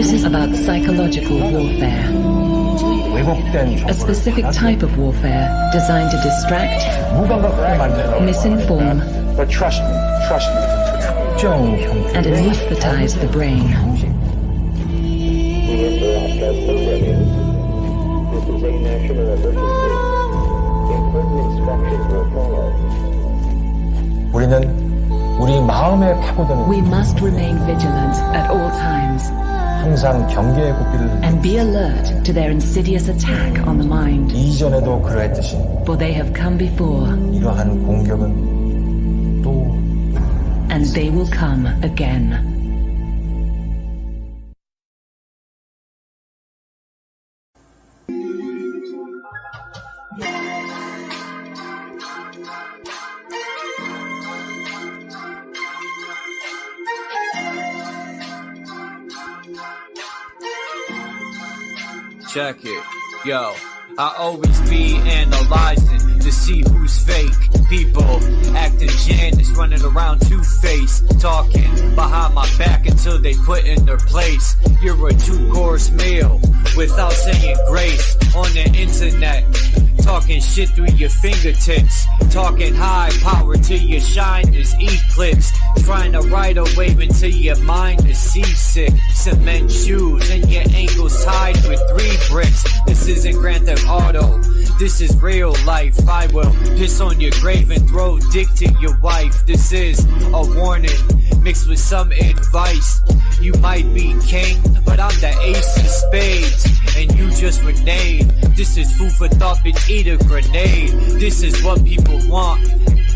This is about psychological warfare. A specific type of warfare designed to distract, misinform, and anesthetize the brain. This is a national emergency. Important instructions will follow. 우리 마음에 파고드는 We must remain vigilant at all times 항상 경계의 고삐를 and be alert to their insidious attack on the mind. 이전에도 그러했듯이 For they have come before, 이러한 공격은 또 and they will come again. Check it, yo. I always be analyzing to see who's fake. People acting Janice, running around two-faced, talking behind my back until they put in their place. You're a two-course meal without saying grace on the internet. Talking shit through your fingertips, talking high power till your shine is eclipse. Trying to ride a wave until your mind is seasick. Cement shoes and your ankles tied with 3 bricks. This isn't Grand Theft Auto, this is real life. I will piss on your grave and throw dick to your wife. This is a warning mixed with some advice. You might be king, but I'm the ace of spades, and you just reneged. This is food for thought, bitch, eat a grenade. This is what people want,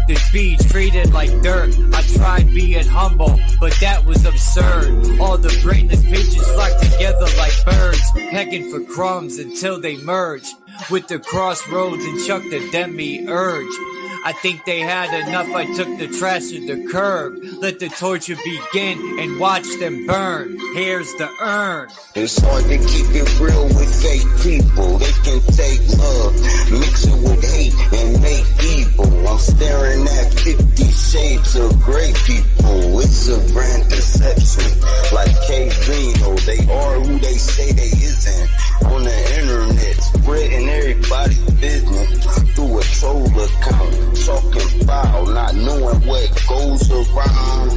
to be treated like dirt. I tried being humble, but that was absurd. All the brainless pigeons flock together like birds, pecking for crumbs until they merge with the crossroads and chuck the demi-urge. I think they had enough, I took the trash to the curb. Let the torture begin and watch them burn. Here's the urn. It's hard to keep it real with fake people. They can take love, mix it with hate, and make evil. I'm staring at 50 shades of gray people. It's a grand deception. Like K-Reno, they are who they say they isn't. On the internet, spreading everybody's business through a troll account. Talking foul, not knowing what goes around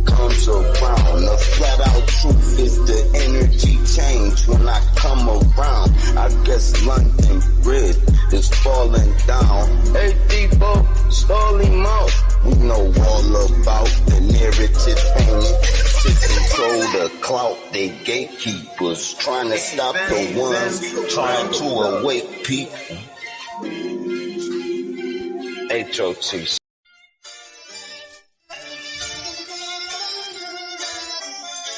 comes around. The flat out truth is the energy change when I come around. I guess London Bridge is falling down. Hey Debo, stall him out. We know all about the narrative painted to control the clout. They gatekeepers trying to stop the ones trying to awake people. HOT.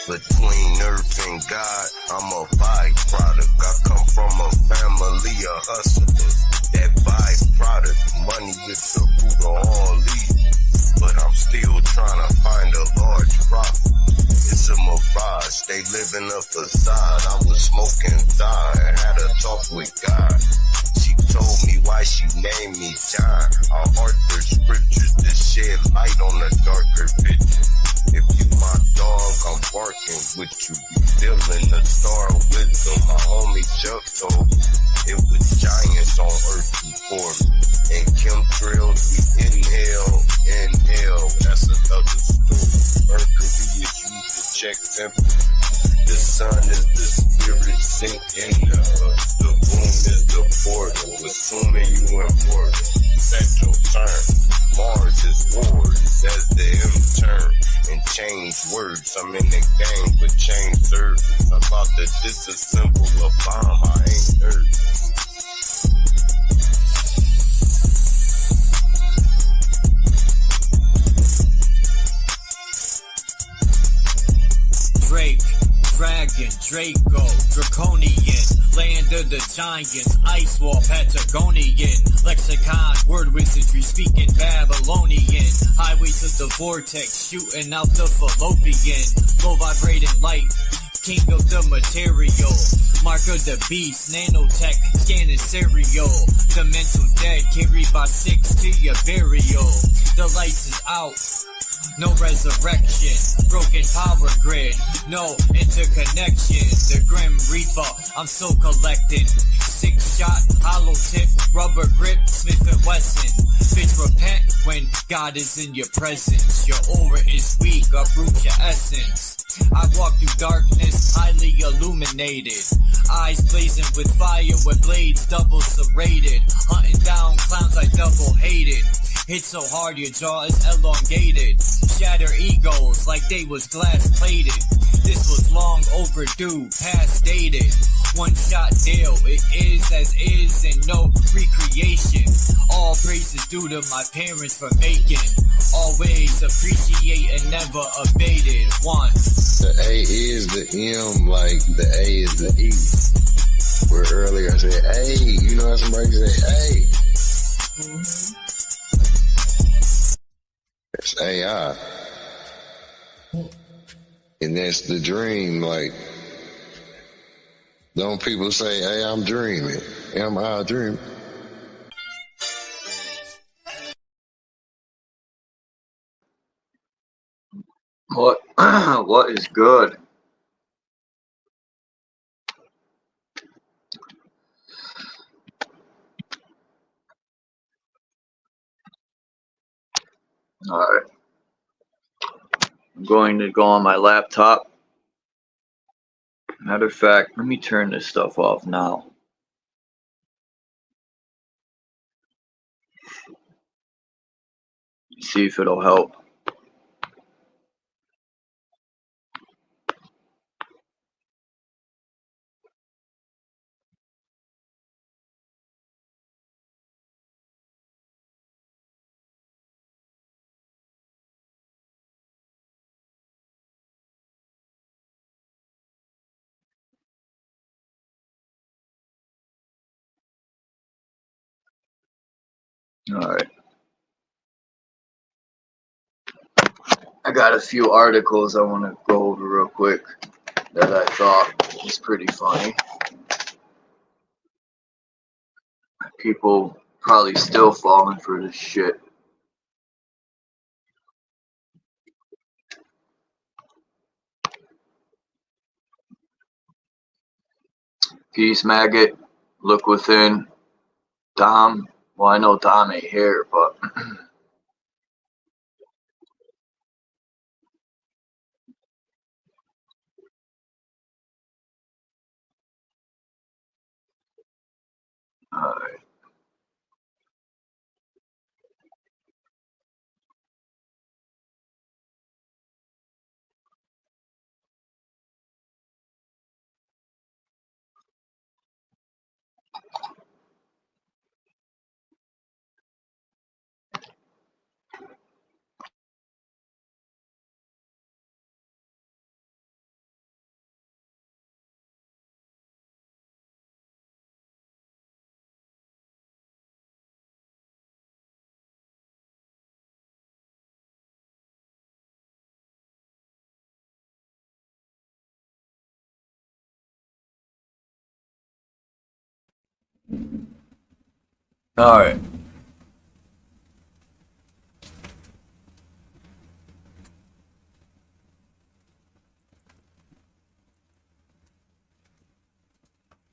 Between earth and God, I'm a byproduct. I come from a family of hustlers. That byproduct, money is the root of all evil. But I'm still trying to find a large profit. It's a mirage, they live in a facade. I was smoking thigh and had a talk with God. She told me why she named me John. I author scriptures to shed light on a darker picture. If you my dog, I'm barking with you. You feeling the star wisdom. My homie Chuck told me it was giants on earth before me. And chemtrails, we inhale. That's another story. Mercury is used to check temperature. The sun is the spirit sinking. The moon is the portal. Assuming you important. Set your turn. Mars is wars as the M turn. And change words. I'm in the game, but change service. About to disassemble a bomb. I ain't nervous. Drake, Dragon, Draco, Draconian, Land of the Giants, Ice Wall, Patagonian, Lexicon, word wizardry, speaking Babylonian, highways of the vortex, shooting out the fallopian, low vibrating light, king of the material, mark of the beast, nanotech, scanning serial, the mental dead, carried by 6 to your burial, the lights is out. no resurrection, broken power grid, no interconnection. The Grim Reaper, I'm so collecting. 6-shot, hollow tip, rubber grip, Smith & Wesson. Bitch, repent when God is in your presence. Your aura is weak, uproot your essence. I walk through darkness, highly illuminated. Eyes blazing with fire, with blades double serrated. Hunting down clowns I double hated. Hit so hard your jaw is elongated. Shatter egos like they was glass plated. This was long overdue, past dated. One shot deal, it is as is and no recreation. All praises due to my parents for making. Always appreciate and never abated. One. The A is the M, like the A is the E. Where earlier I said A, you know how somebody say A. That's AI. And that's the dream, like, don't people say, hey, I'm dreaming. Am I dreaming? What is good? Alright. I'm going to go on my laptop. Matter of fact, let me turn this stuff off now. See if it'll help. Alright. I got a few articles I want to go over real quick that I thought was pretty funny. People probably still falling for this shit. Peace, maggot. Look within. Dom. Well, I know Dom ain't here, but alright. Alright.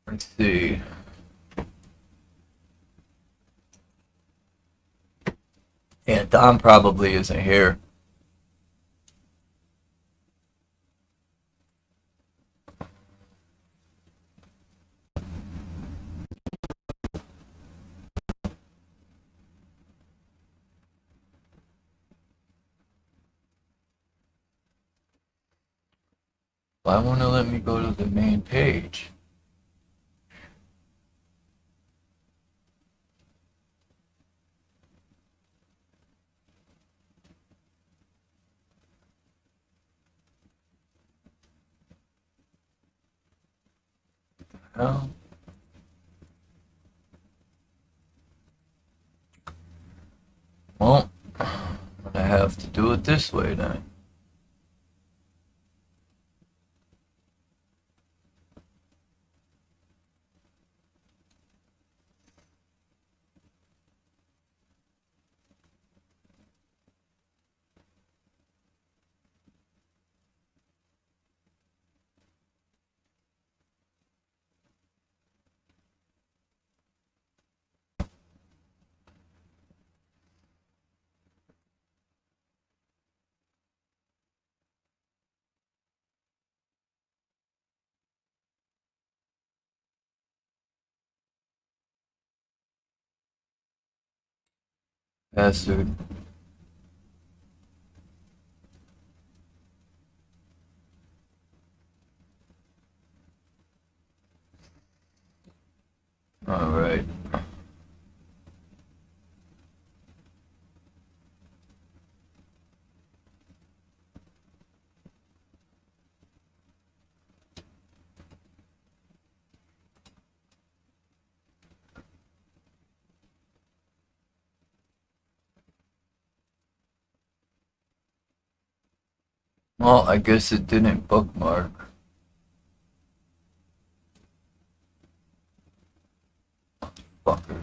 Let's see. Yeah, Dom probably isn't here. Why won't it let me go to the main page? Well, I'm gonna have to do it this way then. Yes, dude. Alright. Well, I guess it didn't bookmark. Fucker.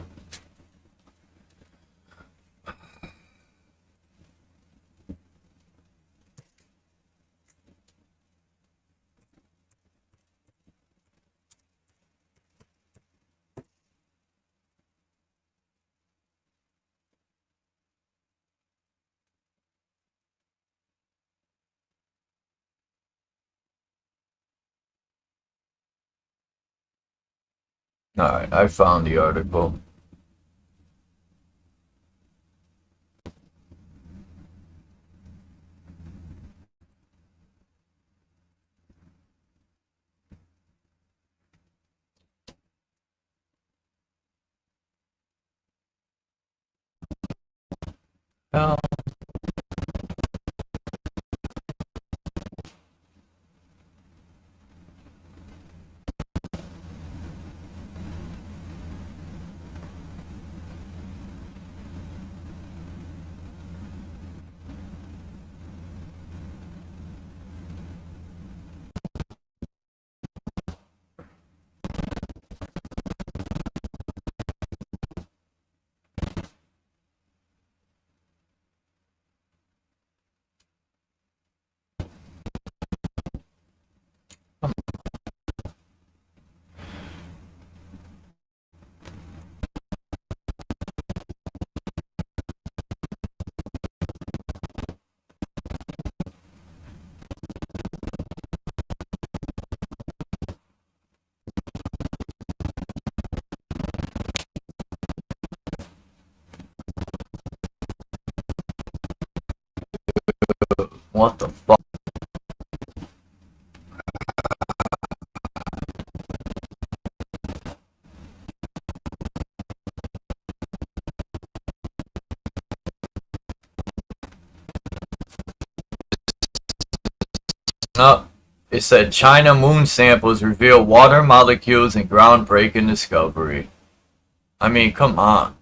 Alright, I found the article. Oh. What the fuck? Oh, it said China moon samples reveal water molecules in groundbreaking discovery. I mean, come on.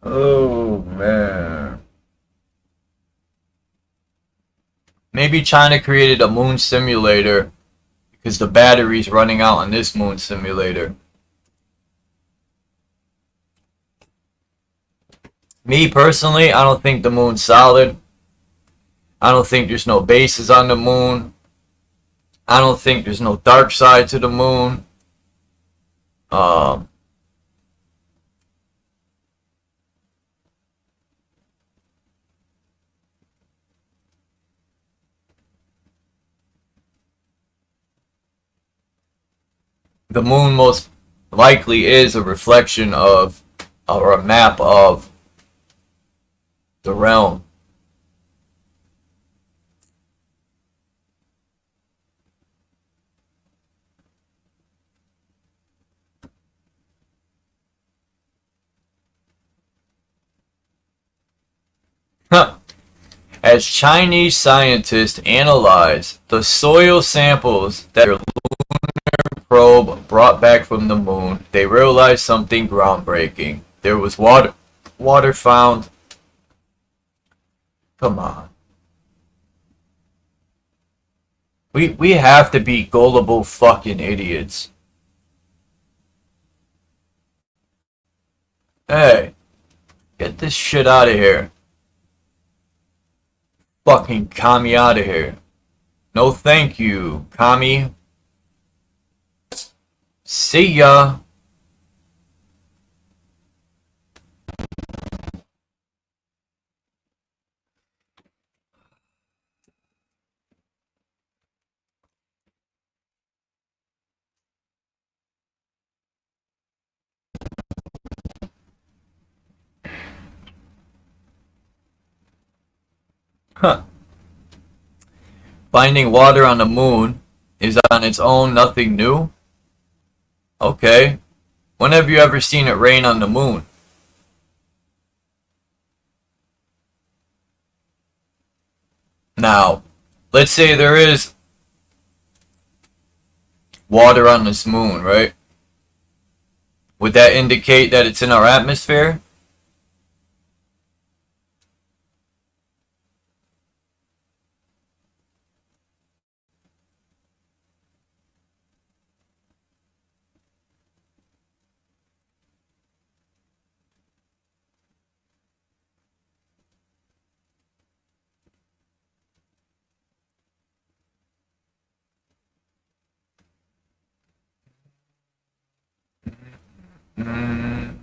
Oh, man. Maybe China created a moon simulator because the battery's running out on this moon simulator. Me personally, I don't think the moon's solid. I don't think there's no bases on the moon. I don't think there's no dark side to the moon. The moon most likely is a reflection of, or a map of, the realm. As Chinese scientists analyze the soil samples that their lunar probe brought back from the moon, they realized something groundbreaking. There was water found. Come on. We have to be gullible fucking idiots. Hey, get this shit out of here. Fucking commie out of here. No thank you, commie. See ya. Huh. Finding water on the moon is on its own nothing new. Okay. When have you ever seen it rain on the moon? Now, let's say there is water on this moon, right? Would that indicate that it's in our atmosphere? Mm.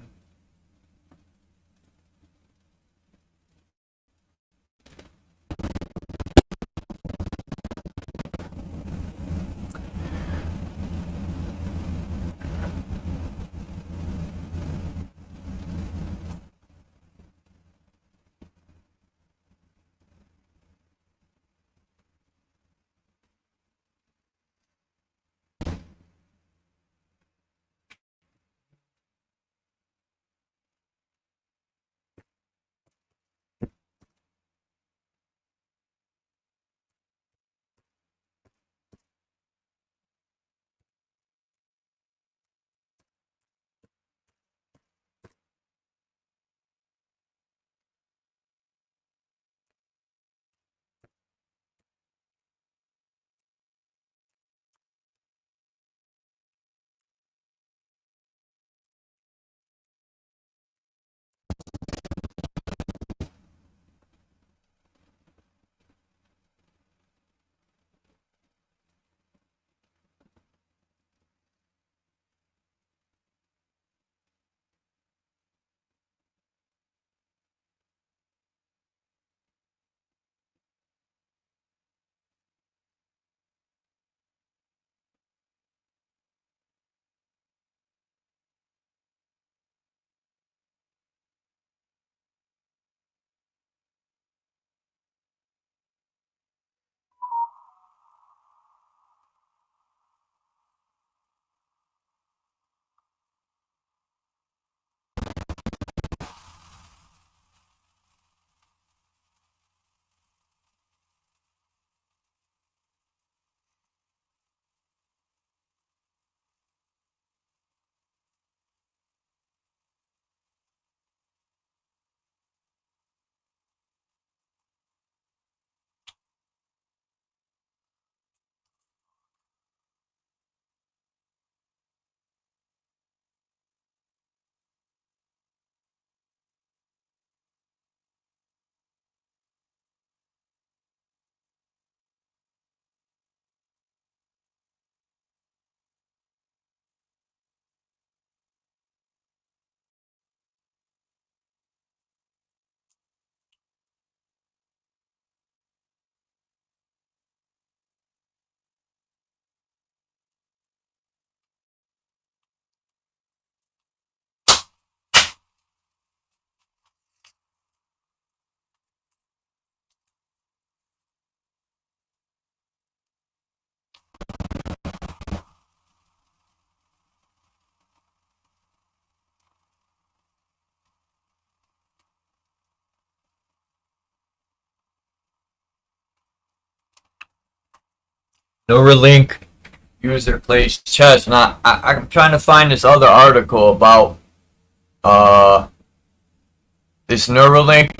Neuralink user plays chess. Now, I'm trying to find this other article about this Neuralink.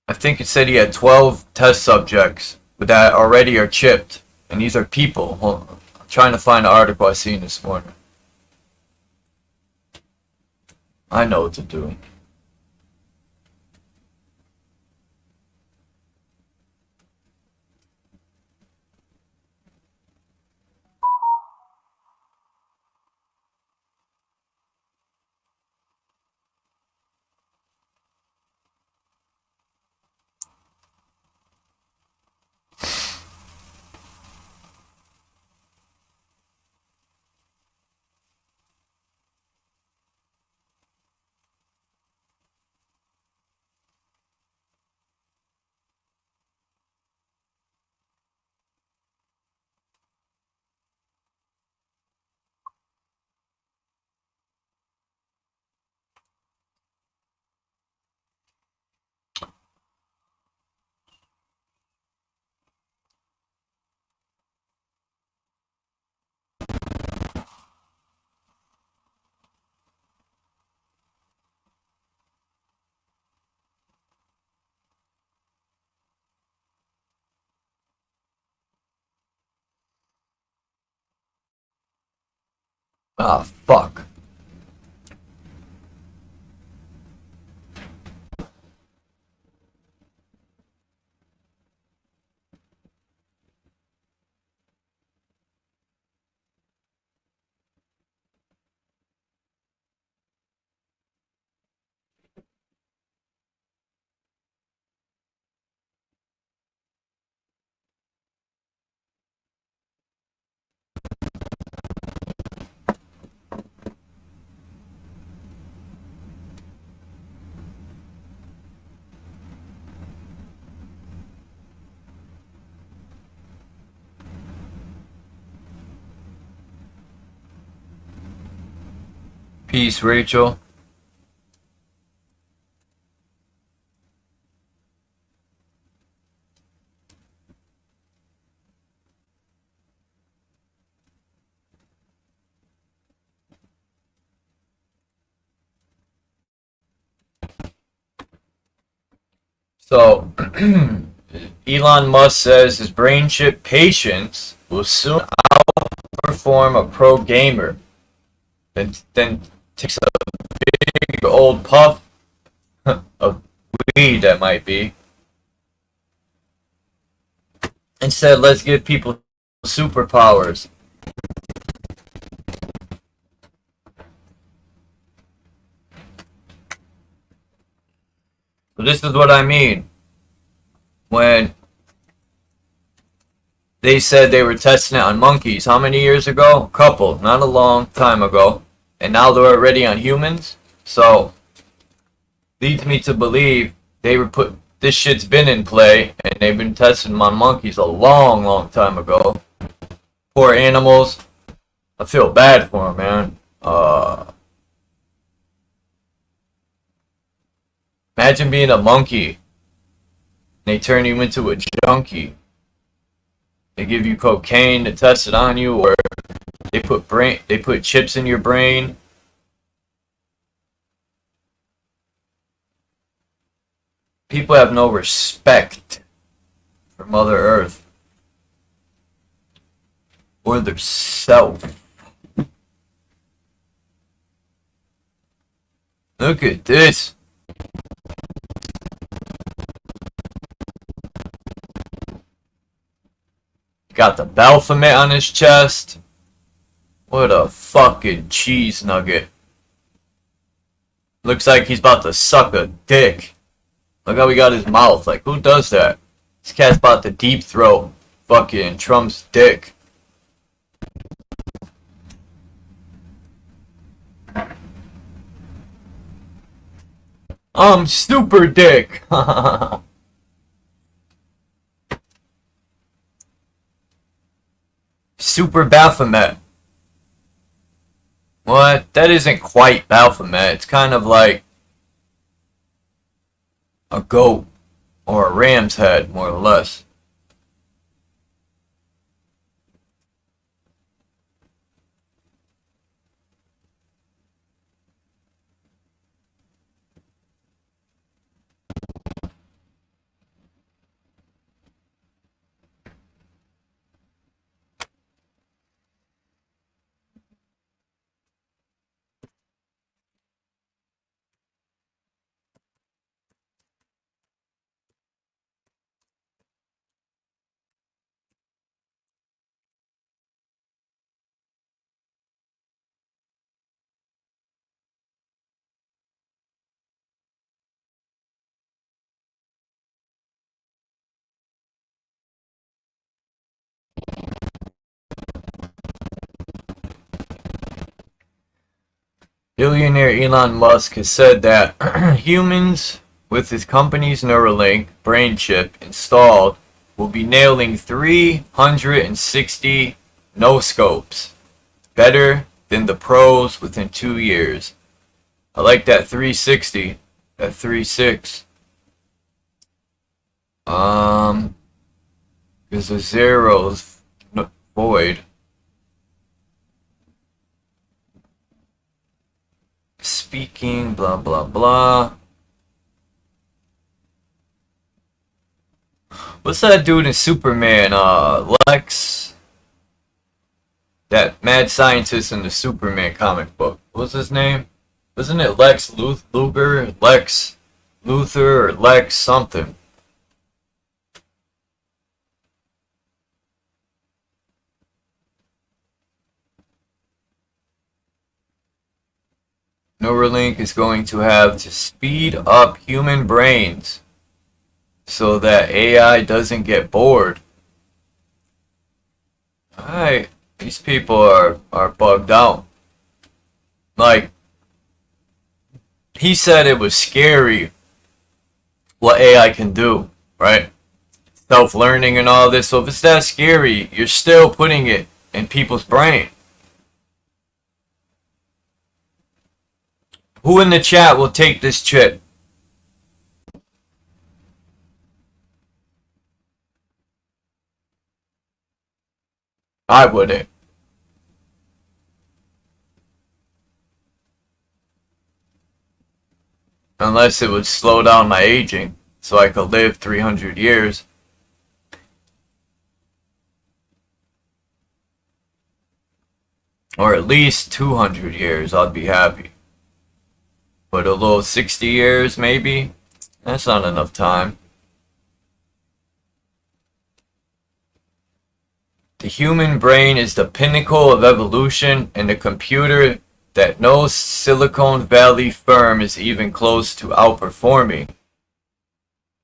I think it said he had 12 test subjects that already are chipped, and these are people. Hold on. I'm trying to find the article I seen this morning. I know what to do. Ah, fuck. Peace, Rachel. So, Elon Musk says his brain chip patience will soon outperform a pro gamer. Then takes a big old puff of weed, that might be, and said, let's give people superpowers. So this is what I mean when they said they were testing it on monkeys. How many years ago? A couple, not a long time ago. And now they're already on humans. So leads me to believe this shit's been in play and they've been testing them on monkeys a long time ago. Poor animals. I feel bad for them, man. Imagine being a monkey and they turn you into a junkie. They give you cocaine to test it on you, or they put chips in your brain. People have no respect for Mother Earth or their self. Look at this. Got the Baphomet on his chest. What a fucking cheese nugget. Looks like he's about to suck a dick. Look how he got his mouth. Like, who does that? This cat's about to deep throat fucking Trump's dick. Super dick. Super Baphomet. What? That isn't quite Baphomet. It's kind of like a goat or a ram's head, more or less. Billionaire Elon Musk has said that humans with his company's Neuralink brain chip installed will be nailing 360 no-scopes, better than the pros within 2 years. I like that 360, that 36. Because the zero's void. Speaking, blah blah blah. What's that dude in Superman? Lex that mad scientist in the Superman comic book. What's his name? Wasn't it Lex Luthor? Lex Luthor or Lex something? Neuralink is going to have to speed up human brains so that AI doesn't get bored. Alright, these people are bugged out. Like, he said it was scary what AI can do, right? Self-learning and all this. So if it's that scary, you're still putting it in people's brain. Who in the chat will take this chip? I wouldn't. Unless it would slow down my aging so I could live 300 years. Or at least 200 years, I'd be happy. But a little 60 years, maybe? That's not enough time. The human brain is the pinnacle of evolution and the computer that no Silicon Valley firm is even close to outperforming.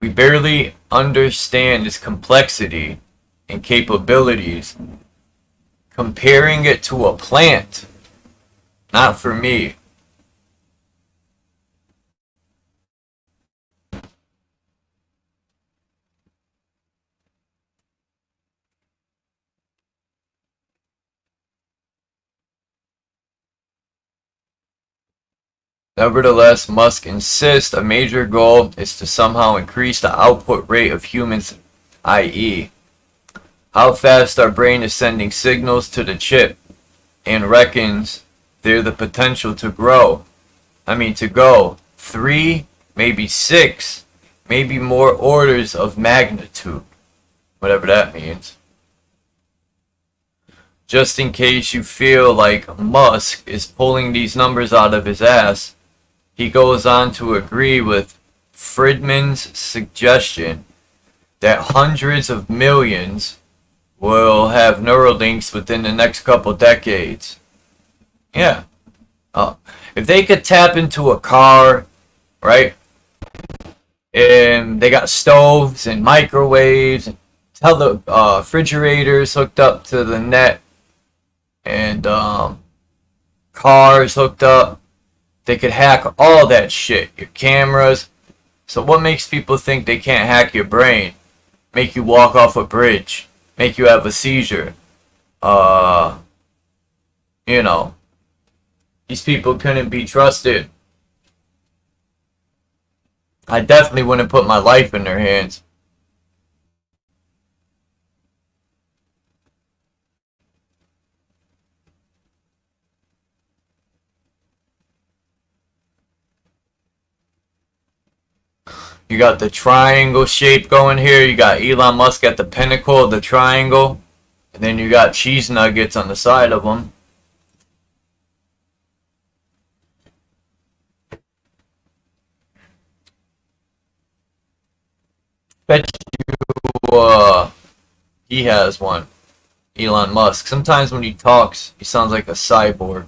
We barely understand its complexity and capabilities. Comparing it to a plant, not for me. Nevertheless, Musk insists a major goal is to somehow increase the output rate of humans, i.e., how fast our brain is sending signals to the chip, and reckons there's the potential to grow. To go 3, maybe 6, maybe more orders of magnitude, whatever that means. Just in case you feel like Musk is pulling these numbers out of his ass, he goes on to agree with Friedman's suggestion that hundreds of millions will have Neuralinks within the next couple decades. Yeah. If they could tap into a car, right? And they got stoves and microwaves and refrigerators hooked up to the net and cars hooked up. They could hack all that shit, your cameras. So what makes people think they can't hack your brain? Make you walk off a bridge, make you have a seizure. These people couldn't be trusted. I definitely wouldn't put my life in their hands. You got the triangle shape going here. You got Elon Musk at the pinnacle of the triangle. And then you got cheese nuggets on the side of them. Bet you he has one. Elon Musk. Sometimes when he talks, he sounds like a cyborg.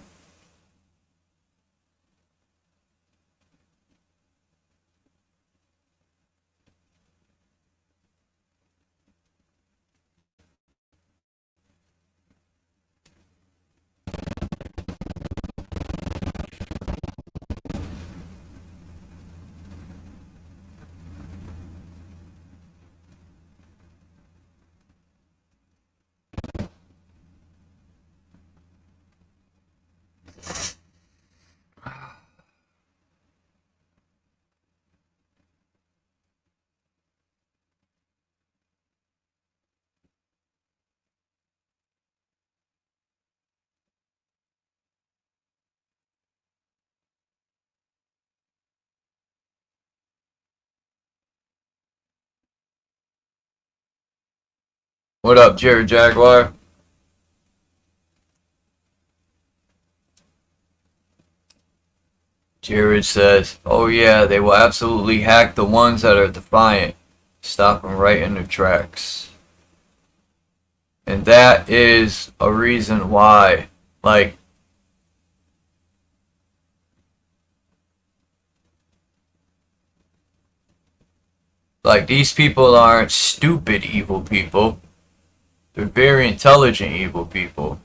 What up, Jared Jaguar? Jared says, oh yeah, they will absolutely hack the ones that are defiant. Stop them right in their tracks. And that is a reason why, like, these people aren't stupid evil people. They're very intelligent evil people.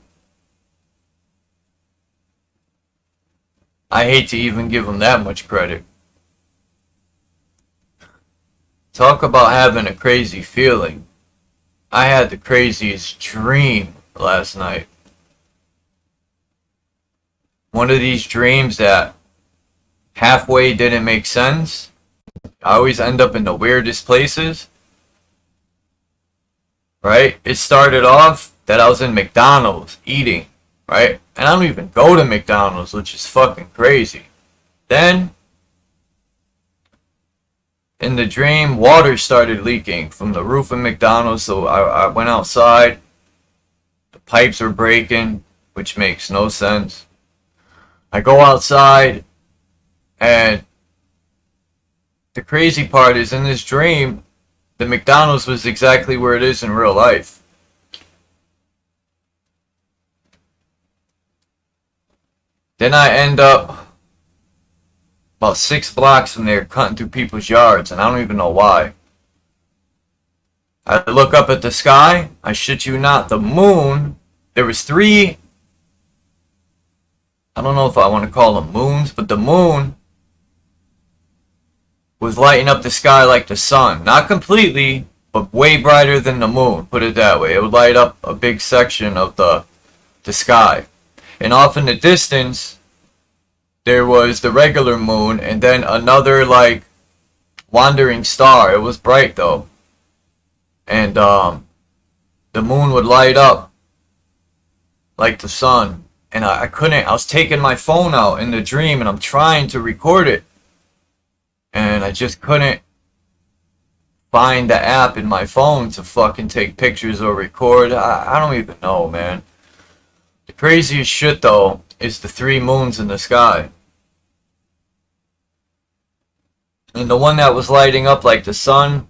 I hate to even give them that much credit. Talk about having a crazy feeling. I had the craziest dream last night. One of these dreams that halfway didn't make sense. I always end up in the weirdest places. Right? It started off that I was in McDonald's eating. Right? And I don't even go to McDonald's, which is fucking crazy. Then, in the dream, water started leaking from the roof of McDonald's, so I went outside. The pipes were breaking, which makes no sense. I go outside, and the crazy part is, in this dream, the McDonald's was exactly where it is in real life. Then I end up about 6 blocks from there, cutting through people's yards, and I don't even know why. I look up at the sky. I shit you not, the moon. There was 3. I don't know if I want to call them moons, but the moon was lighting up the sky like the sun. Not completely, but way brighter than the moon, put it that way. It would light up a big section of the sky. And off in the distance, there was the regular moon, and then another, like, wandering star. It was bright, though. And, the moon would light up like the sun. And I couldn't, I was taking my phone out in the dream, and I'm trying to record it. And I just couldn't find the app in my phone to fucking take pictures or record. I don't even know, man. The craziest shit, though, is the 3 moons in the sky. And the one that was lighting up like the sun,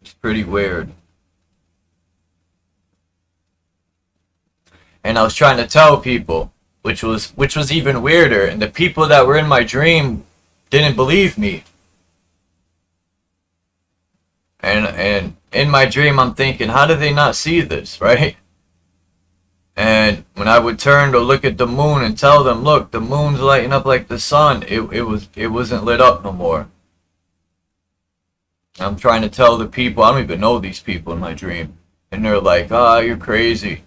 it's pretty weird. And I was trying to tell people, which was even weirder, and the people that were in my dream didn't believe me. And in my dream I'm thinking, how did they not see this, right? And when I would turn to look at the moon and tell them, look, the moon's lighting up like the sun, it wasn't lit up no more. I'm trying to tell the people, I don't even know these people in my dream, and they're like, ah, you're crazy.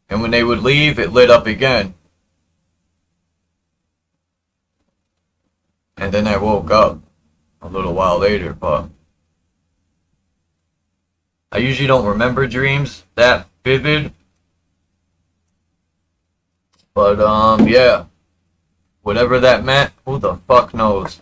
And when they would leave, it lit up again. And then I woke up a little while later, but I usually don't remember dreams that vivid. But, yeah. Whatever that meant, who the fuck knows?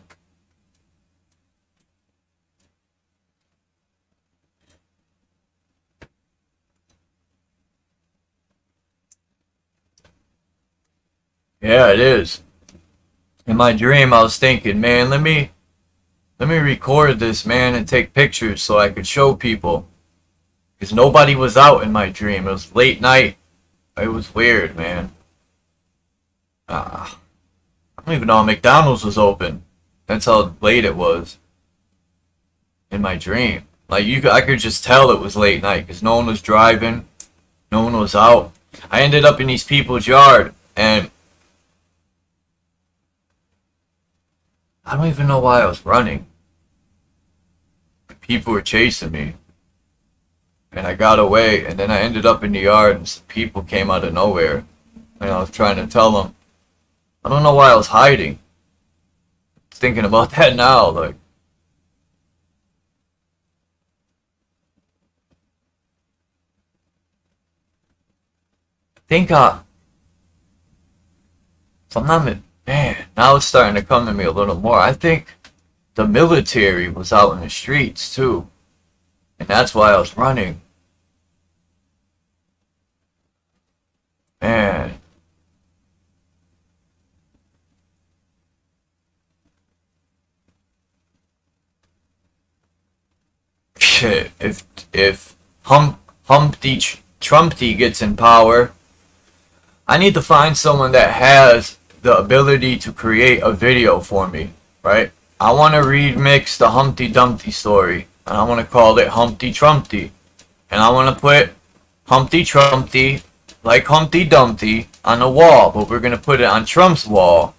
Yeah, it is. In my dream, I was thinking, man, let me record this, man, and take pictures so I could show people. Because nobody was out in my dream. It was late night. It was weird, man. I don't even know how McDonald's was open. That's how late it was. In my dream. Like, I could just tell it was late night because no one was driving. No one was out. I ended up in these people's yard, and I don't even know why I was running. People were chasing me. And I got away, and then I ended up in the yard, and some people came out of nowhere. And I was trying to tell them. I don't know why I was hiding. I was thinking about that now, like. I think if I'm not, man, now it's starting to come to me a little more. I think the military was out in the streets, too. And that's why I was running. Man. Shit, if Humpty Trumpty gets in power, I need to find someone that has the ability to create a video for me, right? I want to remix the Humpty Dumpty story, and I want to call it Humpty Trumpty, and I want to put Humpty Trumpty, like Humpty Dumpty, on the wall, but we're going to put it on Trump's wall.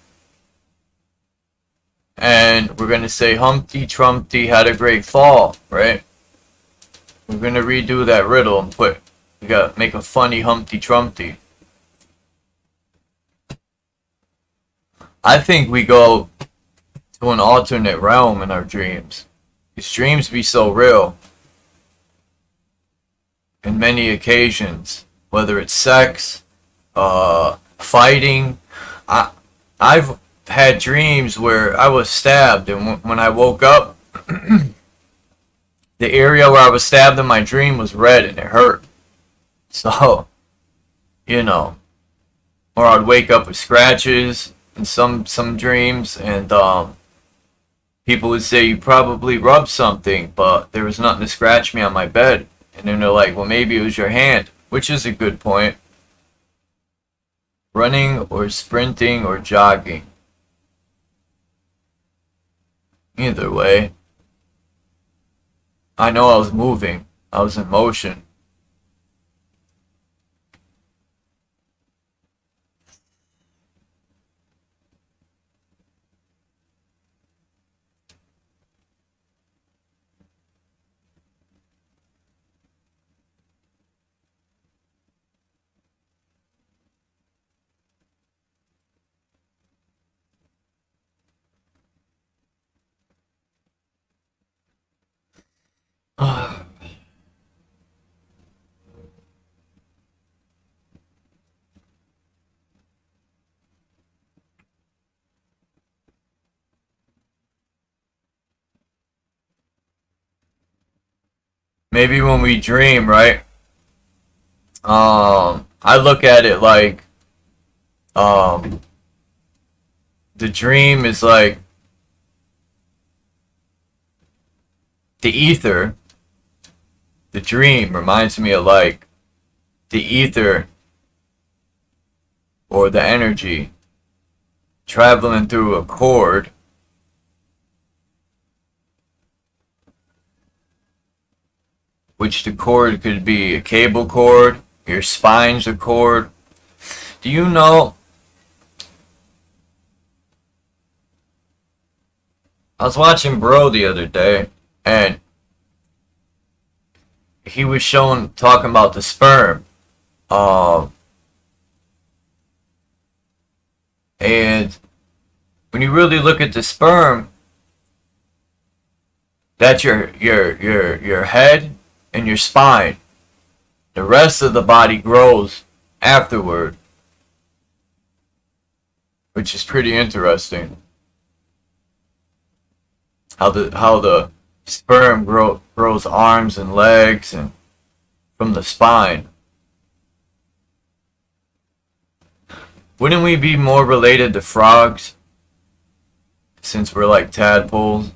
And we're going to say Humpty Trumpty had a great fall, right? We're going to redo that riddle and we got to make a funny Humpty Trumpty. I think we go to an alternate realm in our dreams. These dreams be so real. In many occasions, whether it's sex, fighting. I've had dreams where I was stabbed, and when I woke up, the area where I was stabbed in my dream was red and it hurt. So, you know, or I'd wake up with scratches in some dreams, and people would say you probably rubbed something, but there was nothing to scratch me on my bed. And then they're like, well, maybe it was your hand, which is a good point. Running or sprinting or jogging. Either way, I know I was moving. I was in motion. Maybe when we dream, right? I look at it like the dream is like the ether. The dream reminds me of like the ether or the energy traveling through a cord, which the cord could be a cable cord, your spine's a cord. Do you know, I was watching Bro the other day, and he was talking about the sperm. And when you really look at the sperm, that's your head and your spine. The rest of the body grows afterward, which is pretty interesting. How the sperm grows arms and legs and from the spine. Wouldn't we be more related to frogs since we're like tadpoles?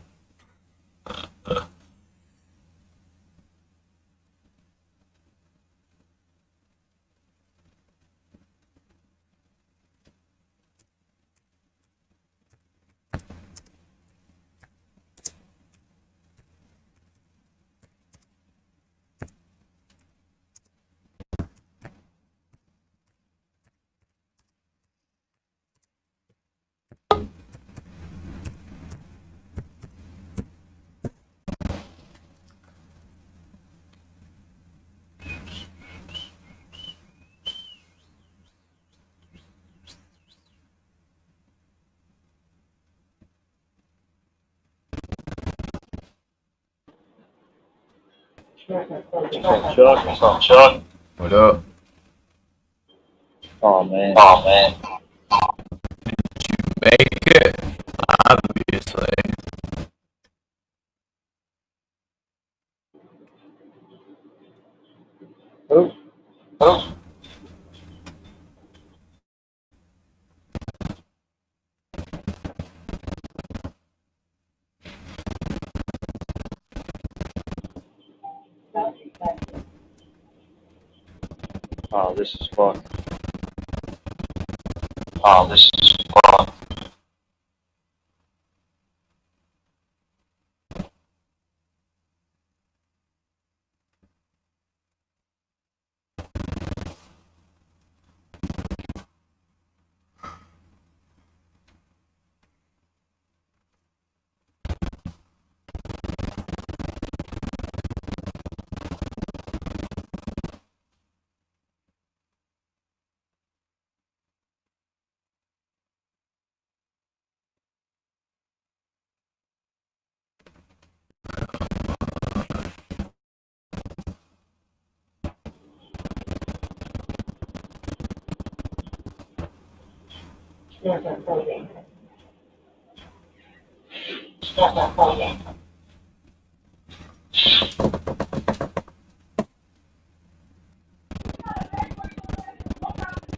Chuck. What up? Oh man. Make it, obviously. Who? Oh, this is fucked. Oh, this is fucked.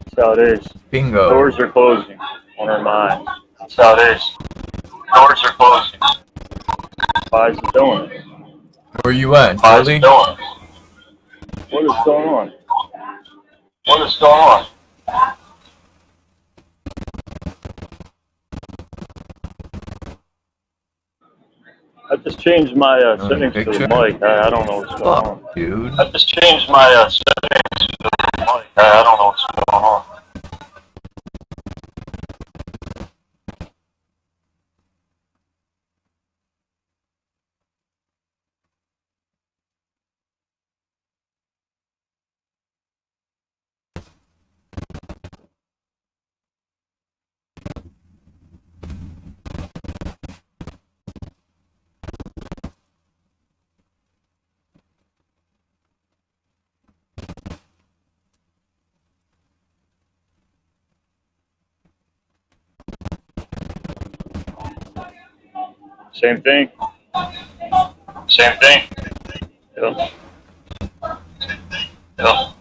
That's how it is. Bingo. Doors are closing on our minds. That's how it is. Doors are closing. Why is it doing this? Where you at, Why is Philly? it doing this? What is going on? What is going on? I just changed my settings to the picture? mic. I don't know what's going on. Fuck, dude. I just changed my settings to the mic. I don't know what's going on. Same thing. Same thing. Yep. Yep.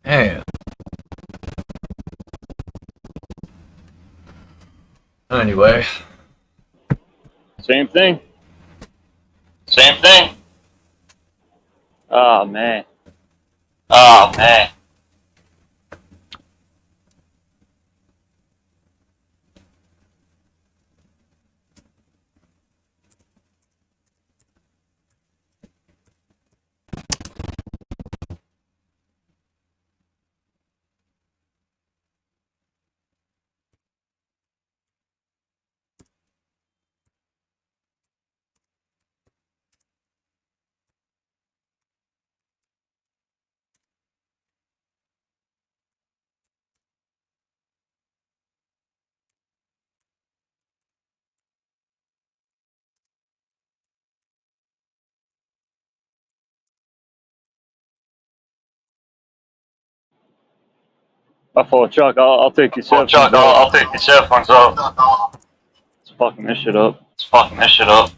Hey. Anyway. Same thing. Same thing. Oh, man. Oh, man. I thought, Chuck, I'll take these headphones off. I'll take these headphones off. It's fucking this shit up. It's fucking this shit up.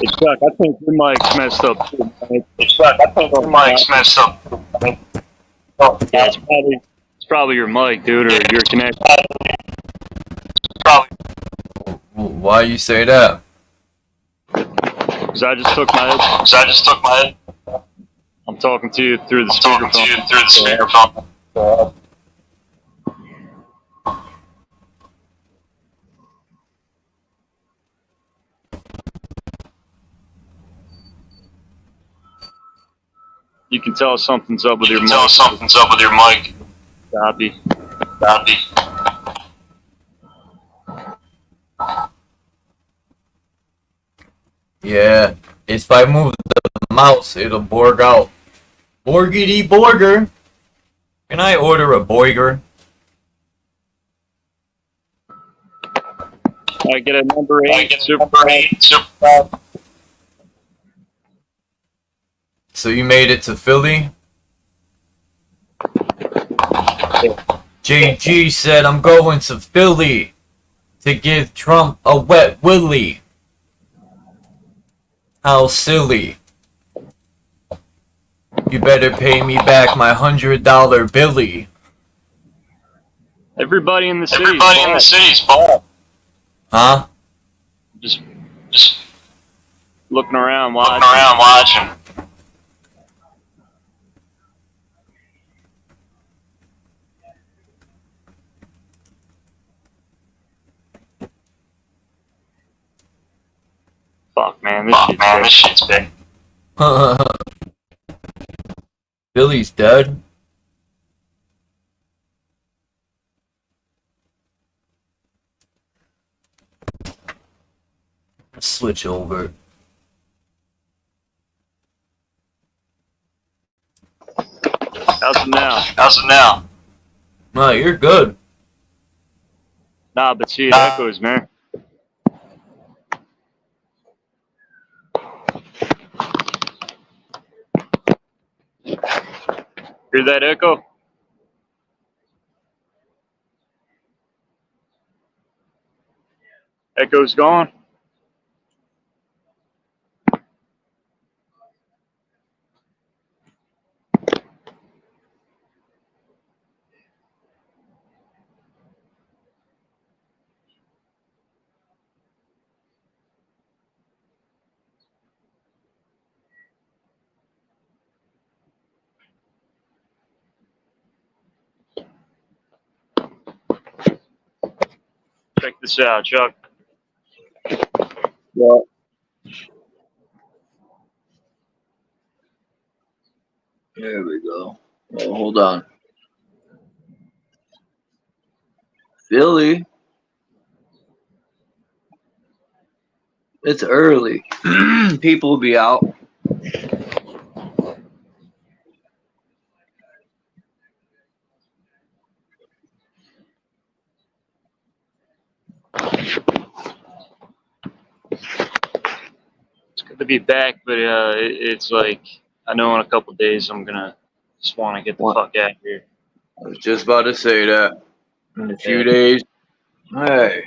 Hey, Chuck, I think your mic's messed up too. Hey, Chuck, I think your mic's messed up too. Oh, yeah, it's probably your mic, dude, or your connection. Probably. Why you say that? Because I just took my. I'm talking to you through the speakerphone. You can tell something's up with your mic. Copy. Yeah, if I move the mouse, it'll borg out. Borgity borger. Can I order a boiger? I get a number 8. So you made it to Philly? JG said, I'm going to Philly to give Trump a wet willy. How silly. You better pay me back my $100 Billy. Everybody in the city's bald. Huh? Just looking around, watching. Fuck, man, this shit's big. Billy's dead. Switch over. How's it now? No, you're good. Nah, but see, it echoes, man. Hear that echo? Echo's gone. Check this out, Chuck. Yeah. There we go. Oh, hold on. Philly. It's early. People will be out. It's good to be back, but it's like, I know in a couple days I'm gonna just want to get the fuck out of here. I was just about to say that. In a few days. Hey.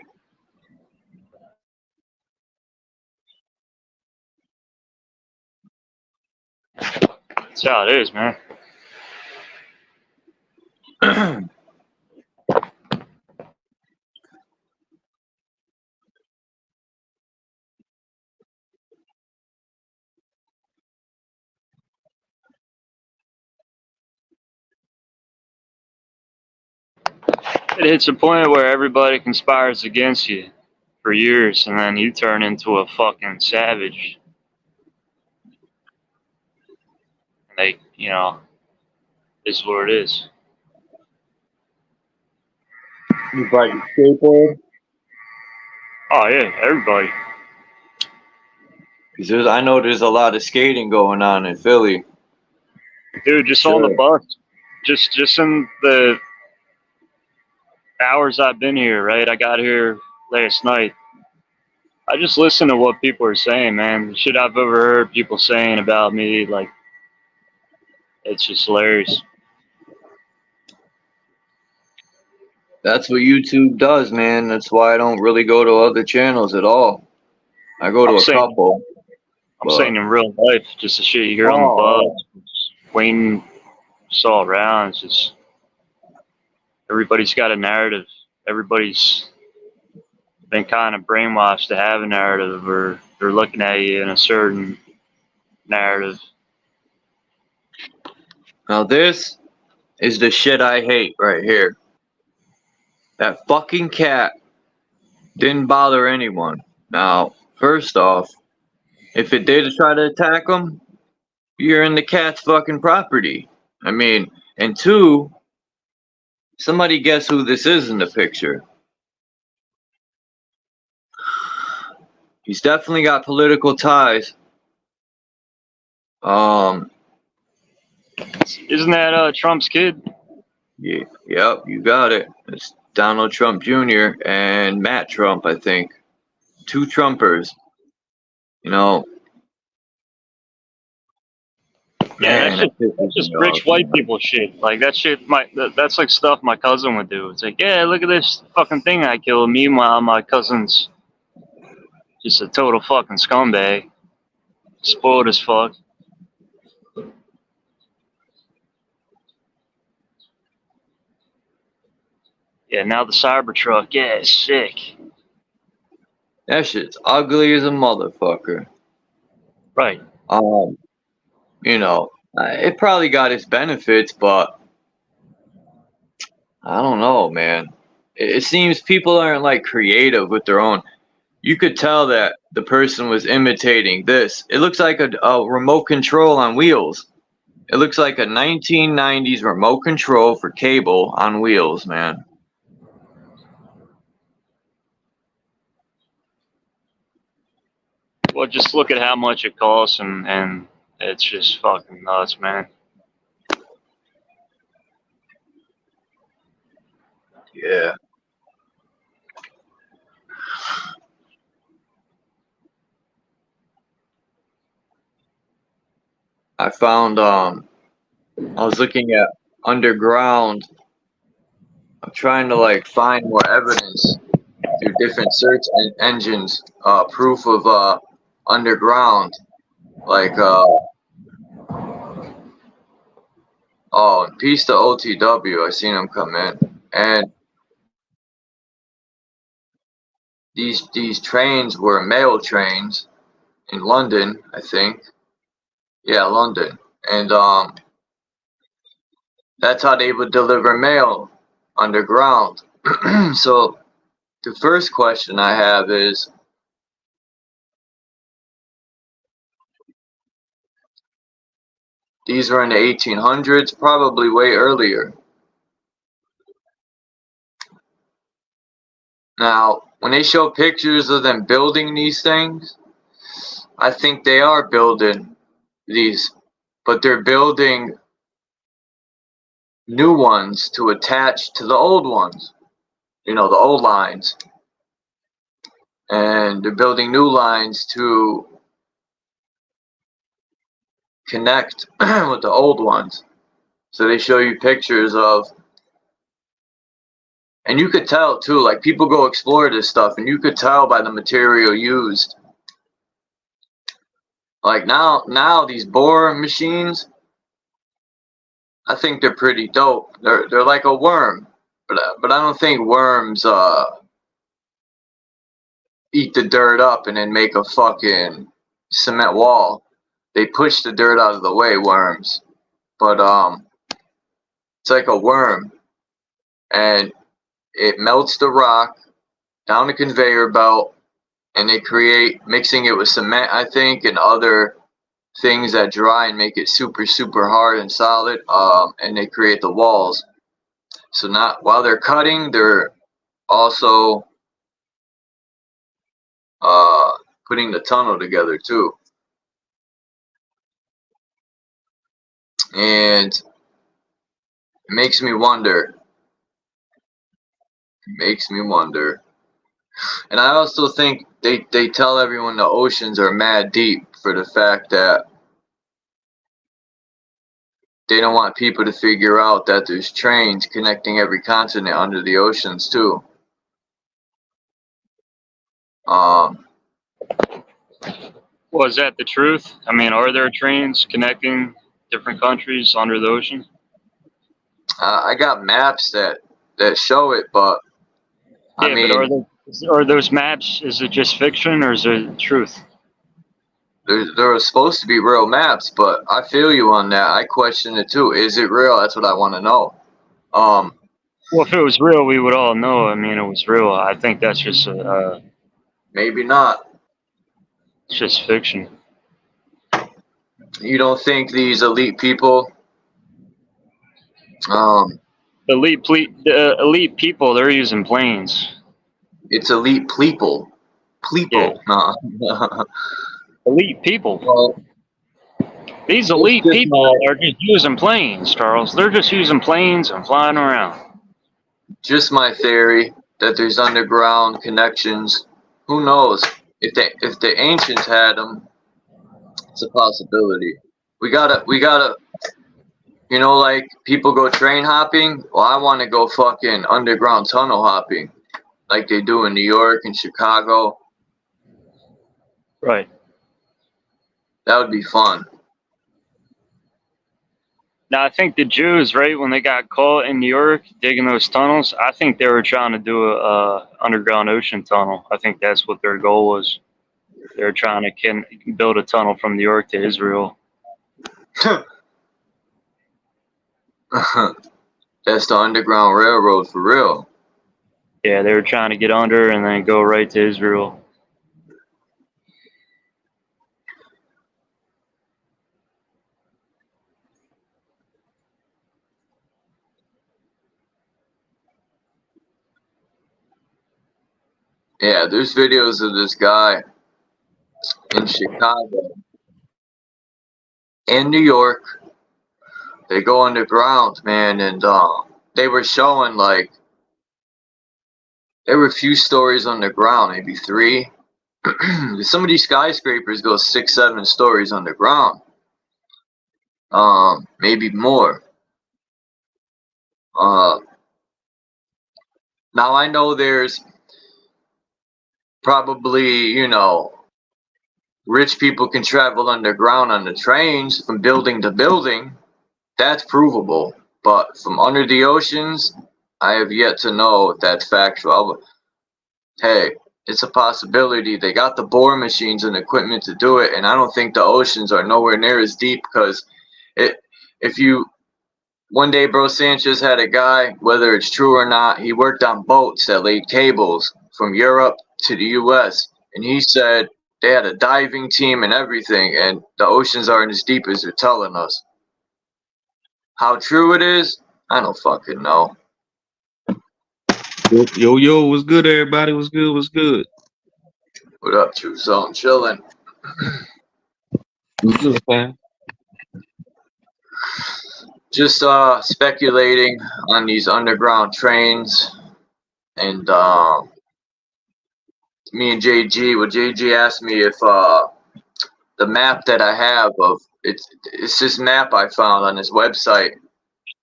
That's how it is, man. It hits a point where everybody conspires against you for years, and then you turn into a fucking savage. And they, you know, this is what it is. You brought your skateboard? Oh yeah, everybody. Because I know there's a lot of skating going on in Philly. Dude, just on the bus. Just in the hours I've been here, right? I got here last night. I just listen to what people are saying, man. The shit I've ever heard people saying about me, like, it's just hilarious. That's what YouTube does, man. That's why I don't really go to other channels at all. I go to a couple. I'm saying in real life, just the shit you hear on the bus, waiting, just all around. It's just, everybody's got a narrative. Everybody's been kind of brainwashed to have a narrative, or They're looking at you in a certain narrative. Now this is the shit I hate right here. That fucking cat didn't bother anyone. Now, first off, if it did try to attack him, you're in the cat's fucking property. I mean, and two, somebody guess who this is in the picture. He's definitely got political ties. Isn't that Trump's kid? Yeah, yep, you got it. It's Donald Trump Jr. and Matt Trump, I think. Two Trumpers. You know. Yeah, Man, that's just rich white people shit. Like that shit, that's like stuff my cousin would do. It's like, yeah, look at this fucking thing I killed. Meanwhile, my cousin's just a total fucking scumbag, spoiled as fuck. Yeah, now the Cybertruck, yeah, it's sick. That shit's ugly as a motherfucker. Right. You know, it probably got its benefits, but I don't know, man. It seems people aren't like creative with their own. You could tell that the person was imitating this. It looks like a remote control on wheels. It looks like a 1990s remote control for cable on wheels, man. Well, just look at how much it costs, and it's just fucking nuts, man. Yeah. I found, I was looking at underground. I'm trying to like find more evidence through different search engines, proof of underground, like oh, peace to OTW. I seen him come in, and these trains were mail trains in London, I think. Yeah, London, and that's how they would deliver mail underground. So the first question I have is, these were in the 1800s, probably way earlier. Now, when they show pictures of them building these things, I think they are building these, but they're building new ones to attach to the old ones. You know, the old lines. And they're building new lines to connect with the old ones. So they show you pictures of, and you could tell too, like people go explore this stuff and you could tell by the material used. Like now these bore machines, I think they're pretty dope. They're like a worm, but I don't think worms eat the dirt up and then make a fucking cement wall. They push the dirt out of the way, worms. But it's like a worm, and it melts the rock down the conveyor belt, and they create, mixing it with cement, I think, and other things that dry and make it super, super hard and solid, and they create the walls. So not while they're cutting, they're also putting the tunnel together too. And it makes me wonder. And I also think they tell everyone the oceans are mad deep for the fact that they don't want people to figure out that there's trains connecting every continent under the oceans too. Was that the truth? I mean, are there trains connecting different countries under the ocean? I got maps that show it, but yeah, I mean, but are those maps? Is it just fiction or is it truth? there are supposed to be real maps, but I feel you on that. I question it too. Is it real? That's what I want to know. Well, if it was real, we would all know. I mean, it was real. I think that's just maybe not. it's just fiction. You don't think these elite people, Elite people, they're using planes. it's elite people. Yeah. Nah. Elite people. Well, These elite people are just using planes, Charles. They're just using planes and flying around. just my theory that there's underground connections. Who knows? If the ancients had them, it's a possibility. We gotta, you know, like people go train hopping. Well, I want to go fucking underground tunnel hopping, like they do in New York and Chicago. Right. That would be fun. Now, I think the Jews, right, when they got caught in New York digging those tunnels, I think they were trying to do a underground ocean tunnel. I think that's what their goal was. They were trying to build a tunnel from New York to Israel. That's the Underground Railroad for real. Yeah, they were trying to get under and then go right to Israel. Yeah, there's videos of this guy in Chicago and New York. They go underground, man, and they were showing like there were a few stories underground, maybe 3. Some of these skyscrapers go 6, 7 stories underground, maybe more. Now I know there's probably, you know, rich people can travel underground on the trains from building to building. That's provable. But from under the oceans, I have yet to know if that's factual. Hey, it's a possibility. They got the bore machines and equipment to do it, and I don't think the oceans are nowhere near as deep because one day Bro Sanchez had a guy, whether it's true or not, he worked on boats that laid cables from Europe to the US, and he said they had a diving team and everything, and the oceans aren't as deep as they're telling us. How true it is, I don't fucking know. Yo, what's good, everybody? What's good? What up, True Zone? Chilling. What's good, man? Just speculating on these underground trains, and me and JG. Well, JG asked me if the map that I have of it's this map I found on his website.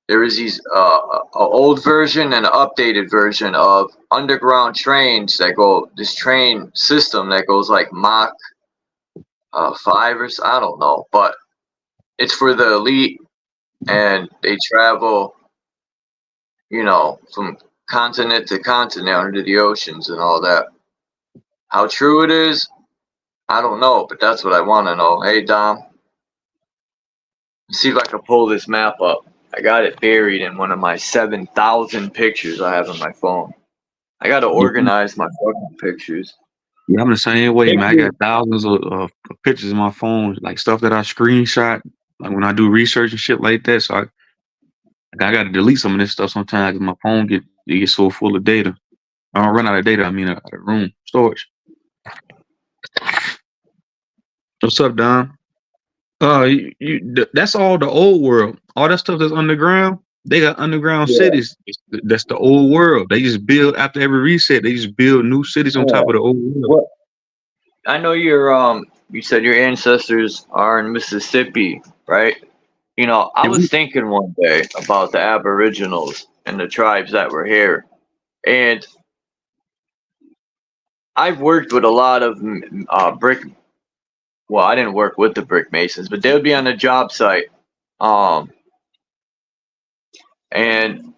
There is these an old version and an updated version of underground trains that go, this train system that goes like Mach 5 or so, I don't know, but it's for the elite, and they travel, you know, from continent to continent under the oceans and all that. How true it is, I don't know, but that's what I want to know. Hey, Dom, let's see if I can pull this map up. I got it buried in one of my 7,000 pictures I have on my phone. I got to organize my fucking pictures. Yeah, I'm the same way, man. I got thousands of pictures in my phone, like stuff that I screenshot, like when I do research and shit like that. So I got to delete some of this stuff sometimes because my phone gets so full of data. I don't run out of data. I mean, out of room storage. What's up, Don? That's all the old world. All that stuff that's underground. They got underground cities. That's the old world. They just build after every reset. They just build new cities on top of the old world. Well, I know you said your ancestors are in Mississippi, right? You know, I was thinking one day about the Aboriginals and the tribes that were here, and I've worked with a lot of brick. Well, I didn't work with the brick masons, but they would be on a job site, and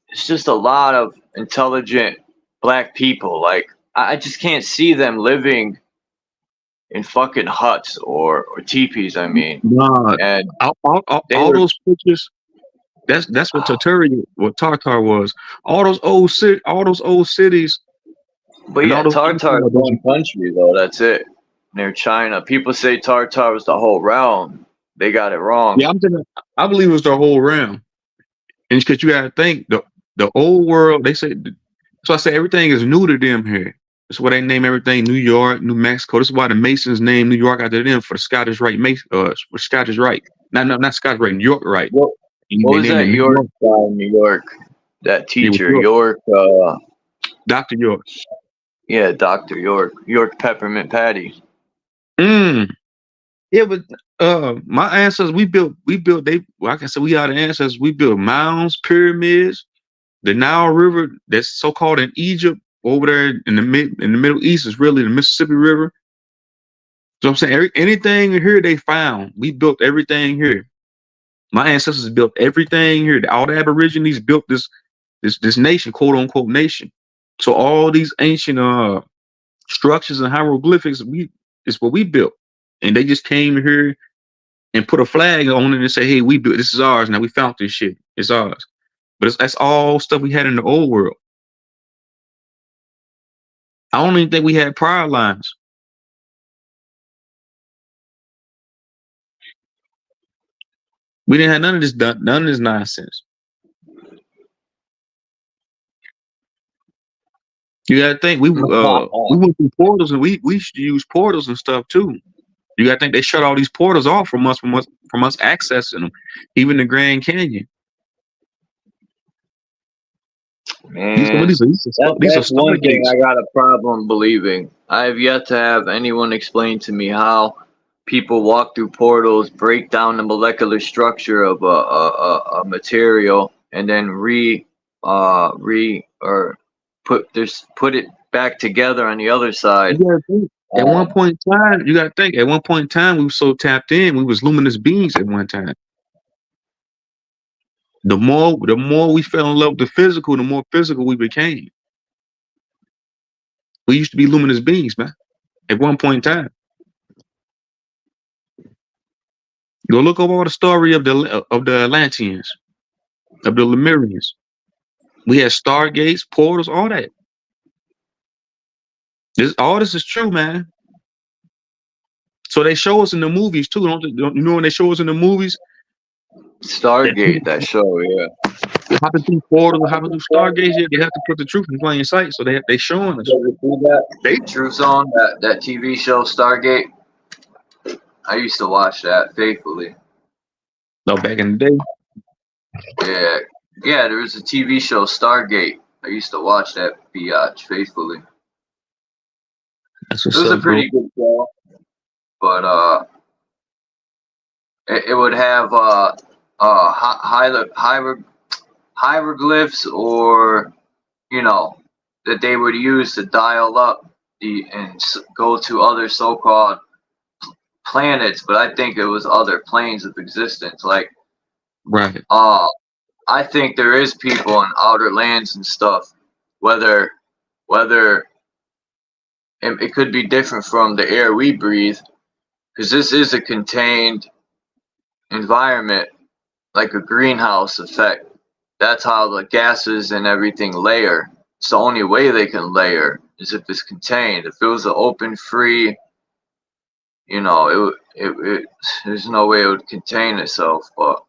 it's just a lot of intelligent black people. Like, I just can't see them living in fucking huts or teepees. I mean, Nah, and all those pictures. That's what Tartar was. All those old cities. But And yeah, all those Tartar is one country though. That's it. Near China, people say Tartar was the whole realm. They got it wrong. Yeah, I believe it was the whole realm. And because you gotta think the old world, they say. So I say everything is new to them here. That's why they name everything New York, New Mexico. This is why the Masons name New York after them for the Scottish Rite for Scottish Rite. Not Scottish Rite, New York Rite. What was that York guy in New York? That teacher, York. Dr. York. Yeah, Dr. York. York Peppermint Patty. Yeah, but my ancestors, we built like I said, we are the ancestors. We built mounds, pyramids, the Nile River that's so called in Egypt over there in the Middle East is really the Mississippi River. So I'm saying anything here they found, we built everything here. My ancestors built everything here. All the Aborigines built this nation, quote unquote nation. So all these ancient structures and hieroglyphics, it's what we built. And they just came here and put a flag on it and say, hey, we built this is ours. Now we found this shit. It's ours. But that's all stuff we had in the old world. I don't even think we had prior lines. We didn't have none of this nonsense. You gotta think we went through portals and we used to use portals and stuff too. You gotta think they shut all these portals off from us accessing them, even the Grand Canyon. Man, that's one thing I got a problem believing. I have yet to have anyone explain to me how people walk through portals, break down the molecular structure of a material, and then put it back together on the other side. At one point in time, you gotta think. At one point in time, we were so tapped in. We was luminous beings at one time. The more we fell in love with the physical, the more physical we became. We used to be luminous beings, man. At one point in time. Go look up all the story of the Atlanteans, of the Lemurians. We had stargates, portals, all that. All this is true, man. So they show us in the movies too. Don't you know when they show us in the movies? Stargate, that show, yeah. Hopping through portals, hopping through stargates, yeah, they have to put the truth in plain sight. So they showing us. True Zone, that TV show Stargate. I used to watch that faithfully. No, back in the day. Yeah. There was a TV show Stargate. I used to watch that biatch faithfully. It was a pretty good show, but it would have hieroglyphs, or that they would use to dial up and go to other so-called planets, but I think it was other planes of existence. Like, right. I think there is people in outer lands and stuff. Whether it could be different from the air we breathe, because this is a contained environment, like a greenhouse effect. That's how the gases and everything layer. It's the only way they can layer is if it's contained. If it was an open, free, there's no way it would contain itself. But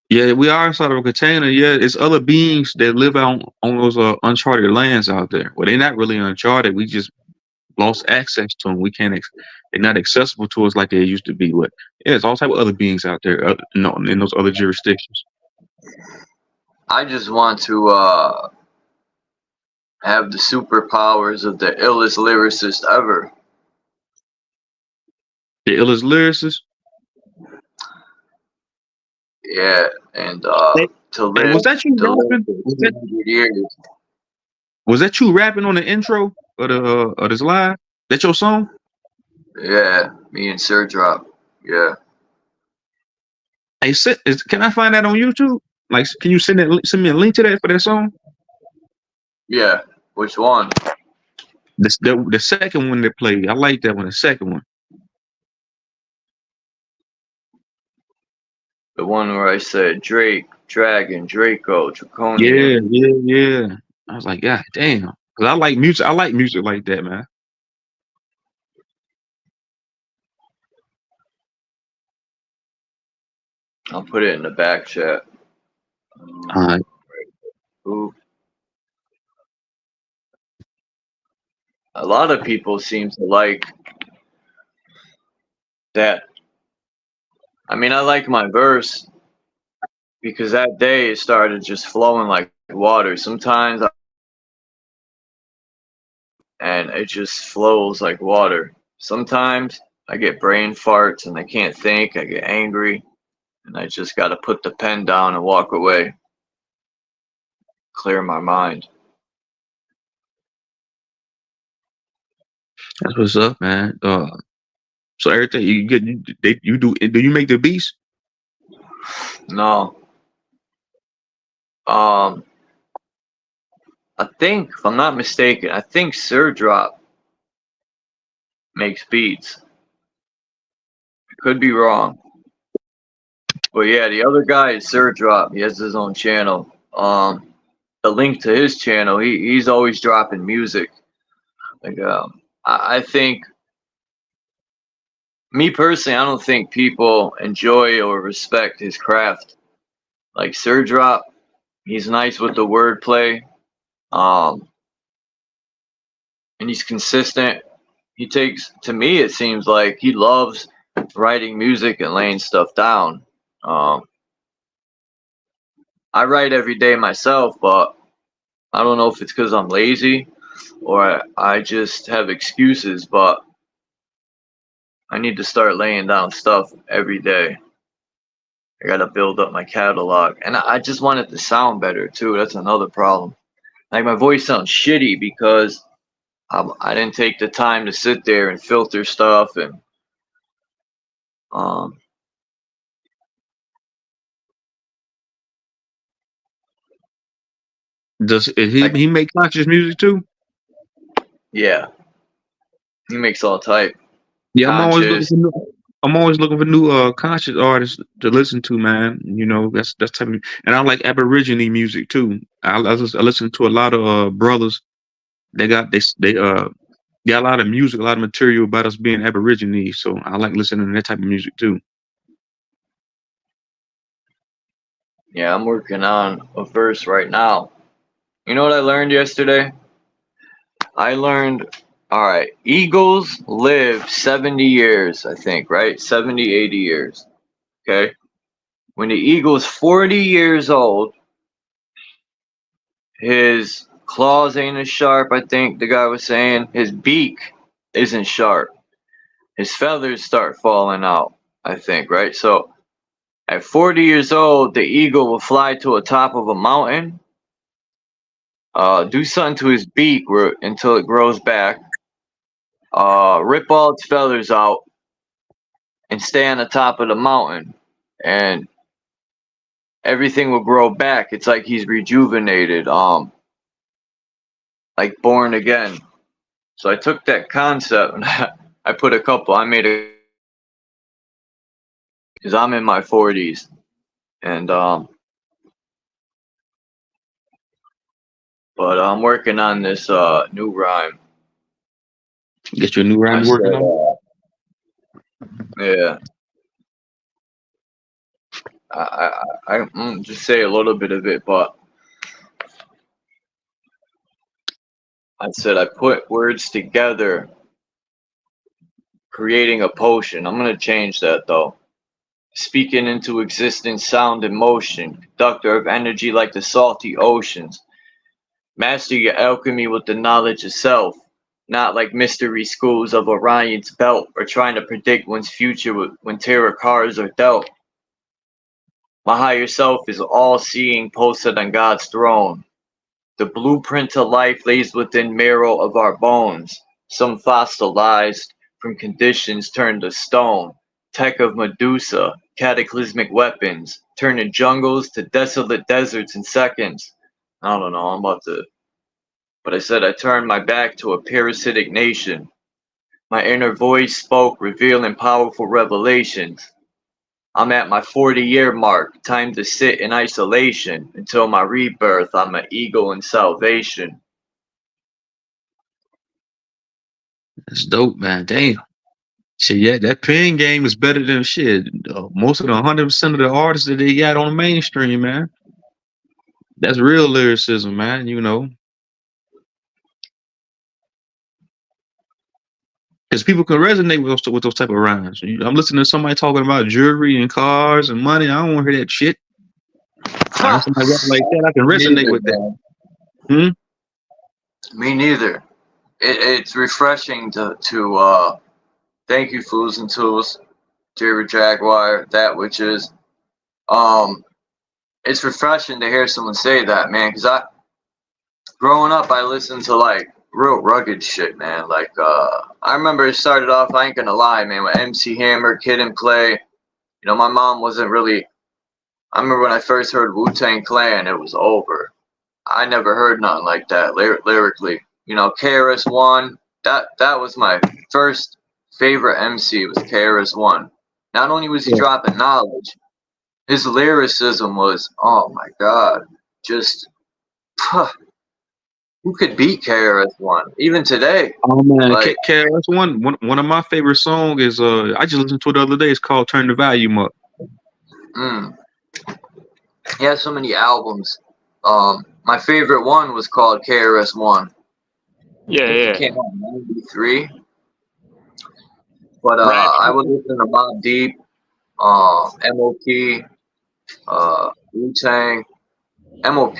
yeah, we are inside of a container. Yeah, it's other beings that live out on those uncharted lands out there. Well, they're not really uncharted. We just lost access to them. We can't. They're not accessible to us like they used to be. But yeah, there's all type of other beings out there in those other jurisdictions. I just want to have the superpowers of the illest lyricist ever. The illest lyricist? Yeah, and to live. Was that you rapping? Was that you rapping on the intro of this live? That your song? Yeah, me and Sir Drop. Yeah. Hey, can I find that on YouTube? Like, can you send me a link to that for that song? Yeah. Which one? The second one they played, I like that one. The second one. The one where I said Drake, Dragon, Draco, Draconian. Yeah. I was like, God damn. Cause I like music. I like music like that, man. I'll put it in the back chat. All right. Ooh. A lot of people seem to like that. I mean, I like my verse because that day it started just flowing like water. Sometimes and it just flows like water. Sometimes I get brain farts and I can't think. I get angry and I just got to put the pen down and walk away. Clear my mind. That's what's up, man. So everything you get, you do. Do you make the beats? No. I think, if I'm not mistaken, I think Sir Drop makes beats. I could be wrong. But yeah, the other guy is Sir Drop. He has his own channel. The link to his channel, he's always dropping music. Like, I think, me personally, I don't think people enjoy or respect his craft. Like Sir Drop, he's nice with the wordplay. And he's consistent. He takes, to me, it seems like he loves writing music and laying stuff down. I write every day myself, but I don't know if it's because I'm lazy or I just have excuses, but I need to start laying down stuff every day. I gotta build up my catalog, and I just want it to sound better too. That's another problem. Like my voice sounds shitty because I didn't take the time to sit there and filter stuff and Does he make conscious music too? Yeah, he makes all type. Yeah, Conscious. I'm always looking for new conscious artists to listen to, man. You know, that's type of, and I like Aborigine music too. I listen to a lot of brothers. They got a lot of music, a lot of material about us being Aborigine. So I like listening to that type of music too. Yeah, I'm working on a verse right now. You know what I learned yesterday? I learned, all right, eagles live 70 years, I think, right? 70, 80 years. Okay. When the eagle's 40 years old, his claws ain't as sharp, I think the guy was saying. His beak isn't sharp. His feathers start falling out, I think, right? So at 40 years old, the eagle will fly to the top of a mountain, do something to his beak until it grows back, rip all its feathers out, and stay on the top of the mountain. And everything will grow back. It's like he's rejuvenated, like born again. So I took that concept and I made a, because I'm in my 40s, and but I'm working on this new rhyme. Get your new rhyme working on? Yeah. I just say a little bit of it, but I said I put words together, creating a potion. I'm gonna change that though. Speaking into existence, sound and motion, conductor of energy like the salty oceans. Master your alchemy with the knowledge of self, not like mystery schools of Orion's belt or trying to predict one's future when tarot cards are dealt. My higher self is all-seeing, posted on God's throne. The blueprint to life lays within marrow of our bones, some fossilized from conditions turned to stone. Tech of Medusa, cataclysmic weapons, turning jungles to desolate deserts in seconds. I don't know, but But I said I turned my back to a parasitic nation. My inner voice spoke, revealing powerful revelations. I'm at my 40-year mark, time to sit in isolation. Until my rebirth, I'm an eagle in salvation. That's dope, man. Damn. Shit, yeah, that pen game is better than shit. Most of the 100% of the artists that they got on the mainstream, man. That's real lyricism, man. You know, because people can resonate with those type of rhymes. I'm listening to somebody talking about jewelry and cars and money. I don't want to hear that shit. I heard somebody rap like that. I can resonate with that. Me neither. It's refreshing to thank you, Fools and Tools, Jerry Jaguar, that which is. It's refreshing to hear someone say that, man, because growing up, I listened to, like, real rugged shit, man. Like, I remember it started off, I ain't gonna lie, man, with MC Hammer, Kid and Play. You know, my mom wasn't really, I remember when I first heard Wu-Tang Clan, it was over. I never heard nothing like that lyrically. You know, KRS-One, that was my first favorite MC, was KRS-One. Not only was he dropping knowledge, his lyricism was, oh my God, just, who could beat KRS-One? Even today. Oh man, like, KRS-One, one of my favorite songs is I just listened to it the other day. It's called "Turn the Volume Up." He has so many albums. My favorite one was called KRS-One. Yeah. It came out in '93. But I would listen to Mobb Deep, MOP, Wu-Tang. MOP.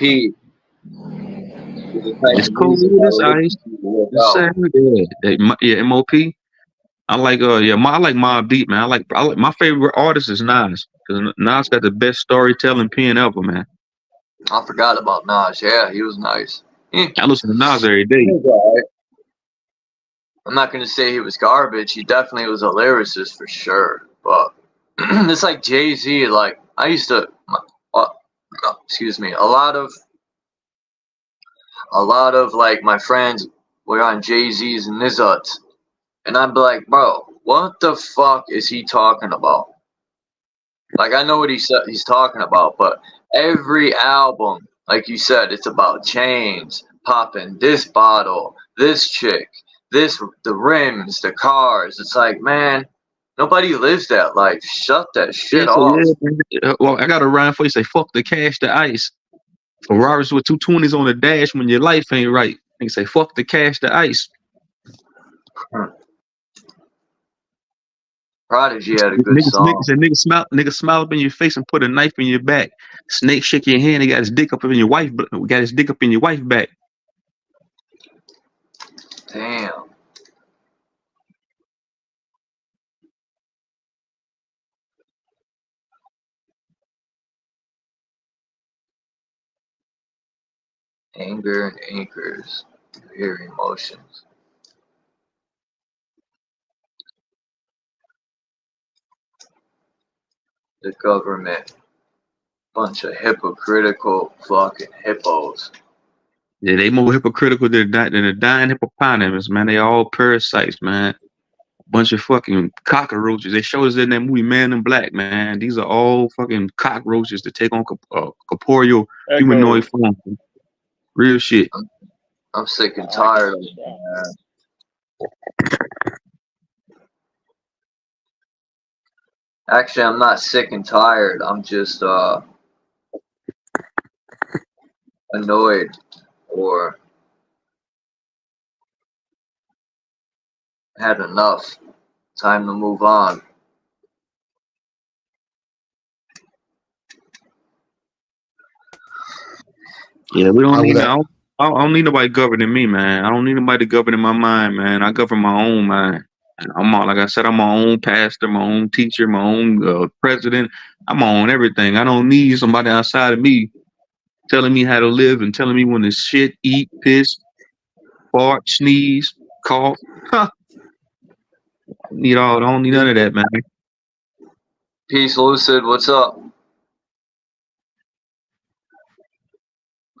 It's cool. This ice. Yeah, MOP. I like I like Mobb Deep, man. I like my favorite artist is Nas, because Nas got the best storytelling pen ever, man. I forgot about Nas. Yeah, he was nice. I listen to Nas every day. I'm not gonna say he was garbage. He definitely was a lyricist for sure. But it's like Jay-Z. Like, I used to, excuse me, a lot of like my friends were on Jay-Z's Nizzut, and I'd be like, bro, what the fuck is he talking about? Like, I know what he's talking about, but every album, like you said, it's about chains, popping this bottle, this chick, the rims, the cars. It's like, man, nobody lives that life. Shut that shit off. Yeah, well, I got a rhyme for you. Say, fuck the cash, the ice. Ferraris with 220s on the dash when your life ain't right. You say, fuck the cash, the ice. Prodigy had a good song. Nigga smile up in your face and put a knife in your back. Snake shake your hand. He got his dick up in your wife. Got his dick up in your wife back. Damn. Anger and anchors your emotions. The government, bunch of hypocritical fucking hippos. Yeah, they more hypocritical than the dying hippopotamus, man. They all parasites, man. Bunch of fucking cockroaches. They showed us in that movie Man in Black, man. These are all fucking cockroaches that take on corporeal humanoid function. Real shit. I'm sick and tired of it, man. Actually, I'm not sick and tired. I'm just annoyed, or had enough. Time to move on. Yeah, we don't need. I don't need nobody governing me, man. I don't need nobody governing my mind, man. I govern my own mind. I'm like I said, I'm my own pastor, my own teacher, my own president. I'm my own everything. I don't need somebody outside of me telling me how to live and telling me when to shit, eat, piss, fart, sneeze, cough. I don't need none of that, man. Peace, Lucid. What's up?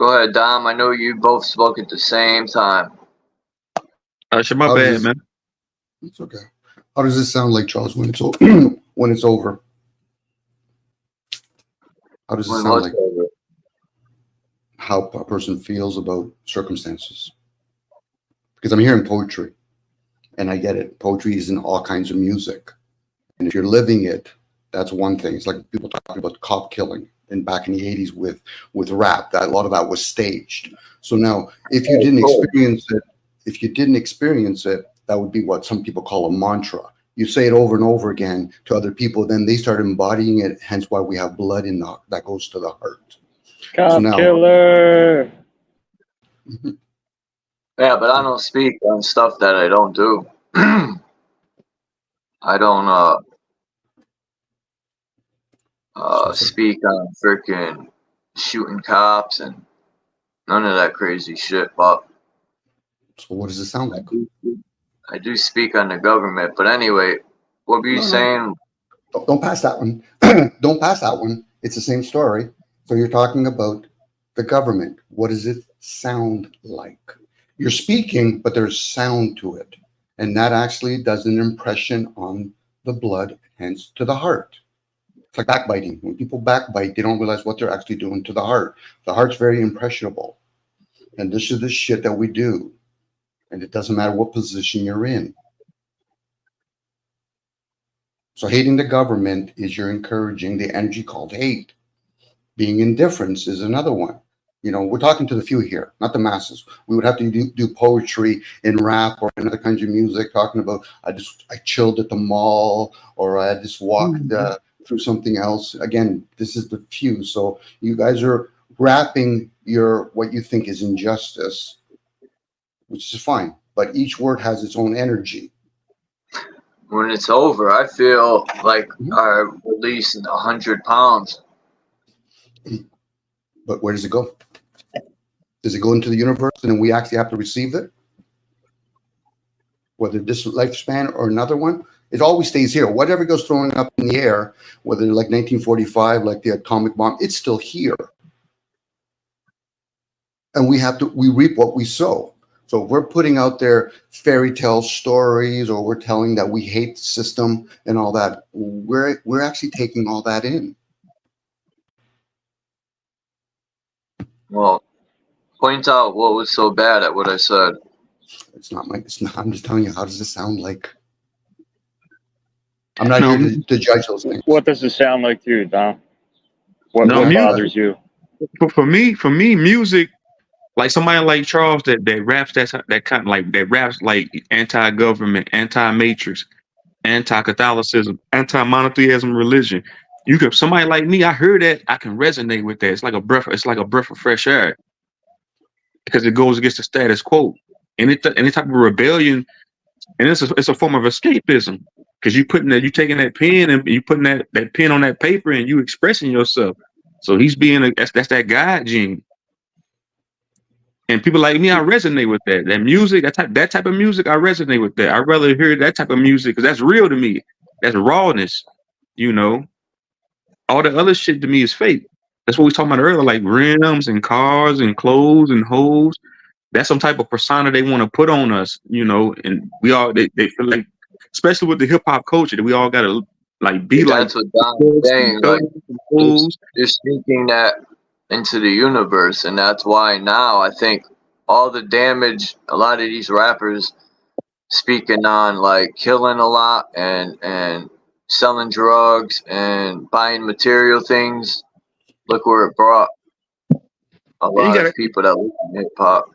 Go ahead, Dom. I know you both spoke at the same time. Shit, my How does bad, this- man. It's okay. How does this sound like, Charles, when it's when it's over? How does it When sound what's like? over? How a person feels about circumstances? Because I'm hearing poetry, and I get it. Poetry is in all kinds of music, and if you're living it, that's one thing. It's like people talking about cop killing, and back in the '80s with rap, that a lot of that was staged. So now, if you didn't experience it, that would be what some people call a mantra. You say it over and over again to other people, then they start embodying it. Hence, why we have blood in that goes to the heart. Cop now- killer. Yeah, but I don't speak on stuff that I don't do. I don't speak on freaking shooting cops and none of that crazy shit. But So what does it sound like? I do speak on the government. But anyway, what were you saying? Don't pass that one. Don't pass that one. It's the same story. So you're talking about the government. What does it sound like? You're speaking, but there's sound to it. And that actually does an impression on the blood, hence to the heart. It's like backbiting. When people backbite, they don't realize what they're actually doing to the heart. The heart's very impressionable. And this is the shit that we do. And it doesn't matter what position you're in. So hating the government is you're encouraging the energy called hate. Being indifference is another one. You know, we're talking to the few here, not the masses. We would have to do poetry in rap or in other kinds of music, talking about I chilled at the mall, or I just walked through something else. Again, this is the few. So you guys are rapping what you think is injustice, which is fine. But each word has its own energy. When it's over, I feel like I released 100 pounds. But where does it go? Does it go into the universe and then we actually have to receive it? Whether this lifespan or another one, it always stays here. Whatever goes thrown up in the air, whether like 1945, like the atomic bomb, it's still here. And we reap what we sow. So if we're putting out there fairy tale stories, or we're telling that we hate the system and all that, we're actually taking all that in. Well, point out what was so bad at what I said. It's not. I'm just telling you, how does this sound like? I'm not here to judge those things. What does it sound like to you, Dom? What bothers you? For me, music, like somebody like Charles that raps that kind of like that raps like anti-government, anti-matrix, anti-Catholicism, anti-monotheism religion. You could somebody like me, I heard that, I can resonate with that. It's like a breath of fresh air. Because it goes against the status quo. Any type of rebellion, and it's a form of escapism. Because you taking that pen and you putting that pen on that paper and you expressing yourself. So he's that's that God gene. And people like me, I resonate with that. That music, that type of music, I resonate with that. I'd rather hear that type of music because that's real to me. That's rawness, you know. All the other shit to me is fake. That's what we talking about earlier, like rims and cars and clothes and hoes. That's some type of persona they want to put on us, you know. And they feel like, especially with the hip hop culture, that we all gotta like be like. That's what Don's saying. Like, you're speaking that into the universe, and that's why now I think all the damage a lot of these rappers speaking on, like killing a lot and selling drugs and buying material things, look where it brought a lot of people that listen to hip hop.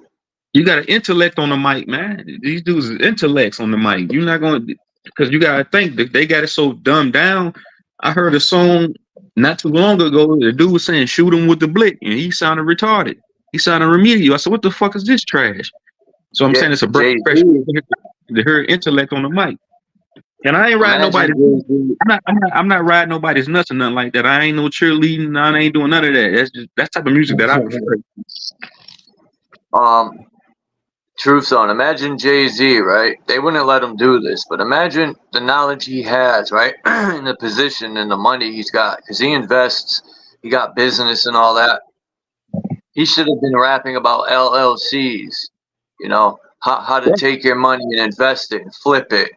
You got an intellect on the mic, man. These dudes are intellects on the mic. You're not going to, because you got to think that they got it so dumbed down. I heard a song not too long ago. The dude was saying, shoot him with the blick, and he sounded retarded. He sounded remedial. I said, what the fuck is this trash? So I'm saying it's a breath of fresh air to hear intellect on the mic. And I ain't riding nobody. I'm not riding nobody's nuts or nothing like that. I ain't no cheerleading. I ain't doing none of that. That's type of music that I prefer. Truth Zone. Imagine Jay-Z, right? They wouldn't let him do this, but imagine the knowledge he has, right? And the position and the money he's got, because he invests. He got business and all that. He should have been rapping about LLCs, you know, how to take your money and invest it and flip it.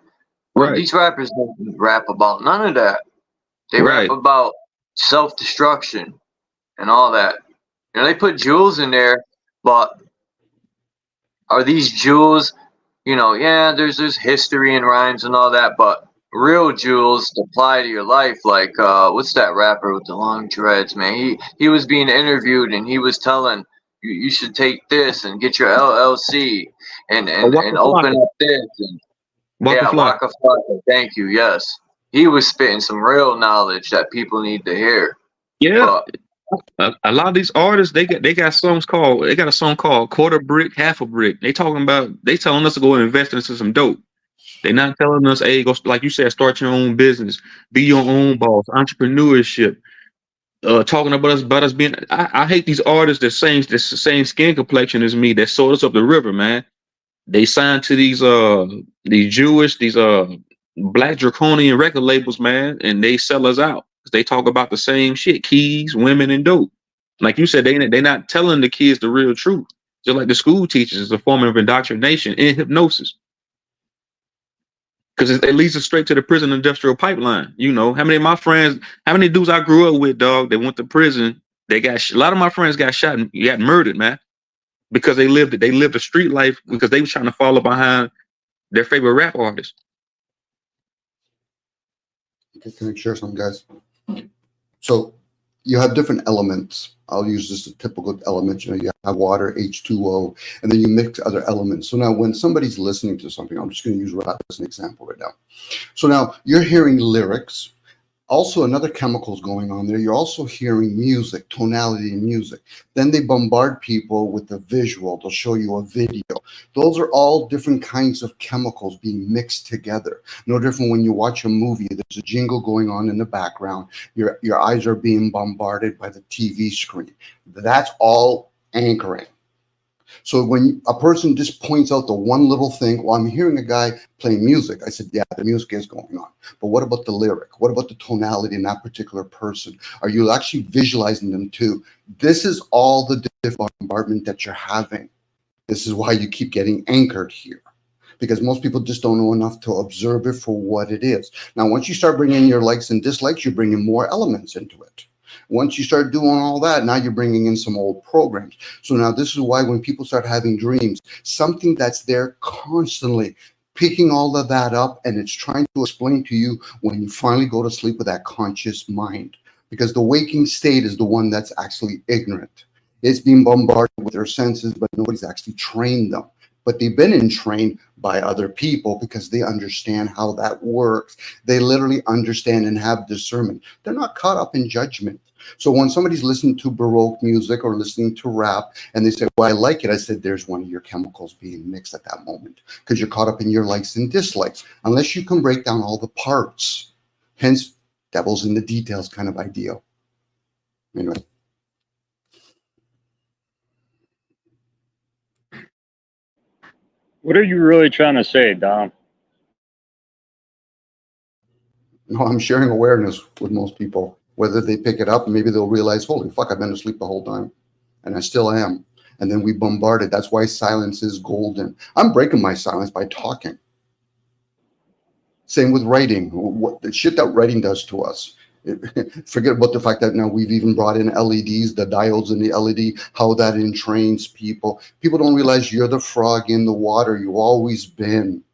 But Right. these rappers don't rap about none of that. They Right. rap about self-destruction and all that. You know, they put jewels in there, but are these jewels, you know, yeah, there's history and rhymes and all that, but real jewels apply to your life. Like what's that rapper with the long dreads, man? He was being interviewed and he was telling you should take this and get your LLC and Waka open Flocka. up this and Waka yeah, Flocka. Waka Flocka, thank you, yes. He was spitting some real knowledge that people need to hear. Yeah. But A lot of these artists, they got a song called Quarter Brick, Half a Brick. They telling us to go invest into some dope. They're not telling us, hey, go, like you said, start your own business, be your own boss, entrepreneurship. Talking about us being, I hate these artists the same skin complexion as me that sold us up the river, man. They signed to these Jewish, these black draconian record labels, man, and they sell us out. They talk about the same shit, keys, women, and dope. Like you said, they're not telling the kids the real truth. Just like the school teachers, it's a form of indoctrination and hypnosis. Because it leads us straight to the prison industrial pipeline. You know, how many of my friends, how many dudes I grew up with, dog, they went to prison. A lot of my friends got shot and got murdered, man, because they lived a street life because they was trying to follow behind their favorite rap artist. Okay, can I share some, guys? So you have different elements. I'll use just a typical element. You know, you have water, H2O, and then you mix other elements. So now when somebody's listening to something, I'm just going to use rap as an example right now. So now you're hearing lyrics. Also, another chemicals going on there. You're also hearing music, tonality in music. Then they bombard people with the visual. They'll show you a video. Those are all different kinds of chemicals being mixed together. No different when you watch a movie. There's a jingle going on in the background. Your eyes are being bombarded by the TV screen. That's all anchoring. So when a person just points out the one little thing, well, I'm hearing a guy playing music. I said, yeah, the music is going on. But what about the lyric? What about the tonality in that particular person? Are you actually visualizing them too? This is all the different bombardment that you're having. This is why you keep getting anchored here. Because most people just don't know enough to observe it for what it is. Now, once you start bringing in your likes and dislikes, you're bringing more elements into it. Once you start doing all that, now you're bringing in some old programs. So now this is why when people start having dreams, something that's there constantly picking all of that up, and it's trying to explain to you when you finally go to sleep with that conscious mind. Because the waking state is the one that's actually ignorant. It's being bombarded with their senses, but nobody's actually trained them. But they've been trained by other people because they understand how that works. They literally understand and have discernment. They're not caught up in judgment. So when somebody's listening to Baroque music or listening to rap and they say, well, I like it, I said, there's one of your chemicals being mixed at that moment because you're caught up in your likes and dislikes, unless you can break down all the parts. Hence, devil's in the details kind of idea. Anyway. What are you really trying to say, Dom? No, I'm sharing awareness with most people. Whether they pick it up, maybe they'll realize, holy fuck, I've been asleep the whole time. And I still am. And then we bombard it. That's why silence is golden. I'm breaking my silence by talking. Same with writing. What the shit that writing does to us. Forget about the fact that now we've even brought in LEDs, the diodes in the LED, how that entrains people. People don't realize you're the frog in the water. You've always been.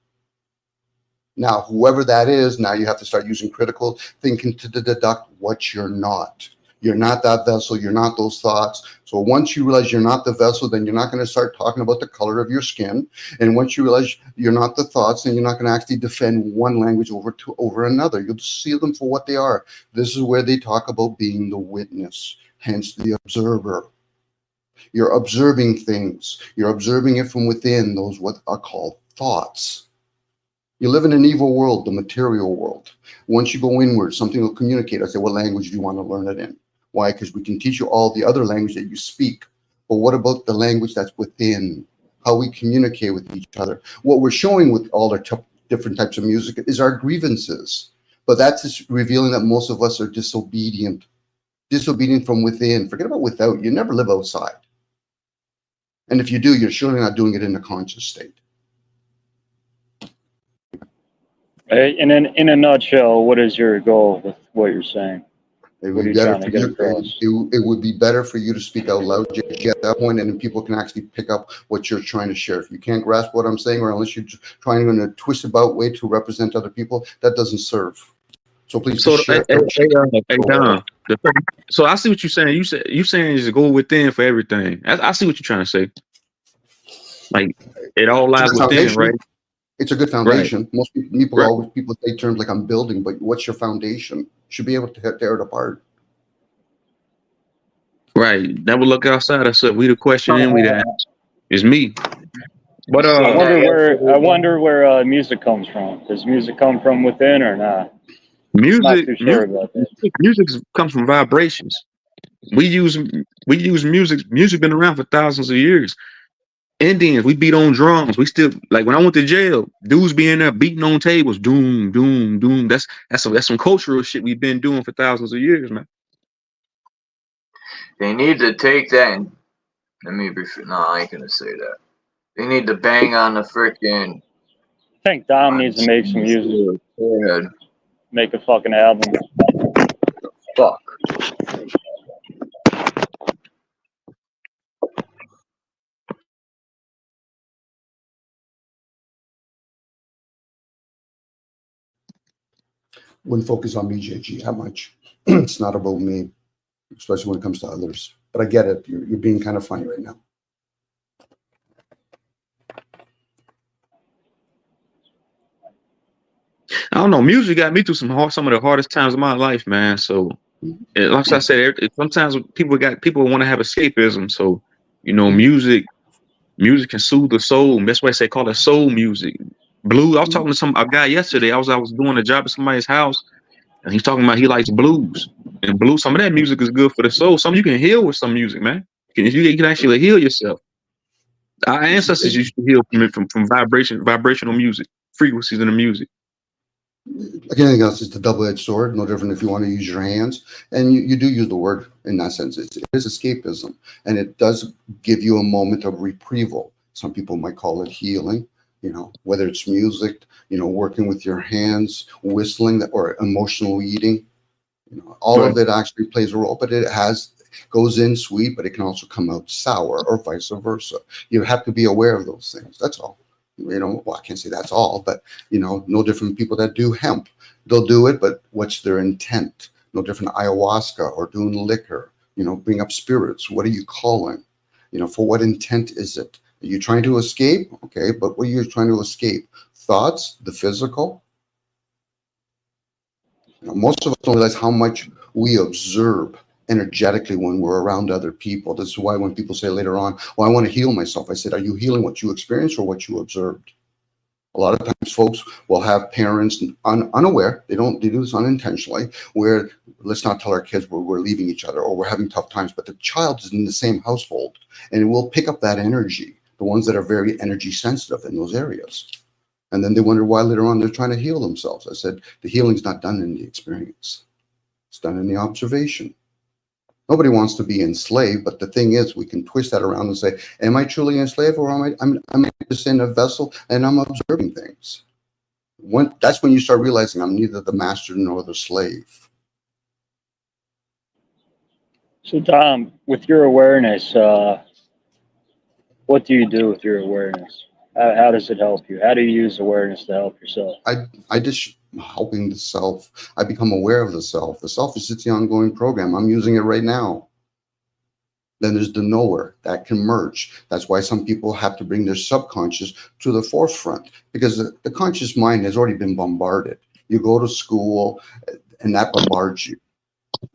Now, whoever that is, now you have to start using critical thinking to deduct what you're not. You're not that vessel. You're not those thoughts. So once you realize you're not the vessel, then you're not going to start talking about the color of your skin. And once you realize you're not the thoughts, then you're not going to actually defend one language over another. You'll just see them for what they are. This is where they talk about being the witness, hence the observer. You're observing things. You're observing it from within, those what are called thoughts. You live in an evil world, the material world. Once you go inward, something will communicate. I say, what language do you want to learn it in? Why? Because we can teach you all the other language that you speak. But what about the language that's within? How we communicate with each other? What we're showing with all our different types of music is our grievances. But that's just revealing that most of us are disobedient. Disobedient from within. Forget about without. You never live outside. And if you do, you're surely not doing it in a conscious state. And then, in a nutshell, what is your goal with what you're saying? It What would are be you better trying to for get you. across? It would be better for you to speak out loud JG, at that point, and then people can actually pick up what you're trying to share. If you can't grasp what I'm saying, or unless you're trying in a twist about way to represent other people, that doesn't serve. So please So, just share. hey, Don, so I see what you're saying. You saying is to go within for everything. I see what you're trying to say. Like it all lies within, right? It's a good Right. foundation. Most people say terms like I'm building, but what's your foundation? You should be able to tear it apart. Right. Never look outside us. We the question and we the answer. It's me. But I wonder where music comes from. Does music come from within or not? music, Not too sure about that. music comes from vibrations. We use music. Music been around for thousands of years. Indians, we beat on drums. We still, like when I went to jail, dudes be in there beating on tables, doom, doom, doom. That's some cultural shit we've been doing for thousands of years, man. They need to take that and no, I ain't gonna say that. They need to bang on the freaking. I think Dom needs to make some music. Make a fucking album. Fuck. Wouldn't focus on me, JG. How much? It's not about me, especially when it comes to others. But I get it. You're being kind of funny right now. I don't know. Music got me through some of the hardest times of my life, man. So, like I said, sometimes people want to have escapism. So, music can soothe the soul. And that's why I say call it soul music. Blues. I was talking to a guy yesterday. I was doing a job at somebody's house, and he's talking about he likes blues. And blues, some of that music is good for the soul. Some you can heal with some music, man. You can actually heal yourself. Our ancestors used to heal from vibrational music, frequencies in the music. Like anything else, it's a double-edged sword. No different if you want to use your hands, and you do use the word in that sense. It is escapism, and it does give you a moment of retrieval. Some people might call it healing. Whether it's music, working with your hands, whistling, or emotional eating. All of it actually plays a role, but it goes in sweet, but it can also come out sour, or vice versa. You have to be aware of those things. That's all. Well, I can't say that's all, but no different people that do hemp. They'll do it, but what's their intent? No different ayahuasca or doing liquor. Bring up spirits. What are you calling? For what intent is it? Are you trying to escape? Okay, but what are you trying to escape? Thoughts, the physical. Most of us don't realize how much we observe energetically when we're around other people. This is why when people say later on, well, I want to heal myself, I said, are you healing what you experienced or what you observed? A lot of times folks will have parents unaware, they do this unintentionally, where let's not tell our kids we're leaving each other or we're having tough times, but the child is in the same household and it will pick up that energy, the ones that are very energy sensitive in those areas. And then they wonder why later on they're trying to heal themselves. I said, the healing's not done in the experience. It's done in the observation. Nobody wants to be enslaved, but the thing is, we can twist that around and say, am I truly enslaved, or am I just in a vessel and I'm observing things? That's when you start realizing I'm neither the master nor the slave. So, Dom, with your awareness, what do you do with your awareness? How does it help you? How do you use awareness to help yourself? I just helping the self. I become aware of the self. The self is the ongoing program. I'm using it right now. Then there's the knower that can merge. That's why some people have to bring their subconscious to the forefront, because the conscious mind has already been bombarded. You go to school and that bombards you.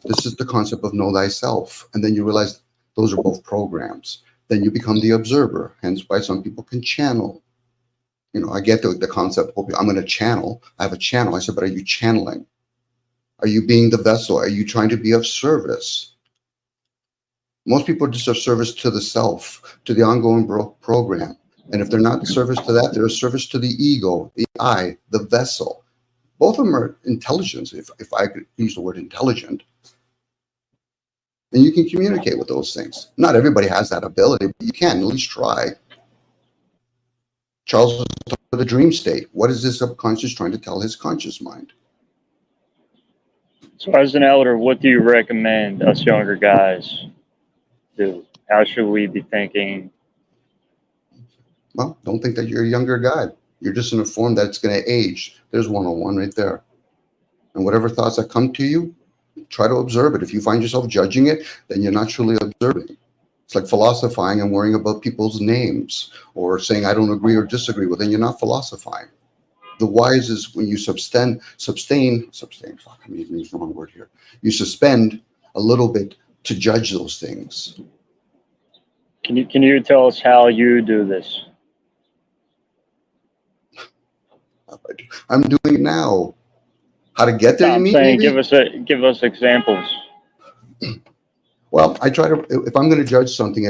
This is the concept of know thyself. And then you realize those are both programs. Then you become the observer, hence why some people can channel. I get the concept, I'm going to channel. I have a channel. I said, but are you channeling? Are you being the vessel? Are you trying to be of service? Most people are just of service to the self, to the ongoing program. And if they're not service to that, they're a service to the ego, the I, the vessel. Both of them are intelligence, if I could use the word intelligent. And you can communicate with those things. Not everybody has that ability, but you can at least try. Charles was talking about the dream state. What is this subconscious trying to tell his conscious mind? So as an elder, what do you recommend us younger guys do? How should we be thinking? Well, don't think that you're a younger guy. You're just in a form that's going to age. There's 101 right there. And whatever thoughts that come to you, try to observe it. If you find yourself judging it, then you're not truly observing. It's like philosophizing and worrying about people's names or saying, I don't agree or disagree with, then you're not philosophizing. The wise is when you sustain, fuck, I'm using the wrong word here. You suspend a little bit to judge those things. Can you tell us how you do this? I'm doing it now. How to get there? I'm saying, give us examples. Well, I try to. If I'm going to judge something,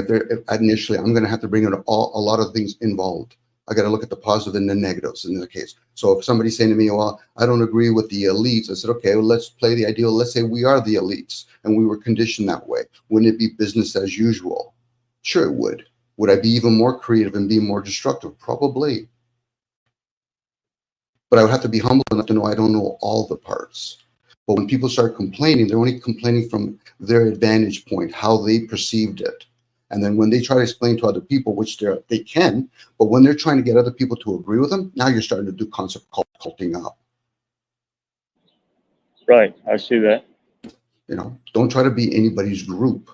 initially, I'm going to have to bring in a lot of things involved. I got to look at the positive and the negatives in the case. So if somebody's saying to me, "Well, I don't agree with the elites," I said, "Okay, well, let's play the ideal. Let's say we are the elites, and we were conditioned that way. Wouldn't it be business as usual?" Sure, it would. Would I be even more creative and be more destructive? Probably. But I would have to be humble enough to know I don't know all the parts. But when people start complaining, they're only complaining from their advantage point, how they perceived it. And then when they try to explain to other people, which they can, but when they're trying to get other people to agree with them, now you're starting to do concept culting up. Right, I see that. You know, don't try to be anybody's group.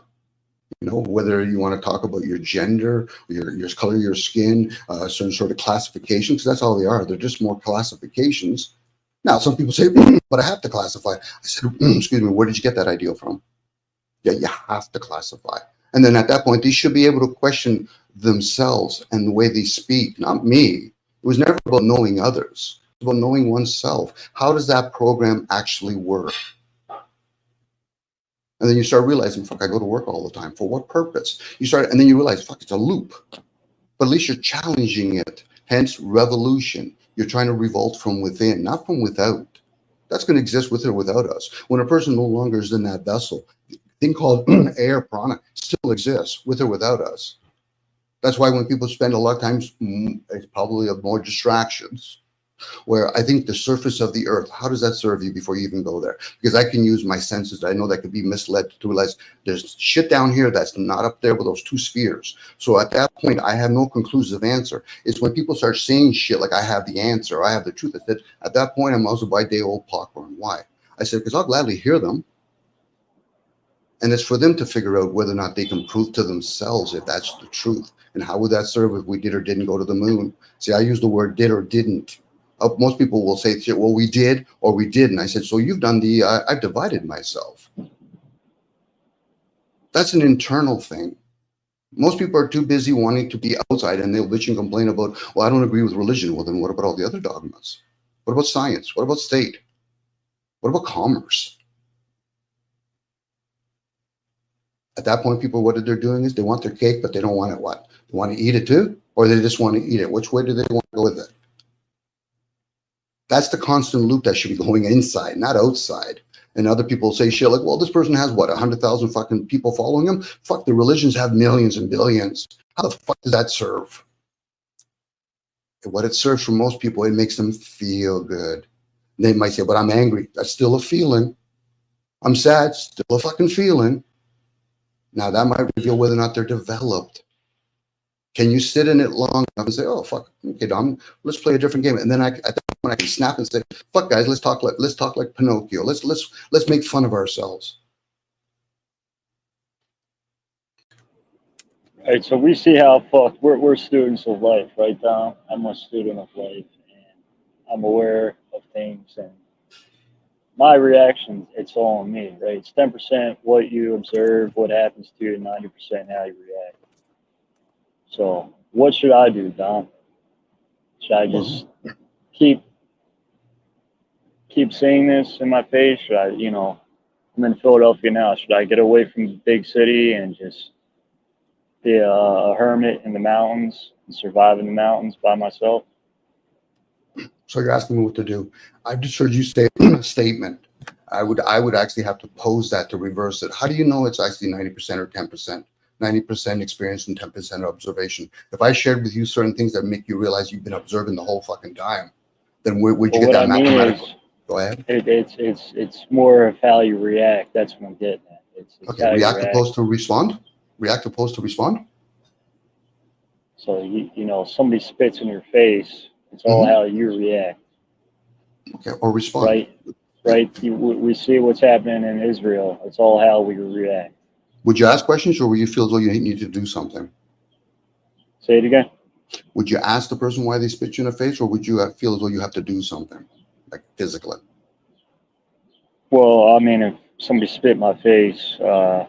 You know, whether you want to talk about your gender, your color, your skin, certain sort of classification, because that's all they are. They're just more classifications. Now, some people say, but I have to classify. I said, excuse me, where did you get that ideal from? Yeah, you have to classify. And then at that point, they should be able to question themselves and the way they speak, not me. It was never about knowing others. It was about knowing oneself. How does that program actually work? And then you start realizing, fuck, I go to work all the time. For what purpose? And then you realize, fuck, it's a loop. But at least you're challenging it. Hence, revolution. You're trying to revolt from within, not from without. That's going to exist with or without us. When a person no longer is in that vessel, the thing called air, prana, still exists with or without us. That's why when people spend a lot of times, it's probably more distractions. Where I think the surface of the earth, how does that serve you before you even go there? Because I can use my senses. I know that could be misled to realize there's shit down here that's not up there with those two spheres. So at that point, I have no conclusive answer. It's when people start saying shit like I have the answer, I have the truth. I said, at that point, I'm also by day old popcorn. Why? I said, because I'll gladly hear them. And it's for them to figure out whether or not they can prove to themselves if that's the truth. And how would that serve if we did or didn't go to the moon? See, I use the word did or didn't. Most people will say, well, we did or we didn't. I said, so you've done I've divided myself. That's an internal thing. Most people are too busy wanting to be outside and they'll bitch and complain about, well, I don't agree with religion. Well, then what about all the other dogmas? What about science? What about state? What about commerce? At that point, people, what they're doing is they want their cake, but they don't want it what? They want to eat it too? Or they just want to eat it? Which way do they want to go with it? That's the constant loop that should be going inside, not outside. And other people say shit like, well, this person has what, 100,000 fucking people following him? Fuck, the religions have millions and billions. How the fuck does that serve? And what it serves for most people, it makes them feel good. They might say, but I'm angry. That's still a feeling. I'm sad. Still a fucking feeling. Now that might reveal whether or not they're developed. Can you sit in it long enough and say, oh, fuck, okay, Dom, let's play a different game. And then at that point I can snap and say, fuck guys, let's talk like Pinocchio. Let's make fun of ourselves. Right, so we see how fucked we're students of life, right, Dom? I'm a student of life and I'm aware of things and my reaction, it's all on me, right? It's 10% what you observe, what happens to you, 90% how you react. So what should I do, Dom? Should I just keep saying this in my face? Should I, I'm in Philadelphia now. Should I get away from the big city and just be a hermit in the mountains and survive in the mountains by myself? So you're asking me what to do. I just heard you say a statement. I would actually have to pose that to reverse it. How do you know it's actually 90% or 10%? 90% experience and 10% observation. If I shared with you certain things that make you realize you've been observing the whole fucking time, then where'd you get that mathematical? Go ahead. It's more of how you react. That's what I'm getting at. It's okay, react opposed to respond? React opposed to respond? So, you know, somebody spits in your face, it's all how you react. Okay, or respond. Right. We see what's happening in Israel. It's all how we react. Would you ask questions, or would you feel as though you need to do something? Say it again. Would you ask the person why they spit you in the face, or would you feel as though you have to do something, like physically? Well, I mean, if somebody spit in my face, I'm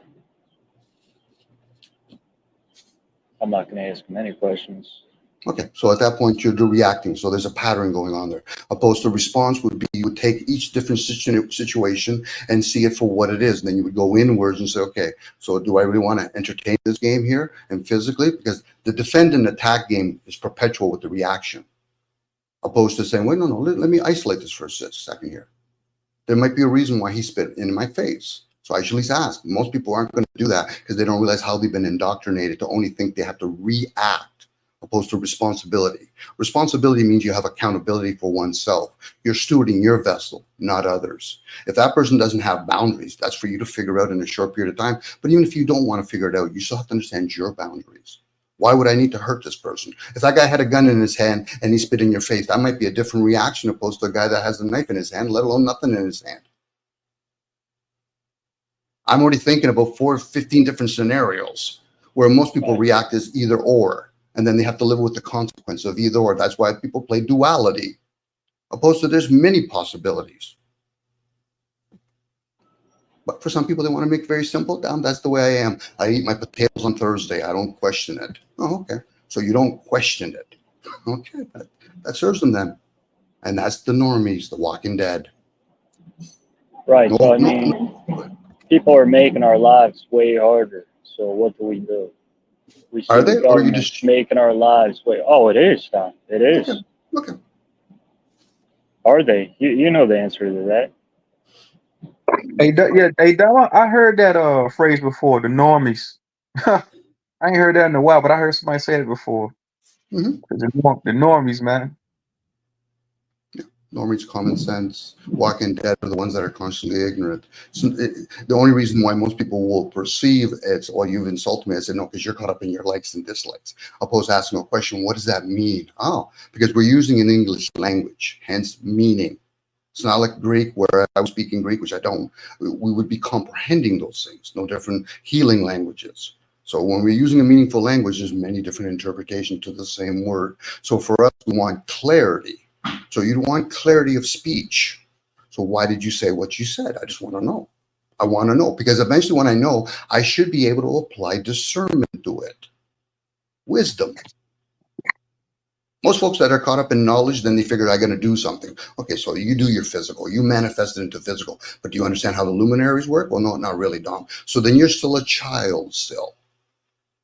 not going to ask them any questions. Okay, so at that point, you're reacting. So there's a pattern going on there. Opposed to response would be you would take each different situation and see it for what it is. And then you would go inwards and say, okay, so do I really want to entertain this game here and physically? Because the defend and attack game is perpetual with the reaction. Opposed to saying, wait, no, let me isolate this for a second here. There might be a reason why he spit in my face. So I should at least ask. Most people aren't going to do that because they don't realize how they've been indoctrinated to only think they have to react opposed to responsibility. Responsibility means you have accountability for oneself. You're stewarding your vessel, not others. If that person doesn't have boundaries, that's for you to figure out in a short period of time. But even if you don't want to figure it out, you still have to understand your boundaries. Why would I need to hurt this person? If that guy had a gun in his hand and he spit in your face, that might be a different reaction opposed to a guy that has a knife in his hand, let alone nothing in his hand. I'm already thinking about 15 different scenarios where most people react as either or, and then they have to live with the consequence of either or. That's why people play duality, opposed to there's many possibilities. But for some people, they want to make it very simple. That's the way I am. I eat my potatoes on Thursday. I don't question it. Oh, okay. So you don't question it. Okay, that serves them then. And that's the normies, the Walking Dead. Right. So, I mean, people are making our lives way harder. So what do? We see the government making our lives way. Oh, it is, Tom. It is. Okay. Are they? You know the answer to that. Hey, Don, I heard that phrase before, the normies. I ain't heard that in a while, but I heard somebody say it before. The normies, man. Normies, common sense, Walking Dead are the ones that are constantly ignorant. So the only reason why most people will perceive it's, well, you've insulted me. I said, no, because you're caught up in your likes and dislikes. Opposed to asking a question, what does that mean? Oh, because we're using an English language, hence meaning. It's not like Greek, where I was speaking Greek, which I don't. We would be comprehending those things, no different healing languages. So when we're using a meaningful language, there's many different interpretations to the same word. So for us, we want clarity. So you want clarity of speech. So why did you say what you said? I just want to know. I want to know, because eventually when I know, I should be able to apply discernment to it. Wisdom. Most folks that are caught up in knowledge, then they figure I'm going to do something. Okay, so you do your physical. You manifest it into physical. But do you understand how the luminaries work? Well, no, not really, Dom. So then you're still a child still,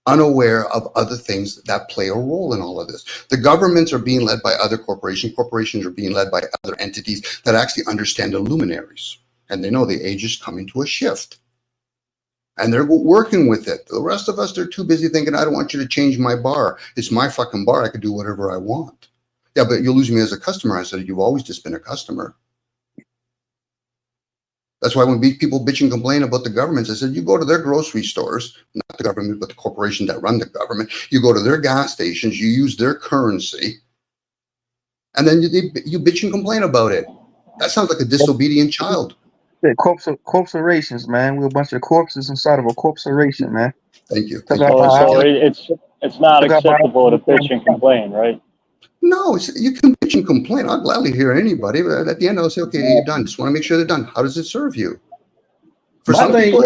unaware of other things that play a role in all of this. The governments are being led by other corporations. Corporations are being led by other entities that actually understand the luminaries. And they know the age is coming to a shift. And they're working with it. The rest of us, they're too busy thinking, I don't want you to change my bar. It's my fucking bar. I can do whatever I want. Yeah, but you'll lose me as a customer. I said, you've always just been a customer. That's why when people bitch and complain about the governments, I said, you go to their grocery stores, not the government, but the corporation that run the government. You go to their gas stations, you use their currency, and then you bitch and complain about it. That sounds like a disobedient child. Yeah, corporations, man. We're a bunch of corpses inside of a corporation, man. Thank you. So it's not acceptable to bitch and complain, right? No, you can bitch and complain. I'll gladly hear anybody, but at the end I'll say, okay, you're done. Just want to make sure they're done. How does it serve you? For some people,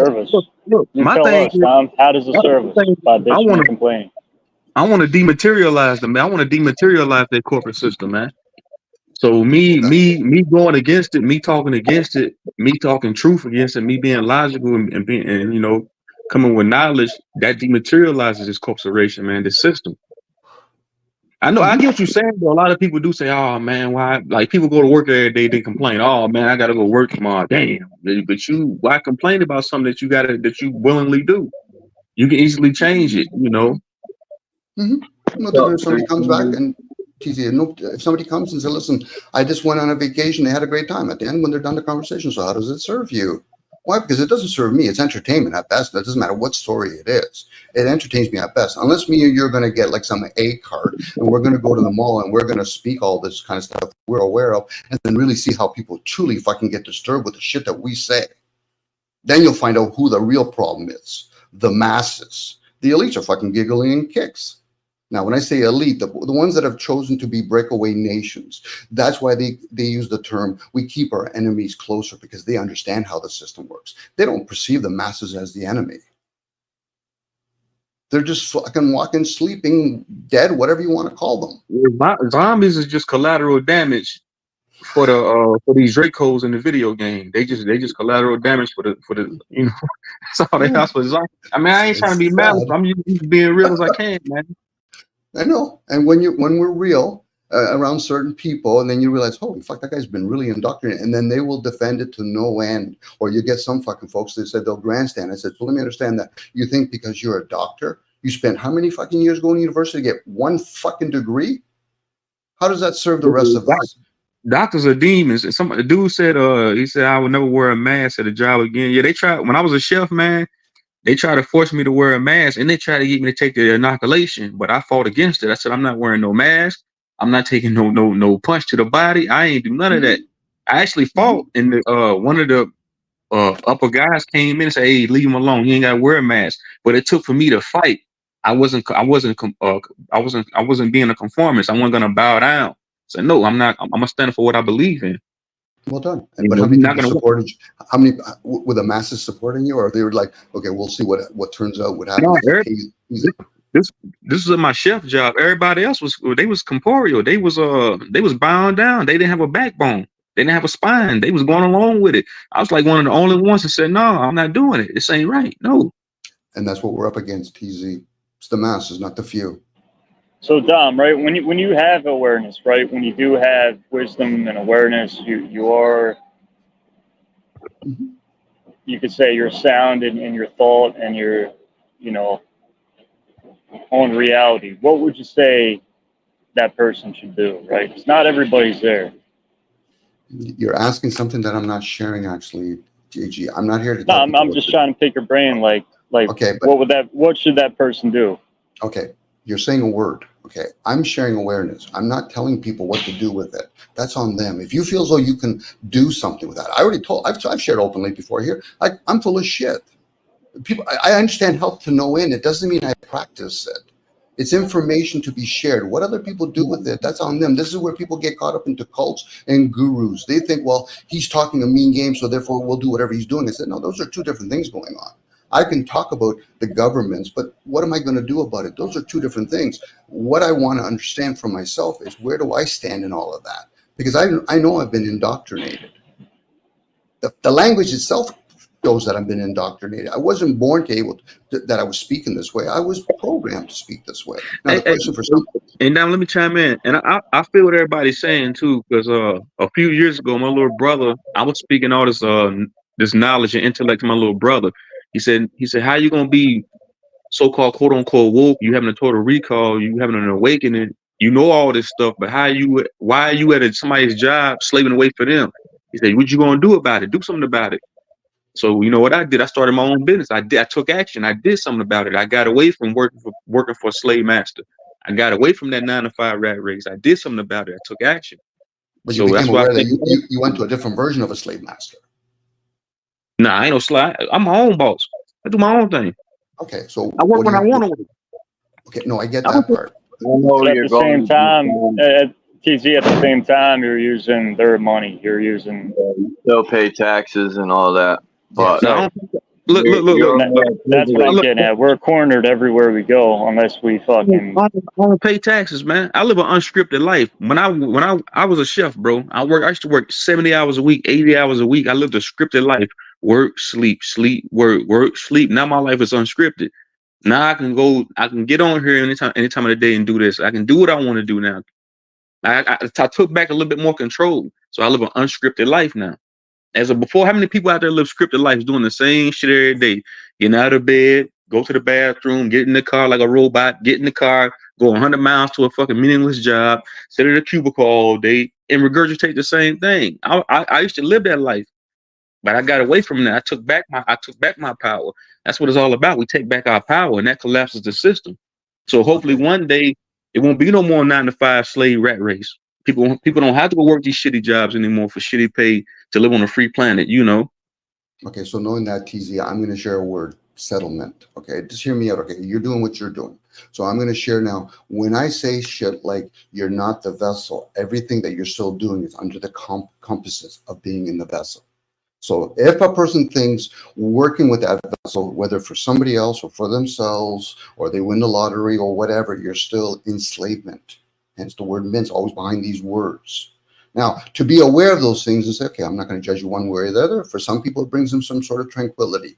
look, my thing is, Tom, how does it serve us? By bitching and complaining. I want to dematerialize them, man. I want to dematerialize their corporate system, man. So me going against it, me talking against it, me talking truth against it, me being logical and being, and you know, coming with knowledge, that dematerializes this corporation, man, this system. I know. I get what you're saying, but a lot of people do say, "Oh man, why?" Like people go to work every day, they complain, "Oh man, I got to go work tomorrow." Damn, but you why complain about something that you willingly do? You can easily change it, you know. No different if somebody comes back and TZ, no, if somebody comes and says, "Listen, I just went on a vacation. They had a great time." At the end, when they're done the conversation, so how does it serve you? Why? Because it doesn't serve me. It's entertainment at best. It doesn't matter what story it is. It entertains me at best. Unless me and you're going to get like some A card and we're going to go to the mall and we're going to speak all this kind of stuff we're aware of and then really see how people truly fucking get disturbed with the shit that we say. Then you'll find out who the real problem is. The masses. The elites are fucking giggling in kicks. Now, when I say elite, the ones that have chosen to be breakaway nations, that's why they use the term, we keep our enemies closer, because they understand how the system works. They don't perceive the masses as the enemy. They're just fucking walking, sleeping, dead, whatever you want to call them. Zombies is just collateral damage for these Dracos in the video game. They just collateral damage for the you know. That's all they ask for zombies. I mean, I ain't trying to be mad. I'm just being real as I can, man. I know. And when we're real around certain people, and then you realize, holy fuck, that guy's been really indoctrinated, and then they will defend it to no end. Or you get some fucking folks that said they'll grandstand. I said, well, let me understand that. You think because you're a doctor, you spent how many fucking years going to university to get one fucking degree? How does that serve the rest of us? Doctors are demons. The dude said, he said I would never wear a mask at a job again. Yeah, they tried when I was a chef, man. They tried to force me to wear a mask, and they tried to get me to take the inoculation, but I fought against it. I said, I'm not wearing no mask. I'm not taking no punch to the body. I ain't do none of that. I actually fought, and one of the upper guys came in and said, "Hey, leave him alone. He ain't got to wear a mask." But it took for me to fight. I wasn't being a conformist. I wasn't gonna bow down. So no, I'm not. I'm gonna stand for what I believe in. Well done. And but how many people supported you? How many were the masses supporting you, or they were like, okay, we'll see what turns out, what happens? No, this is my chef job. Everybody else was corporeal. They was bound down. They didn't have a backbone. They didn't have a spine. They was going along with it. I was like one of the only ones that said, no, I'm not doing it. This ain't right. No. And that's what we're up against, TZ. It's the masses, not the few. So Dom, right, when you have awareness, right, when you do have wisdom and awareness, you are, you could say you're sound in your thought and your, you know, own reality. What would you say that person should do, right? Because not everybody's there. You're asking something that I'm not sharing, actually, JG. I'm not here to. No, I'm just trying to pick your brain, like okay, what should that person do? Okay. You're saying a word. Okay, I'm sharing awareness. I'm not telling people what to do with it. That's on them. If you feel as though you can do something with that, I already told. I've shared openly before here. I'm full of shit. People, I understand health to no end. It doesn't mean I practice it. It's information to be shared. What other people do with it, that's on them. This is where people get caught up into cults and gurus. They think, well, he's talking a mean game, so therefore we'll do whatever he's doing. I said, no, those are two different things going on. I can talk about the governments, but what am I going to do about it? Those are two different things. What I want to understand for myself is, where do I stand in all of that? Because I know I've been indoctrinated. The language itself shows that I've been indoctrinated. I wasn't born that I was speaking this way. I was programmed to speak this way. Now, the question for some. And now let me chime in. And I feel what everybody's saying too, because a few years ago, my little brother, I was speaking all this knowledge and intellect to my little brother. He said, how you gonna be so-called quote unquote woke? You having a total recall, you having an awakening, you know all this stuff, but why are you at somebody's job slaving away for them? He said, what you gonna do about it? Do something about it. So you know what I did? I started my own business. I took action. I did something about it. I got away from working for a slave master. I got away from that 9-to-5 rat race. I did something about it. I took action. But you became aware that you went to a different version of a slave master. Nah, I ain't no slave. I'm my own boss. I do my own thing. Okay, so I work when I want to work. Okay, no, I get that part. But at the same time, TZ, at the same time, you're using their money. You're using. They'll pay taxes and all that. But look. That's what I'm getting at. We're cornered everywhere we go, unless we fucking. I don't pay taxes, man. I live an unscripted life. When I was a chef, bro, I used to work 70 hours a week, 80 hours a week. I lived a scripted life. Work, sleep, work, sleep. Now my life is unscripted. Now I can get on here anytime of the day and do this. I can do what I want to do now. I took back a little bit more control. So I live an unscripted life now. As of before, how many people out there live scripted lives doing the same shit every day? Getting out of bed, go to the bathroom, get in the car like a robot, get in the car, go 100 miles to a fucking meaningless job, sit in a cubicle all day, and regurgitate the same thing. I used to live that life, but I got away from that. I took back my power. That's what it's all about. We take back our power, and that collapses the system. So hopefully Okay. one day it won't be no more 9-to-5 slave rat race. People don't have to go work these shitty jobs anymore for shitty pay to live on a free planet, you know. Okay, so knowing that, TZ, I'm going to share a word, settlement. Okay, just hear me out. Okay, you're doing what you're doing. So I'm going to share now. When I say shit like you're not the vessel, everything that you're still doing is under the compasses of being in the vessel. So if a person thinks working with that vessel, whether for somebody else or for themselves, or they win the lottery or whatever, you're still enslavement. Hence the word "min's" always behind these words. Now, to be aware of those things and say, okay, I'm not going to judge you one way or the other. For some people, it brings them some sort of tranquility.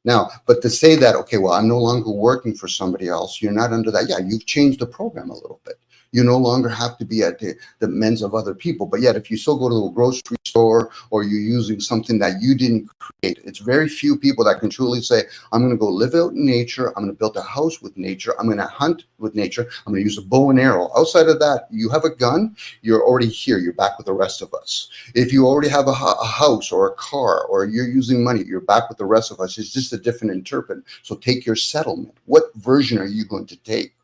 Now, but to say that, okay, well, I'm no longer working for somebody else, you're not under that. Yeah, you've changed the program a little bit. You no longer have to be at the men's of other people. But yet, if you still go to a grocery store or you're using something that you didn't create, it's very few people that can truly say, I'm going to go live out in nature. I'm going to build a house with nature. I'm going to hunt with nature. I'm going to use a bow and arrow. Outside of that, you have a gun, you're already here. You're back with the rest of us. If you already have a house or a car or you're using money, you're back with the rest of us. It's just a different interpret. So take your settlement. What version are you going to take?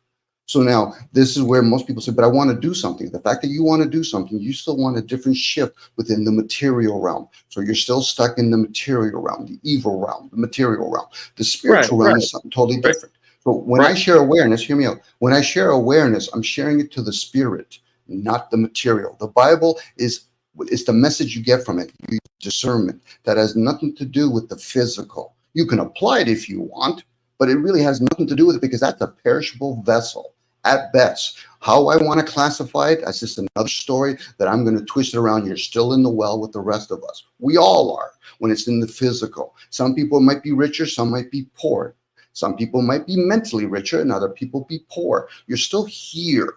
So now this is where most people say, but I want to do something. The fact that you want to do something, you still want a different shift within the material realm. So you're still stuck in the material realm, the evil realm, the material realm. The spiritual realm is something totally different. So when I share awareness, hear me out. When I share awareness, I'm sharing it to the spirit, not the material. The Bible is the message you get from it. Discernment that has nothing to do with the physical. You can apply it if you want, but it really has nothing to do with it because that's a perishable vessel. At best, how I want to classify it, that's just another story that I'm going to twist it around. You're still in the well with the rest of us. We all are when it's in the physical. Some people might be richer, some might be poor. Some people might be mentally richer and other people be poor. You're still here.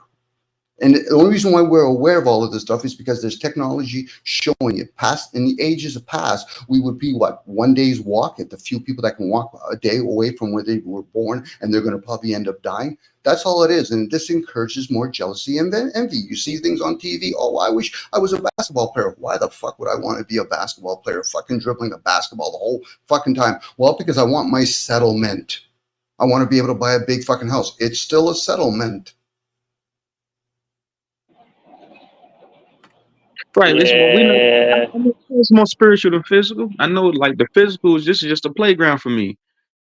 And the only reason why we're aware of all of this stuff is because there's technology showing it. Past in the ages of past, we would be what, one day's walk at the few people that can walk a day away from where they were born, and they're going to probably end up dying. That's all it is. And this encourages more jealousy and envy. You see things on TV. Oh, I wish I was a basketball player. Why the fuck would I want to be a basketball player? Fucking dribbling a basketball the whole fucking time. Well, because I want my settlement. I want to be able to buy a big fucking house. It's still a settlement. Right. Listen, well, we know I know it's more spiritual than physical. I know, like the physical is just a playground for me,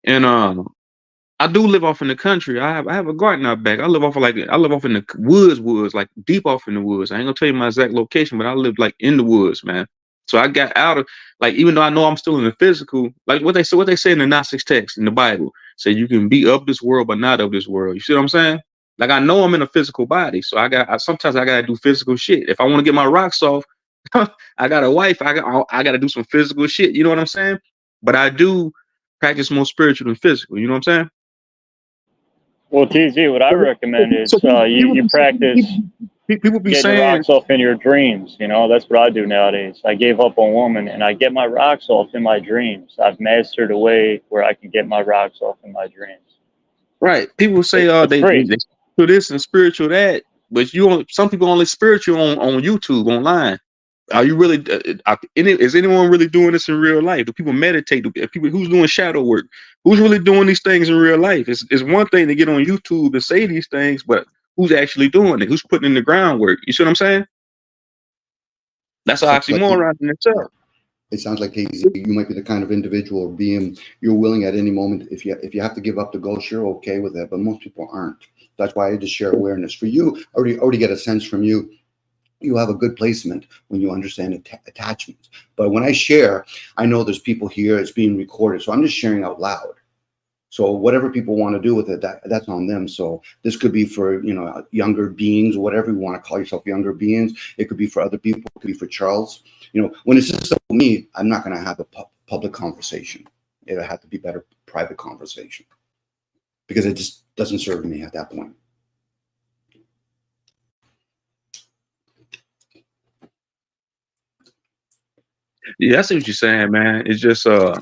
and I do live off in the country. I have a garden out back. I live off in the woods, like deep off in the woods. I ain't gonna tell you my exact location, but I live like in the woods, man. So I got out of, like, even though I know I'm still in the physical, like what they say in the Gnostic text in the Bible, say you can be of this world but not of this world. You see what I'm saying? Like I know I'm in a physical body, so sometimes I gotta do physical shit. If I want to get my rocks off, I got a wife. I gotta do some physical shit. You know what I'm saying? But I do practice more spiritual than physical. You know what I'm saying? Well, TZ, what I recommend is you practice people be getting your saying, rocks off in your dreams. You know, that's what I do nowadays. I gave up on women and I get my rocks off in my dreams. I've mastered a way where I can get my rocks off in my dreams. right? People say, they do this and spiritual that, but some people only spiritual on YouTube online. Are you really? Is anyone really doing this in real life? Do people meditate? Do people who's doing shadow work? Who's really doing these things in real life? It's one thing to get on YouTube and say these things, but who's actually doing it? Who's putting in the groundwork? You see what I'm saying? That's an oxymoron in itself. It sounds like you might be the kind of individual or being you're willing at any moment. If you have to give up the ghost, you're okay with that. But most people aren't. That's why I just share awareness. For you, I already get a sense from you. You have a good placement when you understand attachments. But when I share, I know there's people here, it's being recorded. So I'm just sharing out loud. So whatever people want to do with it, that's on them. So this could be for, younger beings, whatever you want to call yourself, younger beings. It could be for other people. It could be for Charles. When it's just for me, I'm not going to have a public conversation. It'll have to be better private conversation. because it just doesn't serve me at that point. Yeah, I see what you're saying, man. It's just I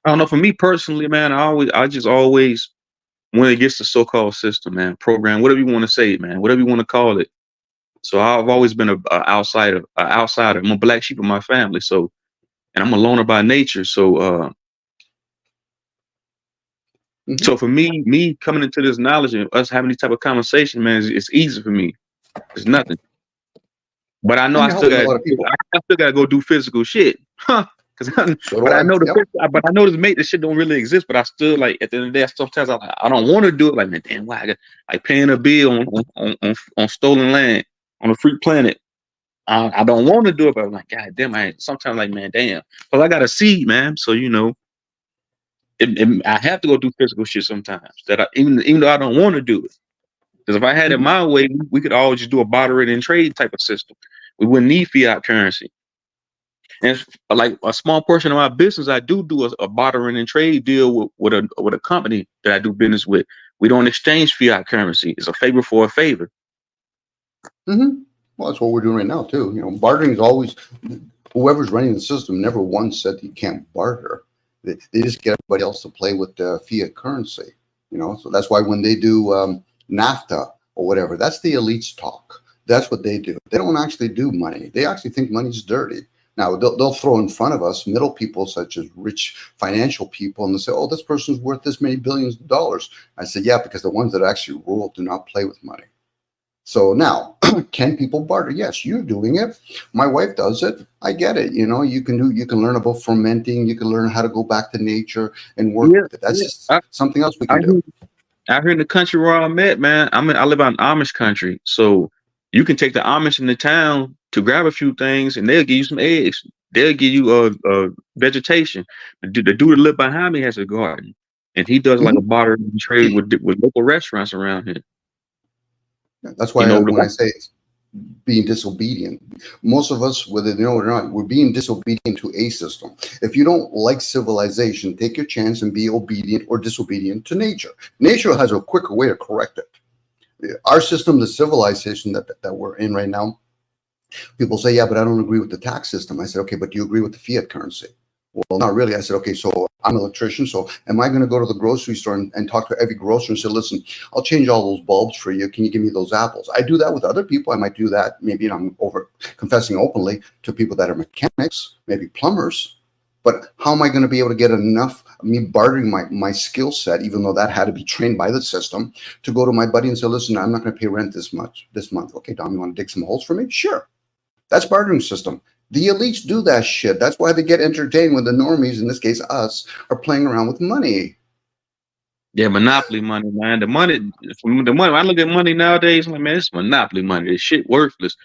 don't know. For me personally, man, I just always when it gets the so-called system, man, program, whatever you want to say, man, whatever you want to call it. So I've always been a outsider, I'm a black sheep of my family. So, and I'm a loner by nature. So, so for me coming into this knowledge and us having these type of conversation, man, it's easy for me. It's nothing. But I know And you're helping a lot of people. I still gotta go do physical shit. Huh. But I know but I know this shit don't really exist. But I still like at the end of the day, sometimes I don't want to do it. Like, man, damn, why I got like paying a bill on stolen land on a free planet. I don't want to do it, but I'm like, God damn, sometimes like, man, damn, because I got a seed, man. So you know, I have to go do physical shit sometimes. That even though I don't want to do it, because if I had it my way, we could always just do a barter and trade type of system. We wouldn't need fiat currency. And like a small portion of my business, I do a bartering and trade deal with a company that I do business with. We don't exchange fiat currency. It's a favor for a favor. Well, that's what we're doing right now too. You know, bartering is always, whoever's running the system never once said you can't barter. They just get everybody else to play with the fiat currency. You know, so that's why when they do NAFTA or whatever, that's the elites talk. That's what they do. They don't actually do money. They actually think money's dirty. Now, they'll throw in front of us middle people such as rich financial people, and they'll say, oh, this person's worth this many billions of dollars. I say, yeah, because the ones that actually rule do not play with money. So now, can people barter? Yes, you're doing it. My wife does it. I get it. You know, you can learn about fermenting. You can learn how to go back to nature and work with it. That's just something else we can do. Out here in the country where I'm at, man, I live out in Amish country. So you can take the Amish in the town to grab a few things and they'll give you some eggs. They'll give you vegetation. The dude that live behind me has a garden and he does like a barter and trade with local restaurants around here. That's why when I say being disobedient, most of us, whether they know it or not, we're being disobedient to a system. If you don't like civilization, take your chance and be obedient or disobedient to nature. Nature has a quicker way to correct it. Our system, the civilization that we're in right now, people say, yeah, but I don't agree with the tax system. I said, okay, but do you agree with the fiat currency? Well, not really. I said, okay, so I'm an electrician. So am I going to go to the grocery store and talk to every grocer and say, listen, I'll change all those bulbs for you. Can you give me those apples? I do that with other people. I might do that. Maybe I'm over confessing openly to people that are mechanics, maybe plumbers. But how am I going to be able to get enough, me bartering my skill set, even though that had to be trained by the system, to go to my buddy and say, listen, I'm not going to pay rent this month. Okay, Dom, you want to dig some holes for me? Sure. That's bartering system. The elites do that shit. That's why they get entertained when the normies, in this case us, are playing around with money. Yeah, monopoly money, man. The money. When I look at money nowadays, I'm like, man, it's monopoly money. This shit worthless.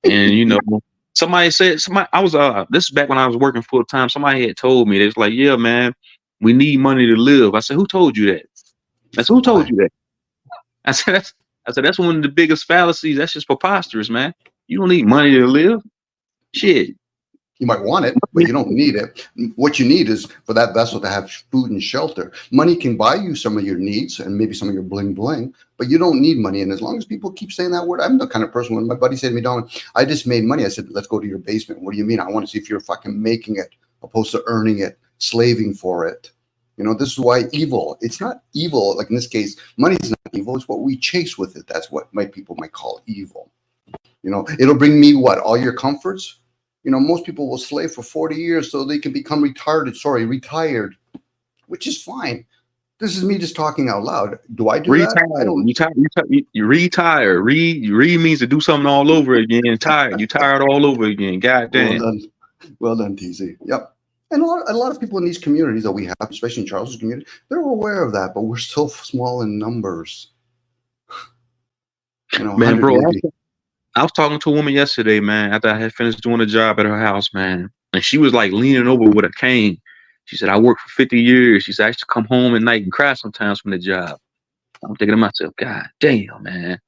And you know, somebody said, I was this is back when I was working full time. Somebody had told me, they was like, yeah, man, we need money to live. I said, who told you that? I said, who told you that? I said, that's one of the biggest fallacies. That's just preposterous, man. You don't need money to live. Shit. You might want it, but you don't need it. What you need is for that vessel to have food and shelter. Money can buy you some of your needs and maybe some of your bling bling, but you don't need money. And as long as people keep saying that word, I'm the kind of person, when my buddy said to me, Don, I just made money. I said, let's go to your basement. What do you mean? I want to see if you're fucking making it opposed to earning it, slaving for it. You know, this is why evil, it's not evil. Like in this case, money is not evil. It's what we chase with it. That's what people might call evil. You know, it'll bring me what? All your comforts? You know, most people will slave for 40 years so they can become retired, which is fine. This is me just talking out loud. Do I do that? I don't. You retire. Re means to do something all over again. Tired. You tired all over again. God damn. Well done, TZ. Yep. And a lot of people in these communities that we have, especially in Charles's community, they're aware of that, but we're still small in numbers. You know, man, bro. I was talking to a woman yesterday, man, after I had finished doing a job at her house, man. And she was like leaning over with a cane. She said, I worked for 50 years. She said, I used to come home at night and cry sometimes from the job. I'm thinking to myself, God damn, man.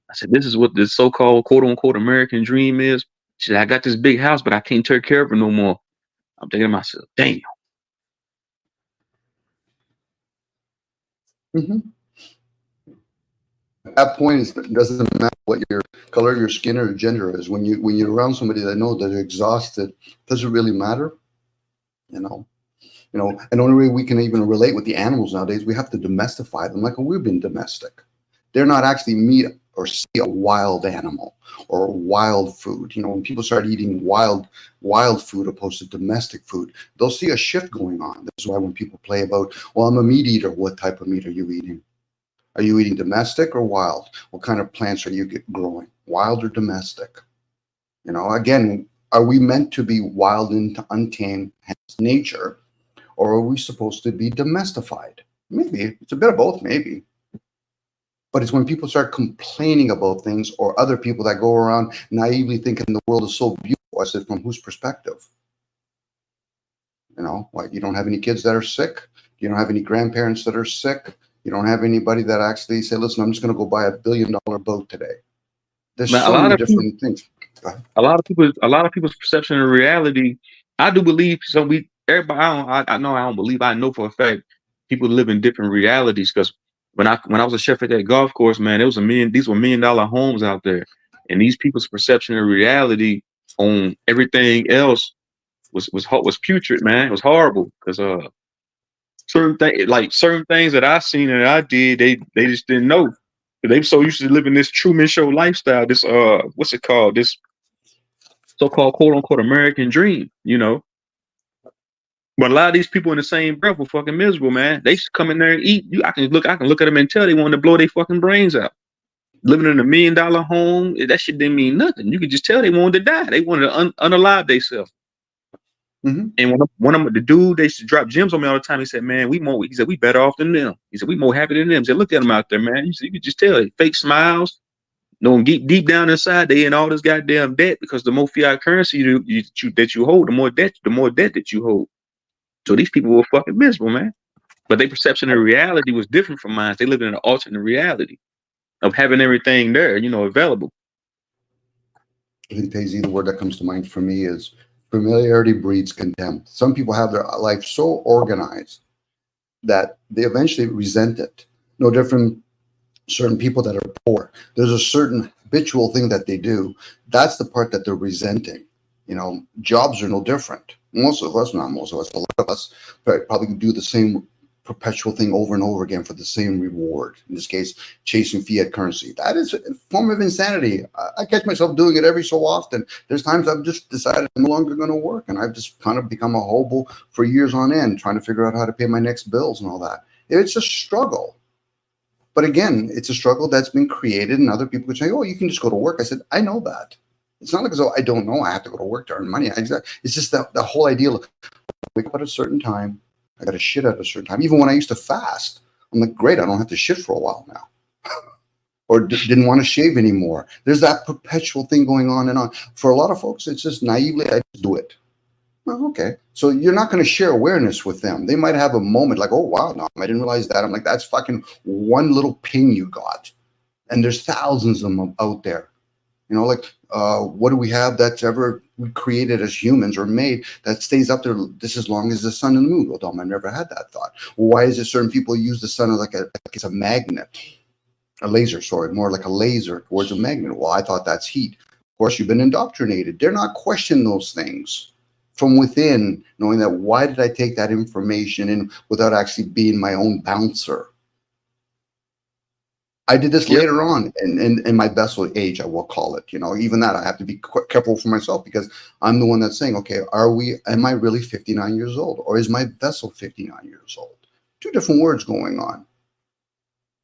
I said, this is what this so-called quote unquote American dream is. She said, I got this big house, but I can't take care of it no more. I'm thinking to myself, damn. Mhm. At that point, it doesn't matter what your color of your skin or gender is. When you're around somebody that knows that they're exhausted, does it really matter? You know, and the only way we can even relate with the animals nowadays, we have to domestify them like we've been domestic. They're not actually meat or see a wild animal or wild food. When people start eating wild food opposed to domestic food, they'll see a shift going on. That's why when people play about, well, I'm a meat eater, what type of meat are you eating? Are you eating domestic or wild? What kind of plants are you growing? Wild or domestic? Again, are we meant to be wild and untamed, hence nature, or are we supposed to be domestified? Maybe it's a bit of both, maybe. But it's when people start complaining about things, or other people that go around naively thinking the world is so beautiful. I said, from whose perspective? Like, you don't have any kids that are sick. You don't have any grandparents that are sick. You don't have anybody that actually say, listen, I'm just going to go buy $1 billion boat today. There's Man, so many different things. a lot of people's perception of reality. I do believe everybody. I know I don't believe. I know for a fact people live in different realities. Because when I was a chef at that golf course, man, it was these were $1 million homes out there, and these people's perception of reality on everything else was putrid, man. It was horrible because certain things that I seen and I did, they just didn't know. They were so used to living this Truman Show lifestyle. This what's it called? This so-called quote unquote American dream. But a lot of these people in the same breath were fucking miserable, man. They should come in there and eat. I can look at them and tell they wanted to blow their fucking brains out. Living in a $1 million home, that shit didn't mean nothing. You could just tell they wanted to die. They wanted to unalive themselves. Mm-hmm. And the dude, they used to drop gems on me all the time. He said, man, he said, we better off than them. He said, we more happy than them. He said, look at them out there, man. He said, you could just tell, fake smiles. No, deep down inside, they in all this goddamn debt, because the more fiat currency that you hold, the more debt that you hold. So these people were fucking miserable, man. But their perception of reality was different from mine. They lived in an alternate reality of having everything there, available. I think, Daisy, the word that comes to mind for me is familiarity breeds contempt. Some people have their life so organized that they eventually resent it. No different certain people that are poor. There's a certain habitual thing that they do. That's the part that they're resenting. Jobs are no different. Most of us, not most of us, a lot of us probably do the same perpetual thing over and over again for the same reward. In this case, chasing fiat currency. That is a form of insanity. I catch myself doing it every so often. There's times I've just decided I'm no longer going to work, and I've just kind of become a hobo for years on end, trying to figure out how to pay my next bills and all that. It's a struggle. But again, it's a struggle that's been created, and other people would say, oh, you can just go to work. I said, I know that. It's not like as though I don't know I have to go to work to earn money. It's just the whole idea of wake up at a certain time. I got to shit at a certain time. Even when I used to fast, I'm like, great, I don't have to shit for a while now. Or didn't want to shave anymore. There's that perpetual thing going on and on. For a lot of folks, it's just naively, I just do it. Well, okay. So you're not going to share awareness with them. They might have a moment like, oh, wow, no, I didn't realize that. I'm like, that's fucking one little ping you got. And there's thousands of them out there. What do we have that's ever created as humans or made that stays up there just as long as the sun and the moon? Well, Dom, I never had that thought. Well, why is it certain people use the sun like it's a magnet? A laser, sorry, more like a laser towards a magnet. Well, I thought that's heat. Of course, you've been indoctrinated. They're not questioning those things from within, knowing that why did I take that information in without actually being my own bouncer? I did this later on in my vessel age, I will call it. Even that I have to be careful for myself, because I'm the one that's saying, okay, am I really 59 years old, or is my vessel 59 years old? Two different words going on.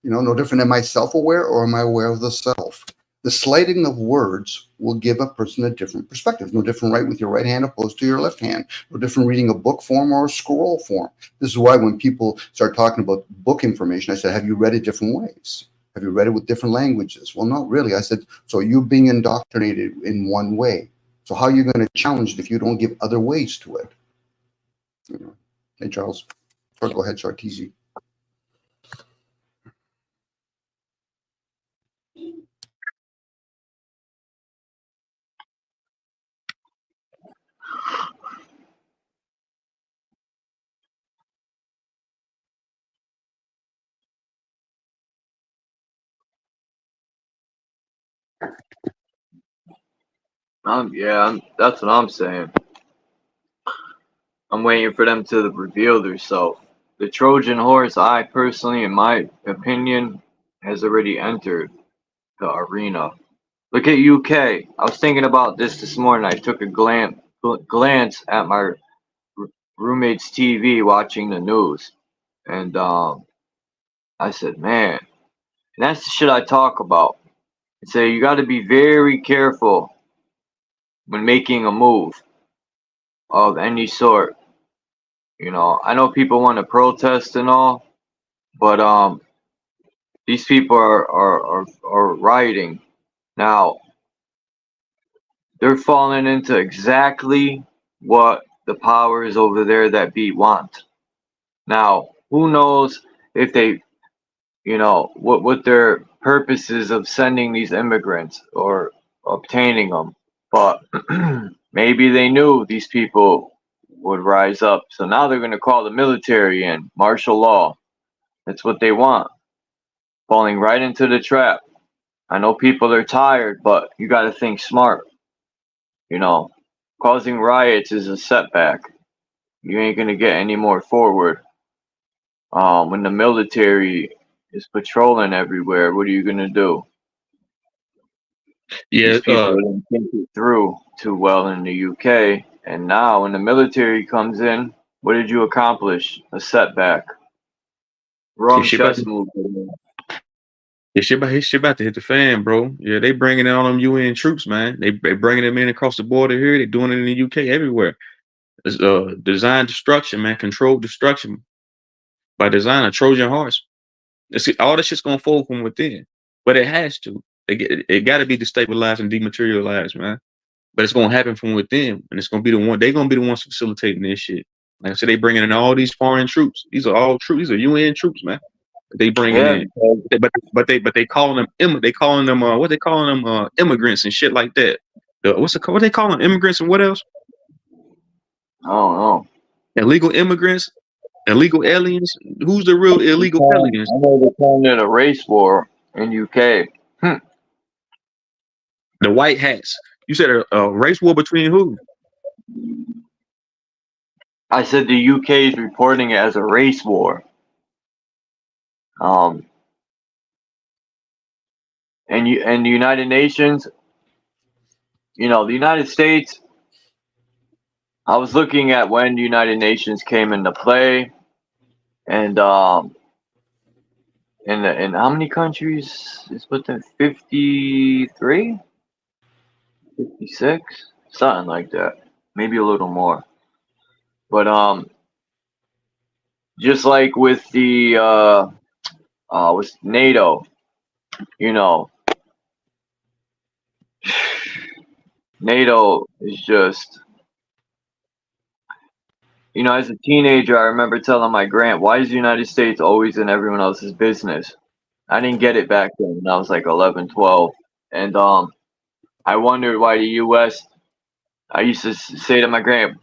No different. Am I self-aware, or am I aware of the self? The slighting of words will give a person a different perspective. No different right with your right hand opposed to your left hand. No different reading a book form or a scroll form. This is why when people start talking about book information, I said, have you read it different ways? Have you read it with different languages? Well, not really. I said, so you're being indoctrinated in one way. So how are you going to challenge it if you don't give other ways to it? Hey, Charles. Or go ahead, Charteezy. That's what I'm saying. I'm waiting for them to reveal themselves. The Trojan horse, I personally, in my opinion, has already entered the arena. Look at UK. I was thinking about this morning. I took a glance at my roommate's TV watching the news, and I said, man, and that's the shit I talk about. I say you got to be very careful when making a move of any sort. You know, I know people want to protest and all, but these people are rioting now. They're falling into exactly what the powers over there that be want. Now, who knows if they, you know, what their purposes of sending these immigrants or obtaining them, but maybe they knew these people would rise up. So now they're going to call the military in, martial law. That's what they want. Falling right into the trap. I know people are tired, but you got to think smart. You know, causing riots is a setback. You ain't going to get any more forward. When the military is patrolling everywhere, what are you going to do? Yeah, These people didn't think it through too well in the UK. And now when the military comes in, what did you accomplish? A setback. Wrong chess move. His shit about to hit the fan, bro. Yeah, they bringing in all them UN troops, man. They bringing them in across the border here. They doing it in the UK everywhere. It's design destruction, man. Controlled destruction by design. A Trojan horse. All this shit's gonna fold from within, but it has to. It got to be destabilized and dematerialized, man. But it's gonna happen from within, and it's gonna be the one. They're gonna be the ones facilitating this shit. Like I said, they bringing in all these foreign troops. These are all troops. These are UN troops, man. They bringing in, but they calling them what they calling them immigrants and shit like that. What they calling them, immigrants and what else? I don't know. Illegal immigrants, illegal aliens. Who's the real illegal aliens? I know they're calling it a race war in UK. The white hats. You said a race war between who? I said the UK is reporting it as a race war. And the United Nations, you know, the United States. I was looking at when the United Nations came into play, and in how many countries? It's within 53, 56, something like that, maybe a little more. But just like with the with NATO, you know, NATO is just, you know, as a teenager, I remember telling my grant, why is the United States always in everyone else's business? I didn't get it back then when I was like 11, 12. And I wondered why the U.S., I used to say to my grant,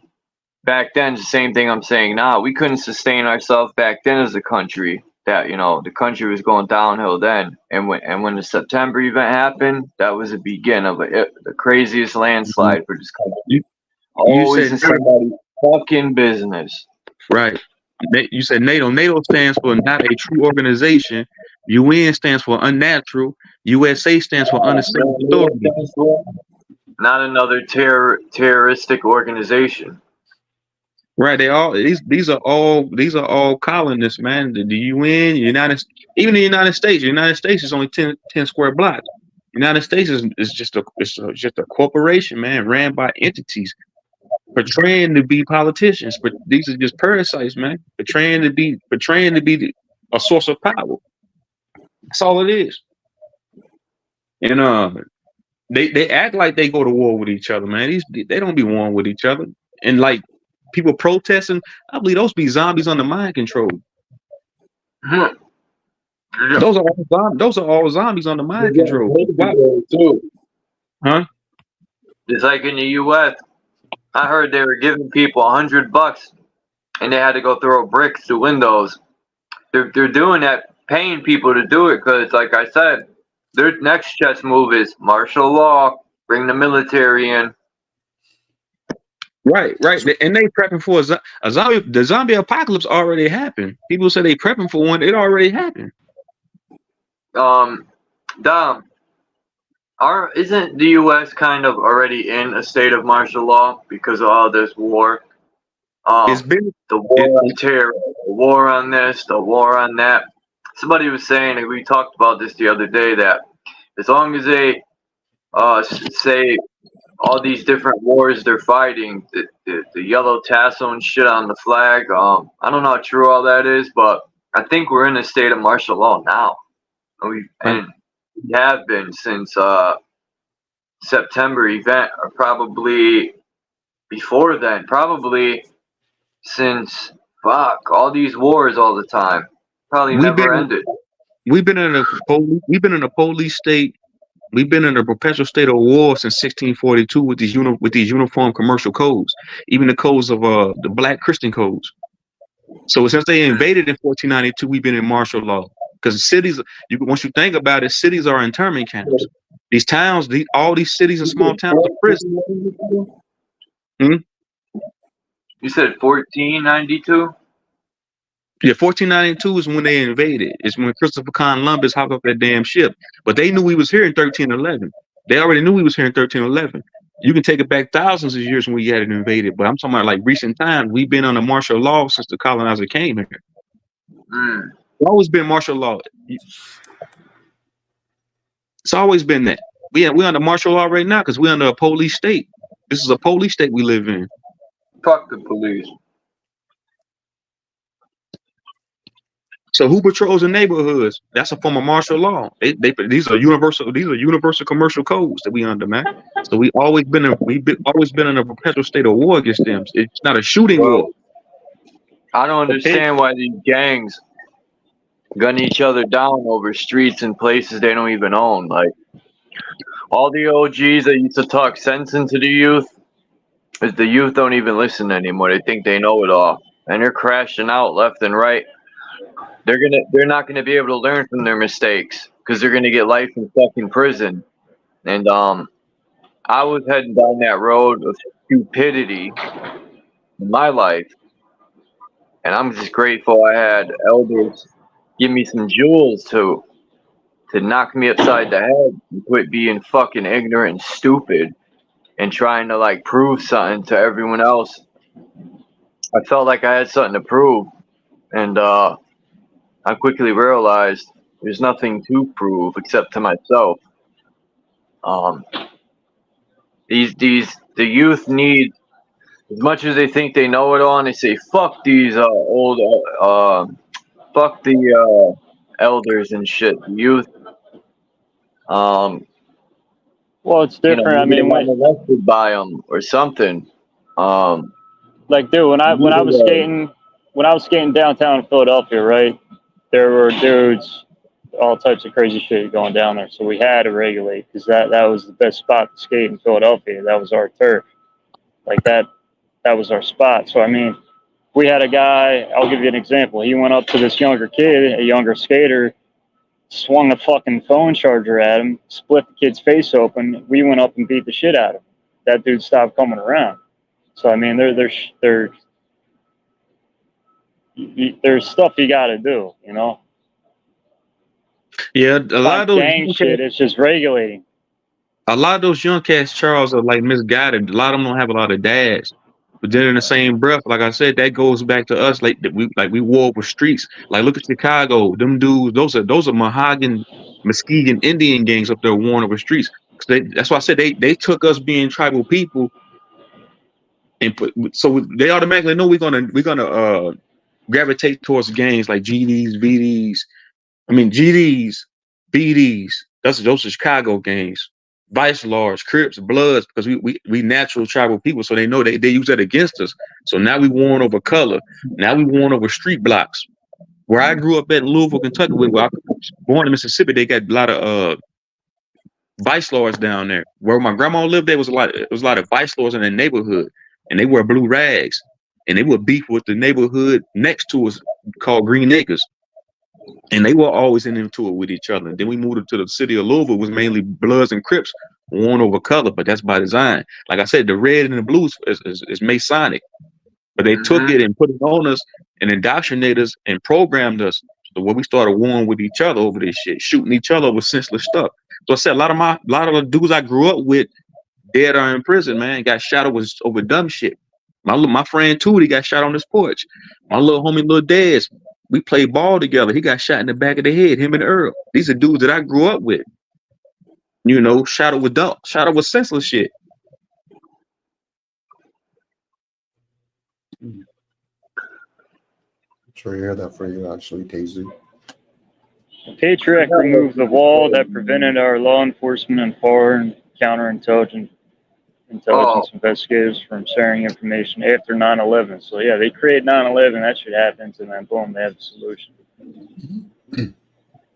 back then, the same thing I'm saying now. We couldn't sustain ourselves back then as a country. That, you know, the country was going downhill then. And when the September event happened, that was the beginning of the craziest landslide for this country. Always in somebody's fucking business. Right. You said NATO. NATO stands for not a true organization. UN stands for unnatural. USA stands for unstable authority. Not another terroristic organization. Right. These are all colonists, man. The UN, even the United States. The United States is only 10 square blocks. The United States is just a corporation, man, ran by entities portraying to be politicians, but these are just parasites, man. Portraying to be a source of power. That's all it is. And they act like they go to war with each other, man. They don't be warring with each other. And like people protesting, I believe those be zombies under mind control. Those are all zombies under mind control. Huh? It's like in the U.S. I heard they were giving people $100 and they had to go throw bricks through windows. They're doing that, paying people to do it because, like I said, Their next chess move is martial law. Bring the military in. Right. And they prepping for a zombie. The zombie apocalypse already happened. People say they prepping for one. It already happened. Dom, isn't the U.S. kind of already in a state of martial law because of all this war? It's been the war on terror, the war on this, the war on that. Somebody was saying, and we talked about this the other day, that as long as they say all these different wars they're fighting, the yellow tassel and shit on the flag, I don't know how true all that is, but I think we're in a state of martial law now. We have been since September event, or probably before then, probably since all these wars all the time, probably never ended. We've been in a police state. We've been in a perpetual state of war since 1642 with these uniform commercial codes, even the codes of the Black Christian codes. So since they invaded in 1492, we've been in martial law. Because cities, once you think about it, cities are internment camps. These towns, all these cities and small towns are prisons. You said 1492? Yeah, 1492 is when they invaded. It's when Christopher Columbus hopped up that damn ship. But they knew we was here in 1311. They already knew we was here in 1311. You can take it back thousands of years when we had it invaded. But I'm talking about like recent times. We've been under martial law since the colonizer came here. It's always been martial law. It's always been that. We're under martial law right now because we're under a police state. This is a police state we live in. Fuck the police. So who patrols the neighborhoods? That's a form of martial law. These are universal commercial codes that we under, man. So we've always been in a perpetual state of war against them. It's not a shooting war. I don't understand why these gangs gun each other down over streets and places they don't even own. Like all the OGs that used to talk sense into the youth, is the youth don't even listen anymore. They think they know it all, and they're crashing out left and right. They're not gonna be able to learn from their mistakes because they're gonna get life in fucking prison. And I was heading down that road of stupidity in my life, and I'm just grateful I had elders give me some jewels to knock me upside the head and quit being fucking ignorant and stupid and trying to like prove something to everyone else. I felt like I had something to prove, and I quickly realized there's nothing to prove except to myself. The youth need, as much as they think they know it all, and they say fuck these fuck the elders and shit. The youth, well, it's different. I mean, when arrested by them or something. Like, dude, when I was skating downtown in Philadelphia, right? There were dudes, all types of crazy shit going down there. So we had to regulate because that was the best spot to skate in Philadelphia. That was our turf. Like that was our spot. So, I mean, we had a guy, I'll give you an example. He went up to this younger kid, a younger skater, swung a fucking phone charger at him, split the kid's face open. We went up and beat the shit out of him. That dude stopped coming around. So, I mean, there's stuff you got to do, you know? Yeah, a lot of those gang shit, it's just regulating. A lot of those young cats, Charles, are like misguided. A lot of them don't have a lot of dads. But then in the same breath, like I said, that goes back to us. Like we war over streets. Like look at Chicago. Them dudes, those are Muskegon Indian gangs up there warring over streets. That's why I said they took us being tribal people and so they automatically know we're gonna gravitate towards gangs like GDs, BDs. Those are Chicago gangs. Vice Lords, Crips, Bloods, because we natural tribal people, so they know they use that against us. So now we warring over color. Now we warring over street blocks. Where I grew up at Louisville, Kentucky, where I was born in Mississippi, they got a lot of Vice Lords down there. Where my grandma lived, there was a lot of Vice Lords in the neighborhood, and they wear blue rags, and they would beef with the neighborhood next to us called Green Acres. And they were always into it with each other. And then we moved to the city of Louisville, was mainly Bloods and Crips, worn over color, but that's by design. Like I said, the red and the blues is Masonic, but they took it and put it on us and indoctrinated us and programmed us to where we started warring with each other over this shit, shooting each other with senseless stuff. So I said a lot of the dudes I grew up with dead or in prison, man, got shot over dumb shit. My friend Tootie got shot on this porch. My little homie Lil Dez, we played ball together. He got shot in the back of the head, him and Earl. These are dudes that I grew up with. You know, shot over senseless shit. Sure, hear that for you, actually, Tazy. Patriot Act removed the wall that prevented our law enforcement and foreign counterintelligence investigators from sharing information after 9/11. So yeah, they create 9/11. That should happen, and then boom, they have the solution.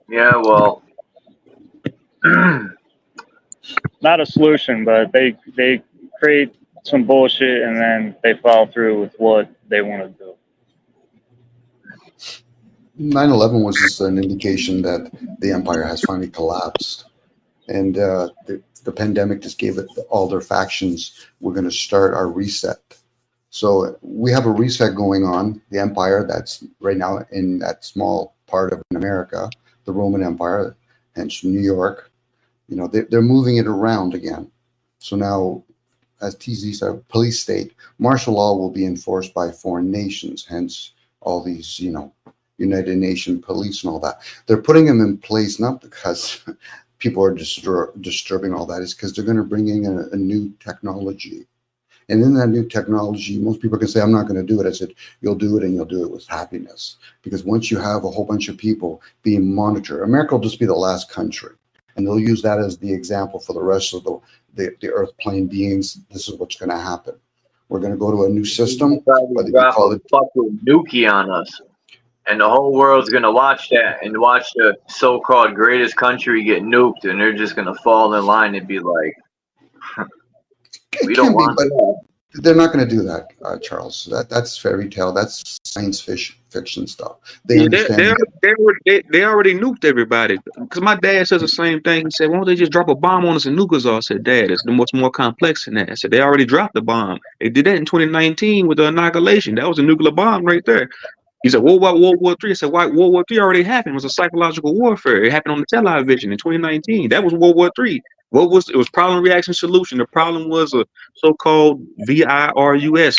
Yeah, well, not a solution, but they create some bullshit and then they follow through with what they want to do. 9/11 was just an indication that the empire has finally collapsed, and the pandemic just gave it all their factions. We're going to start our reset. So we have a reset going on. The empire that's right now in that small part of America, the Roman Empire, hence New York, you know, they're moving it around again. So now, as TZ said, police state, martial law will be enforced by foreign nations, hence all these, you know, United Nations police and all that. They're putting them in place not because people are disturbing all that, it's because they're going to bring in a new technology. And in that new technology, most people can say, I'm not going to do it. I said, you'll do it, and you'll do it with happiness. Because once you have a whole bunch of people being monitored, America will just be the last country. And they'll use that as the example for the rest of the earth plane beings. This is what's going to happen. We're going to go to a new system. Whether you call it fucking Nuki on us. And the whole world's going to watch that and watch the so-called greatest country get nuked. And they're just going to fall in line and be like, we don't want that. They're not going to do that, Charles. That's fairy tale. That's science fiction stuff. They understand. They already nuked everybody. Because my dad says the same thing. He said, why don't they just drop a bomb on us and nuke us all? I said, Dad, it's much more complex than that. I said, they already dropped the bomb. They did that in 2019 with the annihilation. That was a nuclear bomb right there. He said, World War III. I said, why? World War III already happened. It was a psychological warfare. It happened on the television in 2019. That was World War III. It was problem, reaction, solution. The problem was a so-called virus.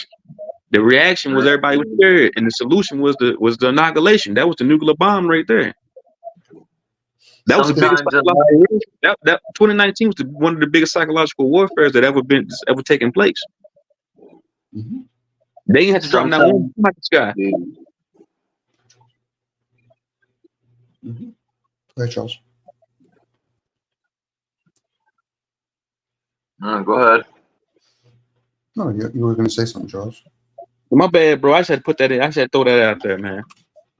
The reaction was everybody was scared, and the solution was the annihilation. That was the nuclear bomb right there. That was the biggest psychological. That 2019 was one of the biggest psychological warfares that ever taken place. Mm-hmm. They ain't had to drop that one from the sky. Mm-hmm. Go ahead, Charles. Go ahead. No, you were going to say something, Charles. My bad, bro. I just had to put that in. I just had to throw that out there, man.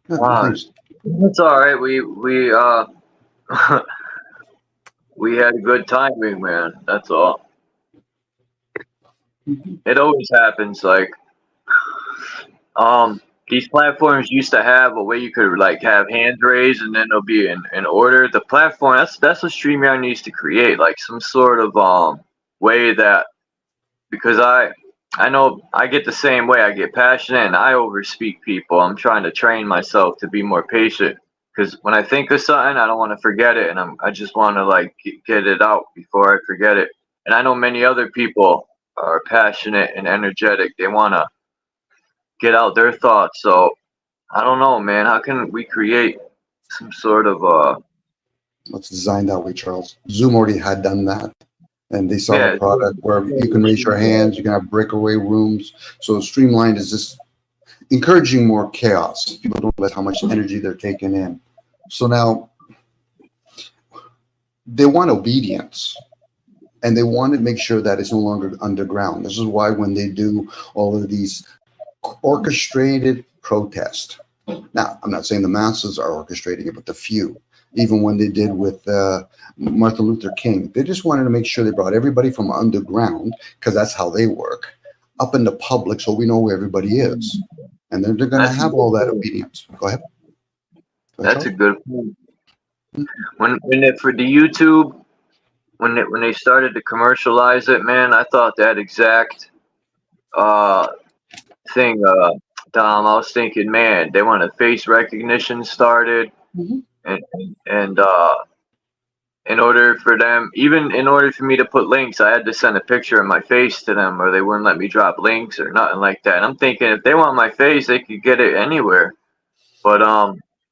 It's all right. We we had a good timing, man. That's all. Mm-hmm. It always happens. Like, these platforms used to have a way you could like have hands raised and then they'll be in order. The platform that's what StreamYard needs to create, like some sort of way that, because I know I get the same way. I get passionate and I overspeak people. I'm trying to train myself to be more patient, because when I think of something, I don't want to forget it, and I just want to like get it out before I forget it. And I know many other people are passionate and energetic. They want to get out their thoughts. So I don't know, man. How can we create some sort of It's designed that way, Charles. Zoom already had done that. And they saw a product where you can raise your hands, you can have breakaway rooms. So Streamlined is just encouraging more chaos. People don't realize how much energy they're taking in. So now they want obedience, and they want to make sure that it's no longer underground. This is why when they do all of these orchestrated protests, now I'm not saying the masses are orchestrating it, but the few. Even when they did with Martin Luther King, they just wanted to make sure they brought everybody from underground, because that's how they work, up in the public, so we know where everybody is. And they're going to have all that obedience. Go ahead. That's a good point. For the YouTube, when they started to commercialize it, man, I thought that exact thing, Dom. I was thinking, man, they want a face recognition started, and in order for them, even in order for me to put links, I had to send a picture of my face to them, or they wouldn't let me drop links or nothing like that. And I'm thinking, if they want my face, they could get it anywhere. But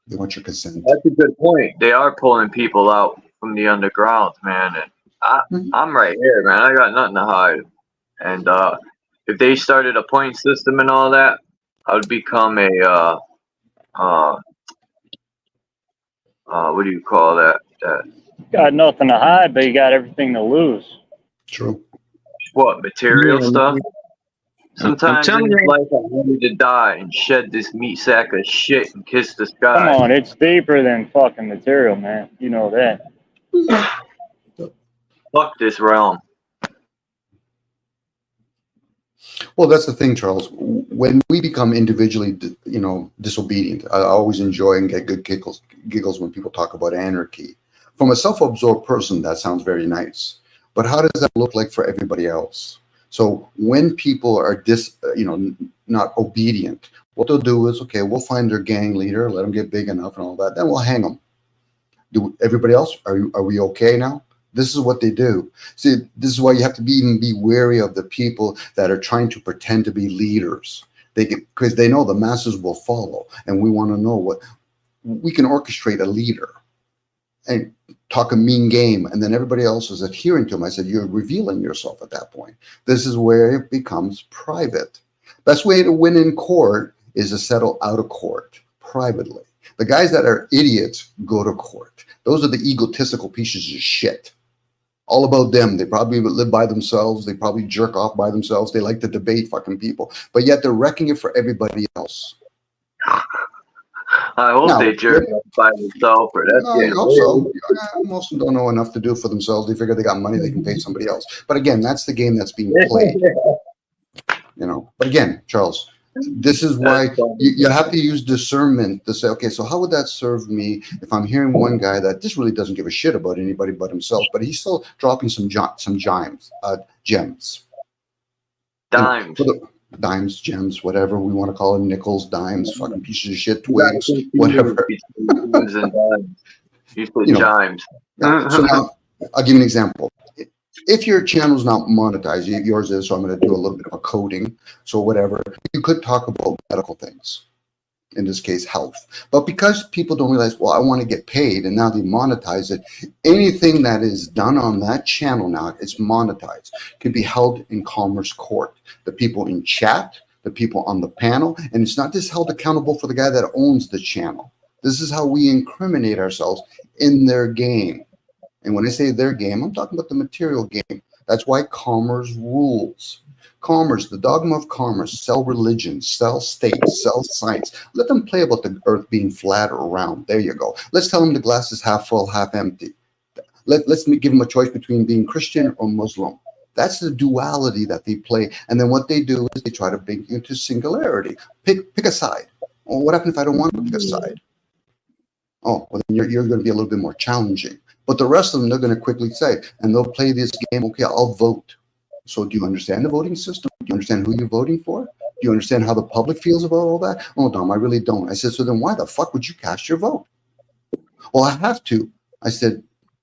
they want your consent. That's a good point. They are pulling people out from the underground, man. And I'm right here, man. I got nothing to hide. And if they started a point system and all that, I would become a what do you call that? Got nothing to hide, but you got everything to lose. True. What, material stuff? I'm Sometimes in telling this you. life I wanted to die and shed this meat sack of shit and kiss the sky. Come on, it's deeper than fucking material, man. You know that. Fuck this realm. Well, that's the thing, Charles. When we become individually, disobedient, I always enjoy and get good giggles when people talk about anarchy. From a self-absorbed person, that sounds very nice. But how does that look like for everybody else? So when people are not obedient, what they'll do is, okay, we'll find their gang leader, let them get big enough and all that, then we'll hang them. Do everybody else? Are we okay now? This is what they do. See, this is why you have to be wary of the people that are trying to pretend to be leaders. Because they know the masses will follow, and we want to know what we can orchestrate a leader and talk a mean game, and then everybody else is adhering to him. I said, you're revealing yourself at that point. This is where it becomes private. Best way to win in court is to settle out of court privately. The guys that are idiots go to court. Those are the egotistical pieces of shit. All about them. They probably live by themselves. They probably jerk off by themselves. They like to debate fucking people, but yet they're wrecking it for everybody else. I hope they jerk off by themselves, or that's I hope so. Most of them don't know enough to do for themselves. They figure they got money, they can pay somebody else. But again, that's the game that's being played. But again, Charles, this is why you have to use discernment to say, okay, so how would that serve me if I'm hearing one guy that just really doesn't give a shit about anybody but himself, but he's still dropping some gems. Dimes, gems, whatever we want to call them, nickels, dimes, fucking pieces of shit, twigs, whatever. You put chimes. So now, I'll give you an example. If your channel's not monetized, yours is, so I'm going to do a little bit of a coding, so whatever, you could talk about medical things, in this case, health. But because people don't realize, well, I want to get paid, and now they monetize it, anything that is done on that channel now, it's monetized, can be held in commerce court. The people in chat, the people on the panel, and it's not just held accountable for the guy that owns the channel. This is how we incriminate ourselves in their game. And when I say their game, I'm talking about the material game. That's why commerce rules. Commerce, the dogma of commerce, sell religion, sell state, sell science. Let them play about the earth being flat or round. There you go. Let's tell them the glass is half full, half empty. Let's give them a choice between being Christian or Muslim. That's the duality that they play. And then what they do is they try to bring you to singularity. Pick a side. Well, what happens if I don't want to pick a side? Oh, well, then you're going to be a little bit more challenging. But the rest of them, they're going to quickly say, and they'll play this game, okay, I'll vote. So do you understand the voting system? Do you understand who you're voting for? Do you understand how the public feels about all that? Oh, Dom, I really don't. I said, so then why the fuck would you cast your vote? Well, I have to. I said,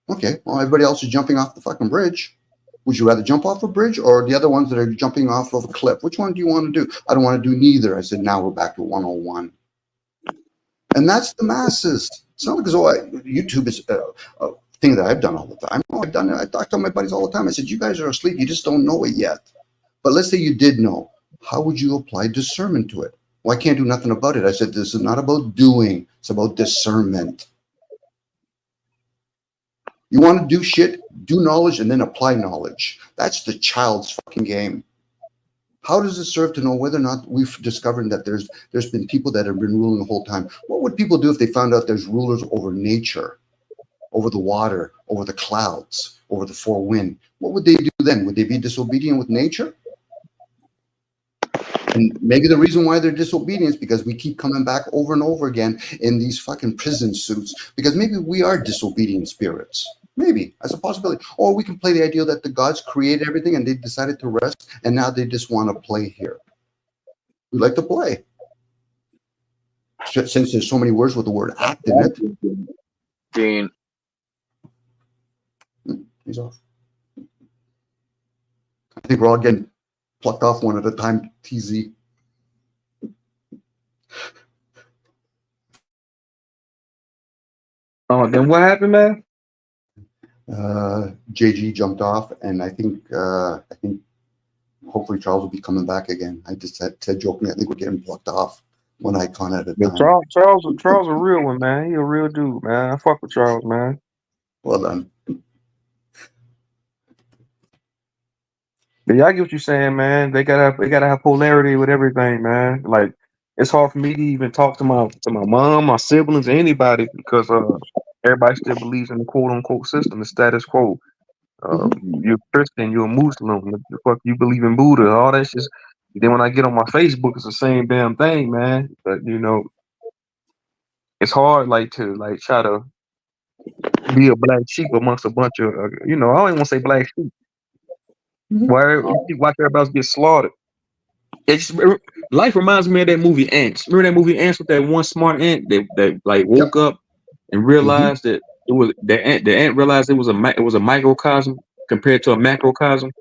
okay, well, everybody else is jumping off the fucking bridge. Would you rather jump off a bridge or the other ones that are jumping off of a cliff? Which one do you want to do? I don't want to do neither. I said, now we're back to 101. And that's the masses. It's not because YouTube is a thing that I've done all the time. No, I've done it. I talk to my buddies all the time. I said, you guys are asleep. You just don't know it yet. But let's say you did know. How would you apply discernment to it? Well, I can't do nothing about it. I said, this is not about doing. It's about discernment. You want to do shit, do knowledge, and then apply knowledge. That's the child's fucking game. How does it serve to know whether or not we've discovered that there's been people that have been ruling the whole time? What would people do if they found out there's rulers over nature, over the water, over the clouds, over the four wind? What would they do then? Would they be disobedient with nature? And And maybe the reason why they're disobedient is because we keep coming back over and over again in these fucking prison suits. Because maybe we are disobedient spirits. Maybe that's a possibility. Or we can play the idea that the gods created everything and they decided to rest, and now they just want to play here. We like to play. Since there's so many words with the word act in it. Dean. He's off. I think we're all getting plucked off one at a time, TZ. Oh, then what happened, man? JG jumped off, and I think hopefully Charles will be coming back again. I just said jokingly, I think we're getting plucked off one icon at a Yeah, time. Charles a real one, man. He a real dude, man. I fuck with Charles, man. Well done. But yeah, I get what you're saying, man. They gotta have polarity with everything, man. Like it's hard for me to even talk to my mom, my siblings, anybody because everybody still believes in the quote unquote system, the status quo. You're Christian, you're a Muslim, the fuck you believe in Buddha, all that shit. Then when I get on my Facebook, it's the same damn thing, man. But you know, it's hard like to like try to be a black sheep amongst a bunch of you know, I don't even want to say black sheep. Why you watch everybody else get slaughtered? It's life reminds me of that movie Ants. Remember that movie Ants with that one smart ant that like woke up and realized that it was the ant realized it was a microcosm compared to a macrocosm.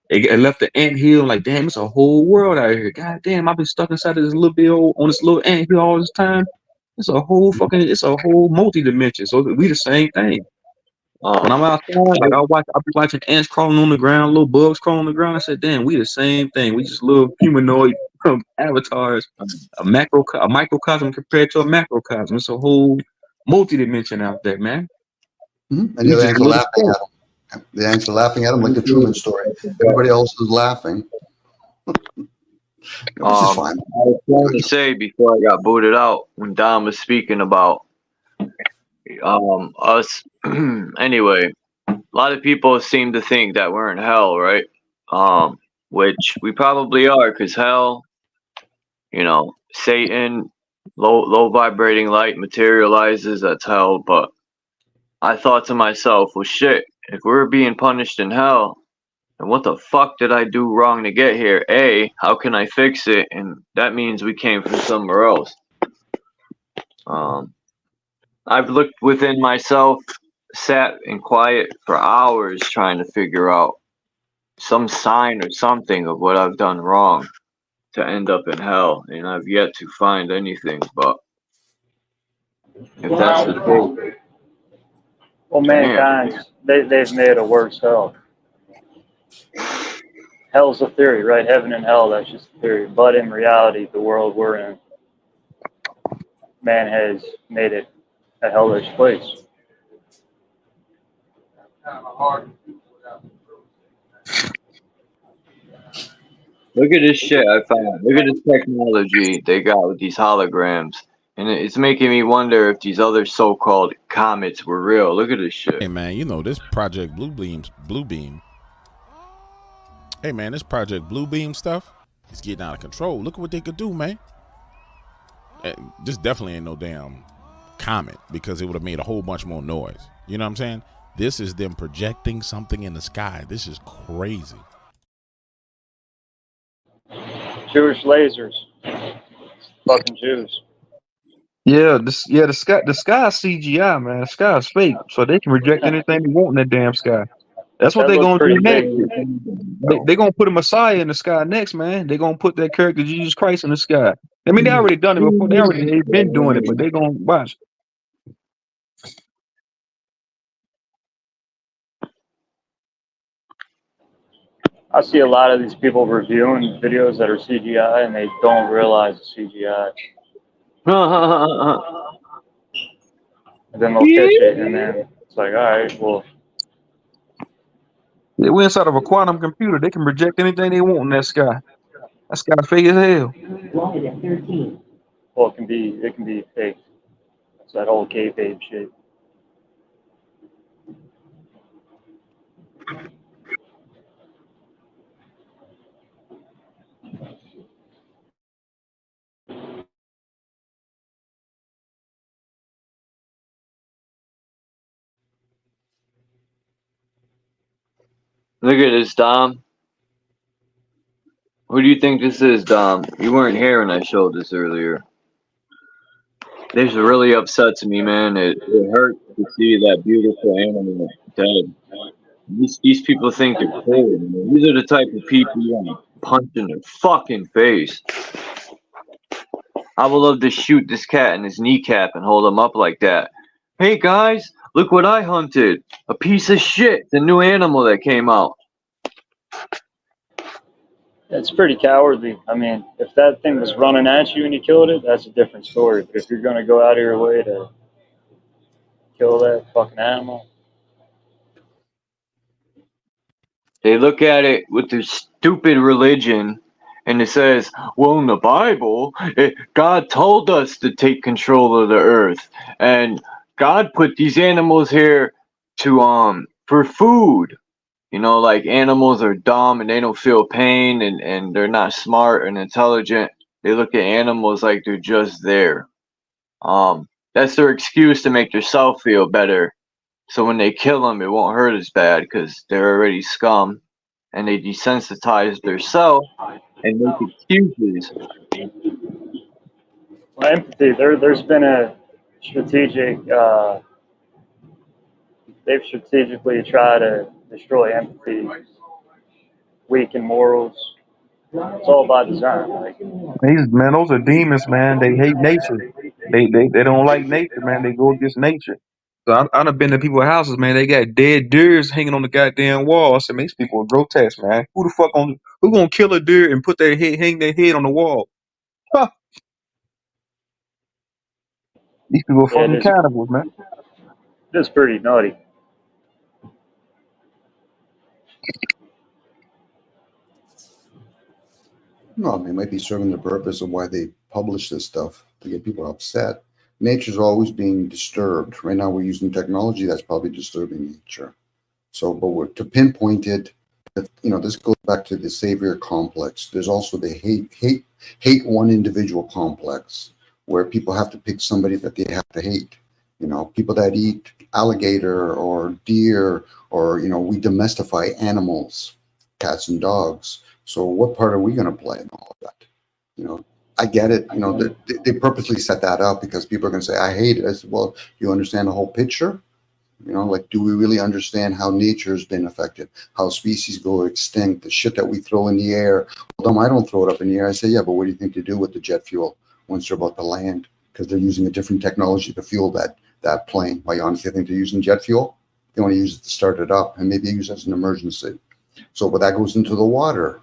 It left the ant hill like, damn, it's a whole world out here. God damn, I've been stuck inside of this little bit on this little ant hill all this time. It's a whole multi-dimension. So we the same thing. When I'm outside, like I'll be watching ants crawling on the ground, little bugs crawling on the ground. I said, damn, we the same thing. We just little humanoid avatars, a microcosm compared to a macrocosm. It's a whole multi-dimension out there, man. And the ants are laughing at him. The ants are laughing at him like the Truman story. Everybody else is laughing. Which is fine. I was trying to say before I got booted out when Don was speaking about us. Anyway, a lot of people seem to think that we're in hell, right? Which we probably are, because hell, you know, Satan, low vibrating light materializes, that's hell. But I thought to myself, well, shit, if we're being punished in hell, then what the fuck did I do wrong to get here? A, how can I fix it? And that means we came from somewhere else. I've looked within myself, sat in quiet for hours trying to figure out some sign or something of what I've done wrong to end up in hell, and I've yet to find anything. But if that's the case, well, mankind, they've made a worse hell. Hell's a theory, right? Heaven and hell, that's just a theory. But in reality, the world we're in, man has made it a hellish place. look at this shit I found. Look at this technology they got with these holograms. And it's making me wonder if these other so-called comets were real. Look at this shit. Hey man, you know this Project Bluebeam. Hey man, this Project Bluebeam stuff is getting out of control. Look at what they could do, man. This definitely ain't no damn comet, because it would have made a whole bunch more noise. You know what I'm saying? This is them projecting something in the sky. This is crazy. Jewish lasers. Fucking Jews. Yeah, the sky is CGI, man. The sky is fake, so they can reject anything they want in that damn sky. That's what they're gonna do next. They're gonna put a Messiah in the sky next, man. They're gonna put that character Jesus Christ in the sky. I mean, they already done it before. They've been doing it, but they're gonna watch. I see a lot of these people reviewing videos that are CGI and they don't realize it's CGI. And then they'll catch it, and then it's like, all right, well. Yeah, we're inside of a quantum computer. They can project anything they want in that sky. That sky fake as hell. Well, it can be fake. It's that whole kayfabe shit. Look at this, Dom. Who do you think this is, Dom? You weren't here when I showed this earlier. This really upsets me, man. It hurts to see that beautiful animal dead. These people think they're cool. Man. These are the type of people you want to punch in their fucking face. I would love to shoot this cat in his kneecap and hold him up like that. Hey guys, look what I hunted. A piece of shit. The new animal that came out. It's pretty cowardly. I mean, if that thing was running at you and you killed it, that's a different story. But if you're going to go out of your way to kill that fucking animal, They look at it with their stupid religion and it says, well, in the Bible, God told us to take control of the earth. And God put these animals here to for food. You know, like animals are dumb and they don't feel pain and they're not smart and intelligent. They look at animals like they're just there. That's their excuse to make themselves feel better. So when they kill them, it won't hurt as bad because they're already scum and they desensitize themselves and make excuses. well, empathy. There's been a strategic. They've strategically tried to destroy empathy, weaken morals. It's all by design. Like, Man, those are demons, man. They hate nature. They don't like nature, man. They go against nature. So I done been to people's houses, man. They got dead deers hanging on the goddamn wall. I said, man, these people are grotesque, man. Who gonna kill a deer and put their head, hang their head on the wall? Huh. These people are yeah, fucking cannibals, man. it is pretty nutty. No, I mean, it might be serving the purpose of why they publish this stuff to get people upset. Nature's always being disturbed. Right now, we're using technology that's probably disturbing nature. So, to pinpoint it, this goes back to the savior complex. There's also the hate one individual complex, where people have to pick somebody that they have to hate. People that eat alligator or deer, or we domestify animals, cats and dogs. So what part are we going to play in all of that? I get it. They purposely set that up because people are going to say, I hate it. I said, well, you understand the whole picture? Do we really understand how nature has been affected, how species go extinct, the shit that we throw in the air? Although I don't throw it up in the air. I say, yeah, but what do you think they do with the jet fuel once they're about to land? Because they're using a different technology to fuel that plane. Why, you honestly think they're using jet fuel? They want to use it to start it up and maybe use it as an emergency. So, but that goes into the water.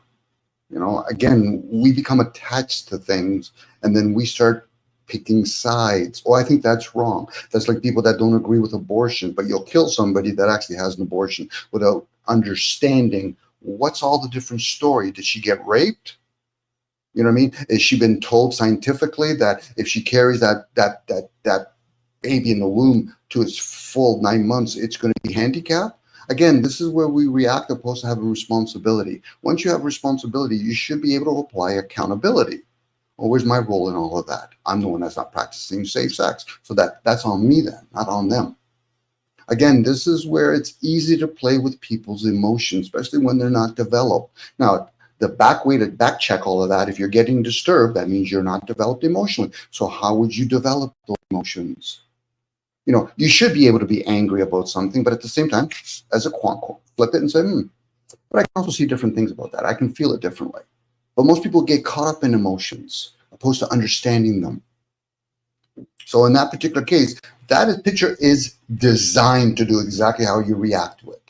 Again, we become attached to things and then we start picking sides. Oh, I think that's wrong. That's like people that don't agree with abortion, but you'll kill somebody that actually has an abortion without understanding what's all the different story. Did she get raped? You know what I mean? Has she been told scientifically that if she carries that baby in the womb to its full 9 months, it's going to be handicapped? Again, this is where we react opposed to having responsibility. Once you have responsibility, you should be able to apply accountability. Well, where's my role in all of that? I'm the one that's not practicing safe sex. So that's on me then, not on them. Again, this is where it's easy to play with people's emotions, especially when they're not developed. Now, the back way to back check all of that, if you're getting disturbed, that means you're not developed emotionally. So how would you develop those emotions? You should be able to be angry about something, but at the same time, as a quant, flip it and say, but I can also see different things about that. I can feel it differently. But most people get caught up in emotions opposed to understanding them. So in that particular case, that picture is designed to do exactly how you react to it.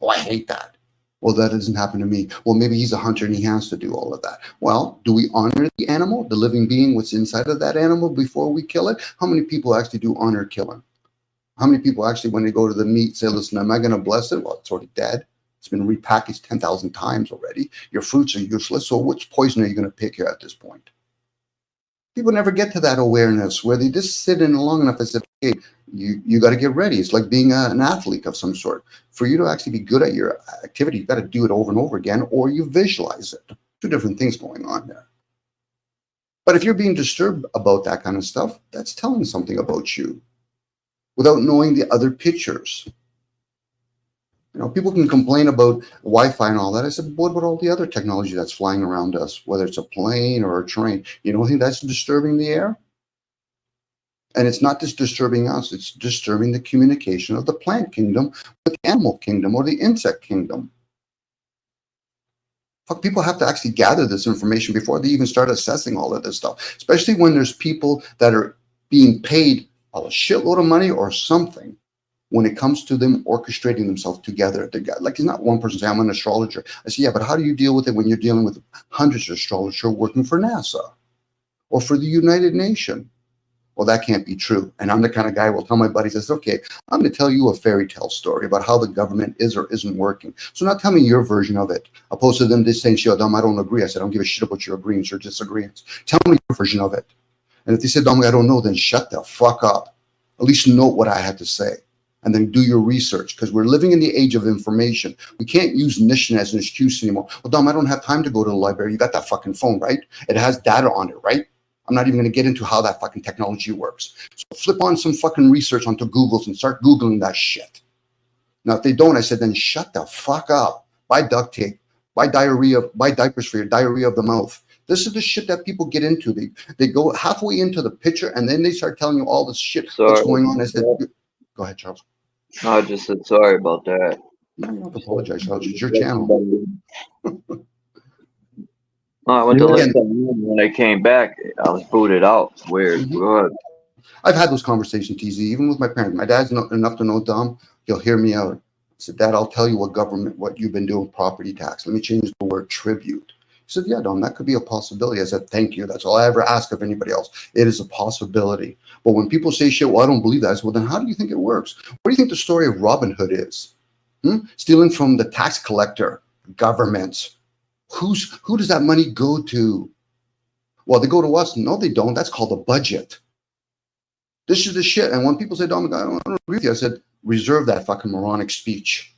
Oh, I hate that. Well, that doesn't happen to me. Well, maybe he's a hunter and he has to do all of that. Well, do we honor the animal, the living being, what's inside of that animal before we kill it? How many people actually do honor killing? How many people actually, when they go to the meat, say, listen, am I going to bless it? Well, it's already dead. It's been repackaged 10,000 times already. Your fruits are useless. So which poison are you going to pick here at this point? People never get to that awareness where they just sit in long enough and say, okay, you got to get ready. It's like being an athlete of some sort. For you to actually be good at your activity, you've got to do it over and over again, or you visualize it. Two different things going on there. But if you're being disturbed about that kind of stuff, that's telling something about you without knowing the other pictures. You know, people can complain about Wi-Fi and all that. I said, what about all the other technology that's flying around us, whether it's a plane or a train? You don't think that's disturbing the air? And it's not just disturbing us, it's disturbing the communication of the plant kingdom with the animal kingdom or the insect kingdom. Fuck, people have to actually gather this information before they even start assessing all of this stuff, especially when there's people that are being paid a shitload of money or something when it comes to them orchestrating themselves together. Like, it's not one person saying, I'm an astrologer. I say, yeah, but how do you deal with it when you're dealing with hundreds of astrologers working for NASA or for the United Nations? Well, that can't be true. And I'm the kind of guy who will tell my buddies, I said, okay, I'm going to tell you a fairy tale story about how the government is or isn't working. So now tell me your version of it, opposed to them just saying, shit, Dom, I don't agree. I said, I don't give a shit about your agreements or disagreements. Tell me your version of it. And if they said, Dom, I don't know, then shut the fuck up. At least note what I had to say. And then do your research, because we're living in the age of information. We can't use Nishan as an excuse anymore. Well, Dom, I don't have time to go to the library. You got that fucking phone, right? It has data on it, right? I'm not even going to get into how that fucking technology works. So flip on some fucking research onto Google's and start Googling that shit. Now, if they don't, I said, then shut the fuck up. Buy duct tape. Buy diapers for your diarrhea of the mouth. This is the shit that people get into. They go halfway into the picture and then they start telling you all this shit that's going on. I said, go ahead, Charles. No, I just said sorry about that. No, you don't have to apologize, Charles. It's your channel. I went to listen when I came back. I was booted out. Weird. Good. I've had those conversations, TZ, even with my parents. My dad's enough to know, Dom, he'll hear me out. I said, Dad, I'll tell you what you've been doing with property tax. Let me change the word tribute. He said, yeah, Dom, that could be a possibility. I said, thank you. That's all I ever ask of anybody else. It is a possibility. But when people say shit, well, I don't believe that. I said, well, then how do you think it works? What do you think the story of Robin Hood is? Stealing from the tax collector, governments. Who does that money go to? Well, they go to us. No, they don't. That's called a budget. This is the shit. And when people say, Dom, I don't agree with you, I said, reserve that fucking moronic speech.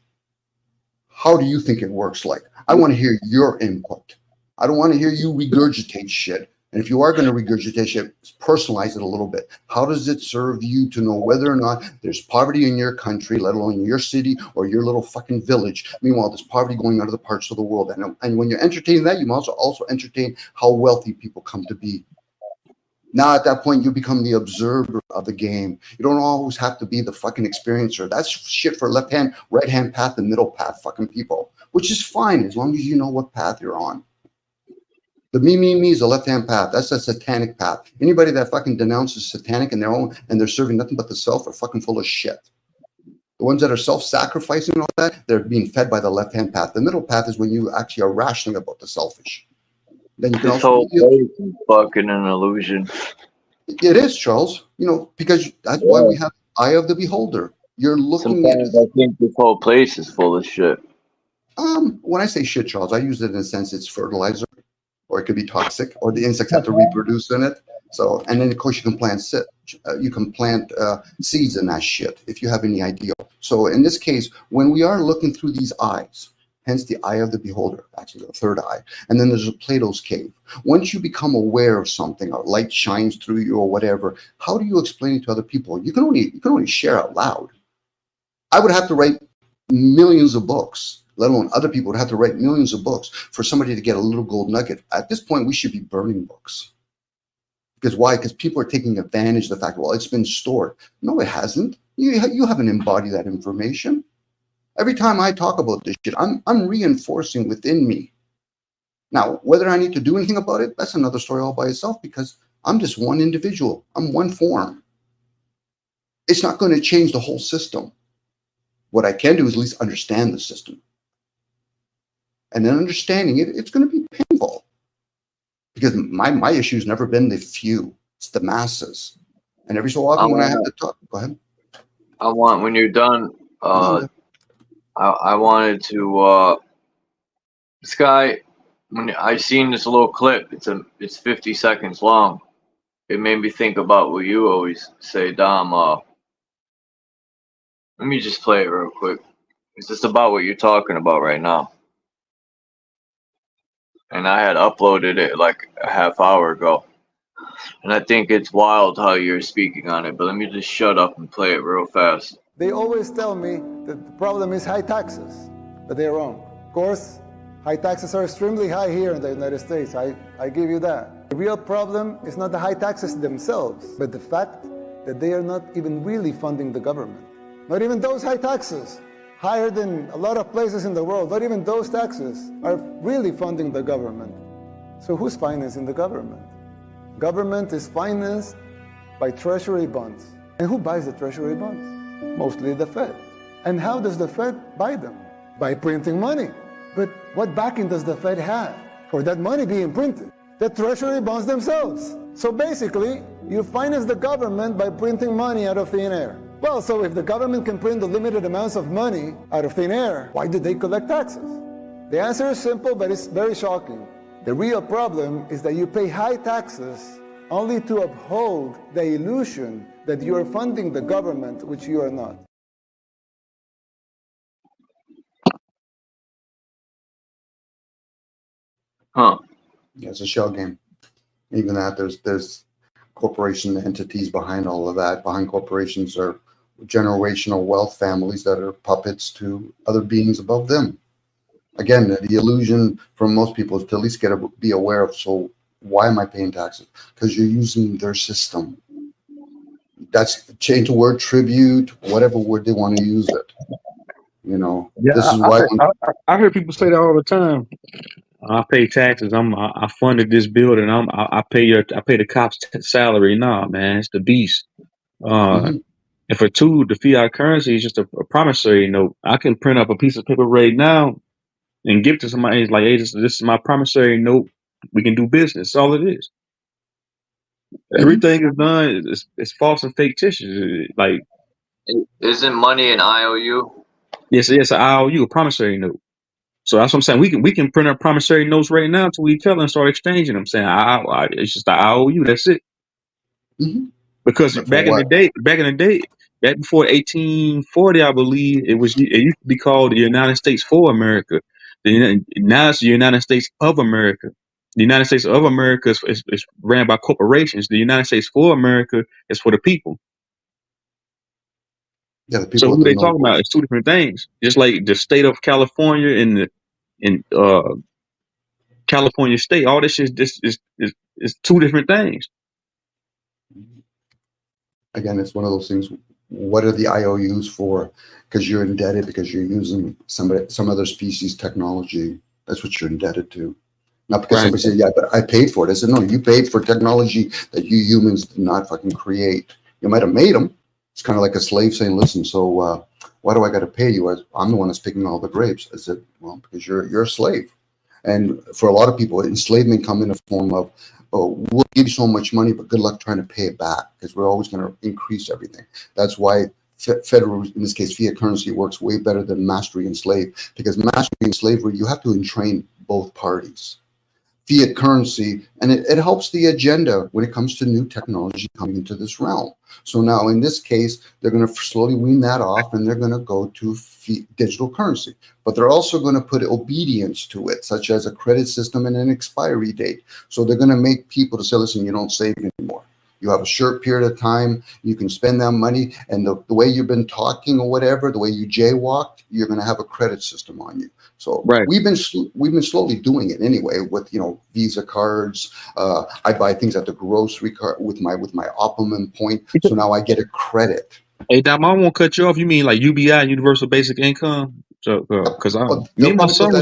How do you think it works? Like, I want to hear your input. I don't want to hear you regurgitate shit. And if you are going to regurgitate shit, personalize it a little bit. How does it serve you to know whether or not there's poverty in your country, let alone in your city or your little fucking village? Meanwhile, there's poverty going on to other parts of the world. And when you're entertaining that, you must also entertain how wealthy people come to be. Now, at that point, you become the observer of the game. You don't always have to be the fucking experiencer. That's shit for left hand, right hand path, and middle path fucking people, which is fine as long as you know what path you're on. The me is a left-hand path. That's a satanic path. Anybody that fucking denounces satanic in their own and they're serving nothing but the self are fucking full of shit. The ones that are self-sacrificing and all that, they're being fed by the left-hand path. The middle path is when you actually are rationing about the selfish. Then you can this also whole place is fucking an illusion. It is, Charles. You know, because that's why we have eye of the beholder. You're looking Sometimes I think this whole place is full of shit. When I say shit, Charles, I use it in a sense it's fertilizer. Or it could be toxic, or the insects have to reproduce in it. So, and then of course you can plant seeds in that shit if you have any idea. So in this case, when we are looking through these eyes, hence the eye of the beholder, actually the third eye, and then there's a Plato's cave. Once you become aware of something, a light shines through you or whatever, how do you explain it to other people? You can only share out loud. I would have to write millions of books. Let alone other people would have to write millions of books for somebody to get a little gold nugget. At this point, we should be burning books. Because why? Because people are taking advantage of the fact, well, it's been stored. No, it hasn't. You haven't embodied that information. Every time I talk about this shit, I'm reinforcing within me. Now, whether I need to do anything about it, that's another story all by itself, because I'm just one individual. I'm one form. It's not going to change the whole system. What I can do is at least understand the system. And then understanding it, it's going to be painful. Because my issue has never been the few. It's the masses. And every so often when I have to talk, go ahead. When you're done, I wanted to, this guy, when I seen this little clip, it's 50 seconds long. It made me think about what you always say, Dom. Let me just play it real quick. It's just about what you're talking about right now. And I had uploaded it like a half hour ago. And I think it's wild how you're speaking on it, but let me just shut up and play it real fast. They always tell me that the problem is high taxes, but they're wrong. Of course, high taxes are extremely high here in the United States. I give you that. The real problem is not the high taxes themselves, but the fact that they are not even really funding the government. Not even those high taxes, higher than a lot of places in the world, not even those taxes are really funding the government. So who's financing the government? Government is financed by treasury bonds. And who buys the treasury bonds? Mostly the Fed. And how does the Fed buy them? By printing money. But what backing does the Fed have for that money being printed? The treasury bonds themselves. So basically, you finance the government by printing money out of thin air. Well, so if the government can print unlimited amounts of money out of thin air, why do they collect taxes? The answer is simple, but it's very shocking. The real problem is that you pay high taxes only to uphold the illusion that you are funding the government, which you are not. Huh. Yeah, it's a shell game. Even that, there's corporation entities behind all of that. Behind corporations are generational wealth families that are puppets to other beings above them. Again, the illusion from most people is to at least be aware of, so why am I paying taxes? Because you're using their system. That's change the word tribute, whatever word they want to use it. You know, Yeah, this is why I heard people say that all the time. I pay taxes. I funded this building. I pay the cops salary. Nah, man, it's the beast. And for two, the fiat currency is just a promissory note. I can print up a piece of paper right now and give it to somebody. It's like, hey, this is my promissory note. We can do business. That's all it is. Everything is done. It's false and fictitious. Like, Isn't money an IOU? yes, an IOU, a promissory note. So that's what I'm saying. We can print up promissory notes right now to each other and start exchanging them. Saying, it's just the IOU. That's it. Because But for back in the what? day, back before 1840, I believe it used to be called the United States for America. Now it's the United States of America. The United States of America is ran by corporations. The United States for America is for the people. Yeah, the So people who with the they talking about? nobles. It's two different things. Just like the state of California and California state, all this shit is two different things. Again, it's one of those things. What are the IOUs for? Because you're indebted because you're using some other species technology. That's what you're indebted to. Not because somebody said, yeah, but I paid for it. I said, no, you paid for technology that you humans did not fucking create. You might have made them. It's kind of like a slave saying, listen, so why do I got to pay you? I'm the one that's picking all the grapes. I said, well, because you're a slave. And for a lot of people, enslavement come in a form of, oh, we'll give you so much money, but good luck trying to pay it back because we're always going to increase everything. That's why federal, in this case, fiat currency works way better than mastery and slave, because mastery and slavery, you have to entrain both parties. Fiat currency, and it helps the agenda when it comes to new technology coming into this realm. So now in this case, they're going to slowly wean that off and they're going to go to digital currency, but they're also going to put obedience to it, such as a credit system and an expiry date. So they're going to make people to say, listen, you don't save anymore. You have a short period of time, you can spend that money, and the way you've been talking or whatever, the way you jaywalked, you're going to have a credit system on you. So we've been slowly doing it anyway with Visa cards. I buy things at the grocery cart with my Optimum point, so now I get a credit. Hey, Dom, I won't cut you off. You mean like UBI, Universal Basic Income? So, because me and my son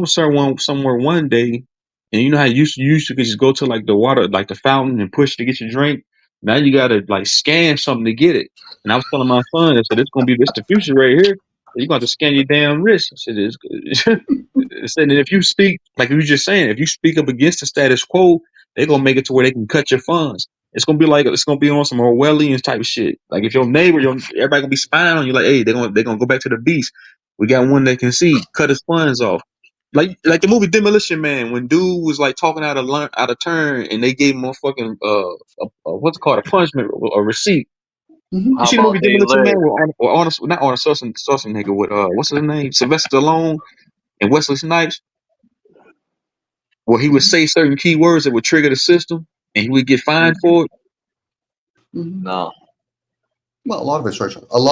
was somewhere one day, and you know how you used to could just go to like the water, like the fountain, and push to get your drink. Now you gotta like scan something to get it. And I was telling my son, I said, "It's the future right here. You're going to have to scan your damn wrist." I said, I said, and if you speak, like you were just saying, if you speak up against the status quo, they're gonna make it to where they can cut your funds. It's gonna be on some Orwellian type shit. Like if your neighbor, everybody gonna be spying on you. Like, hey, they're gonna go back to the beast. We got one that can see, cut his funds off. Like the movie Demolition Man, when dude was like talking out of turn, and they gave him a fucking what's it called, a punishment, a receipt. You How see the movie about they Demolition Man live? with not Arnold Schwarzenegger, with what's his name, Sylvester Stallone and Wesley Snipes, where he would say certain key words that would trigger the system, and he would get fined for it. No. Well, a lot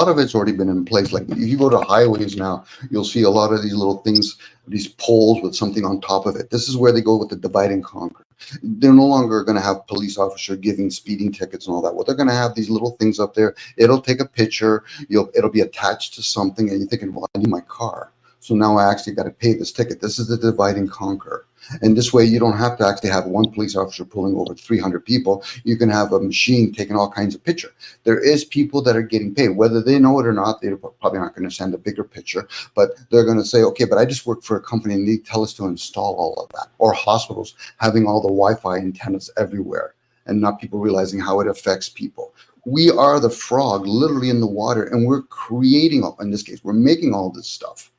of it's already been in place. Like if you go to highways now, you'll see a lot of these little things, these poles with something on top of it. This is where they go with the divide and conquer. They're no longer going to have police officer giving speeding tickets and all that. What they're going to have these little things up there. It'll take a picture. It'll be attached to something, and you're thinking, well, I need my car. So now I actually got to pay this ticket. This is the divide and conquer. And this way you don't have to actually have one police officer pulling over 300 people. You can have a machine taking all kinds of picture. There is people that are getting paid, whether they know it or not. They're probably not going to send a bigger picture, but they're going to say, okay, but I just work for a company and they tell us to install all of that. Or hospitals having all the Wi-Fi antennas everywhere and not people realizing how it affects people. We are the frog literally in the water, and we're creating, in this case, we're making all this stuff.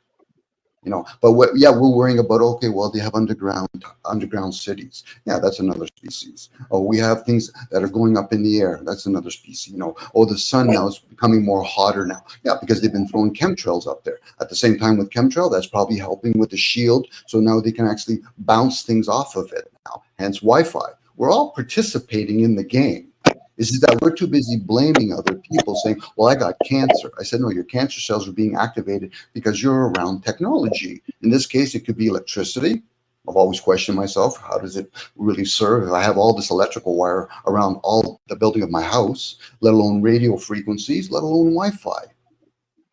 But we're worrying about, okay, well, they have underground cities. Yeah, that's another species. Oh, we have things that are going up in the air. That's another species. Oh, the sun now is becoming more hotter now. Yeah, because they've been throwing chemtrails up there. At the same time with chemtrail, that's probably helping with the shield. So now they can actually bounce things off of it now, hence Wi-Fi. We're all participating in the game. It's just that we're too busy blaming other people, saying, well, I got cancer. I said, no, your cancer cells are being activated because you're around technology. In this case, it could be electricity. I've always questioned myself, how does it really serve if I have all this electrical wire around all the building of my house, let alone radio frequencies, let alone Wi-Fi?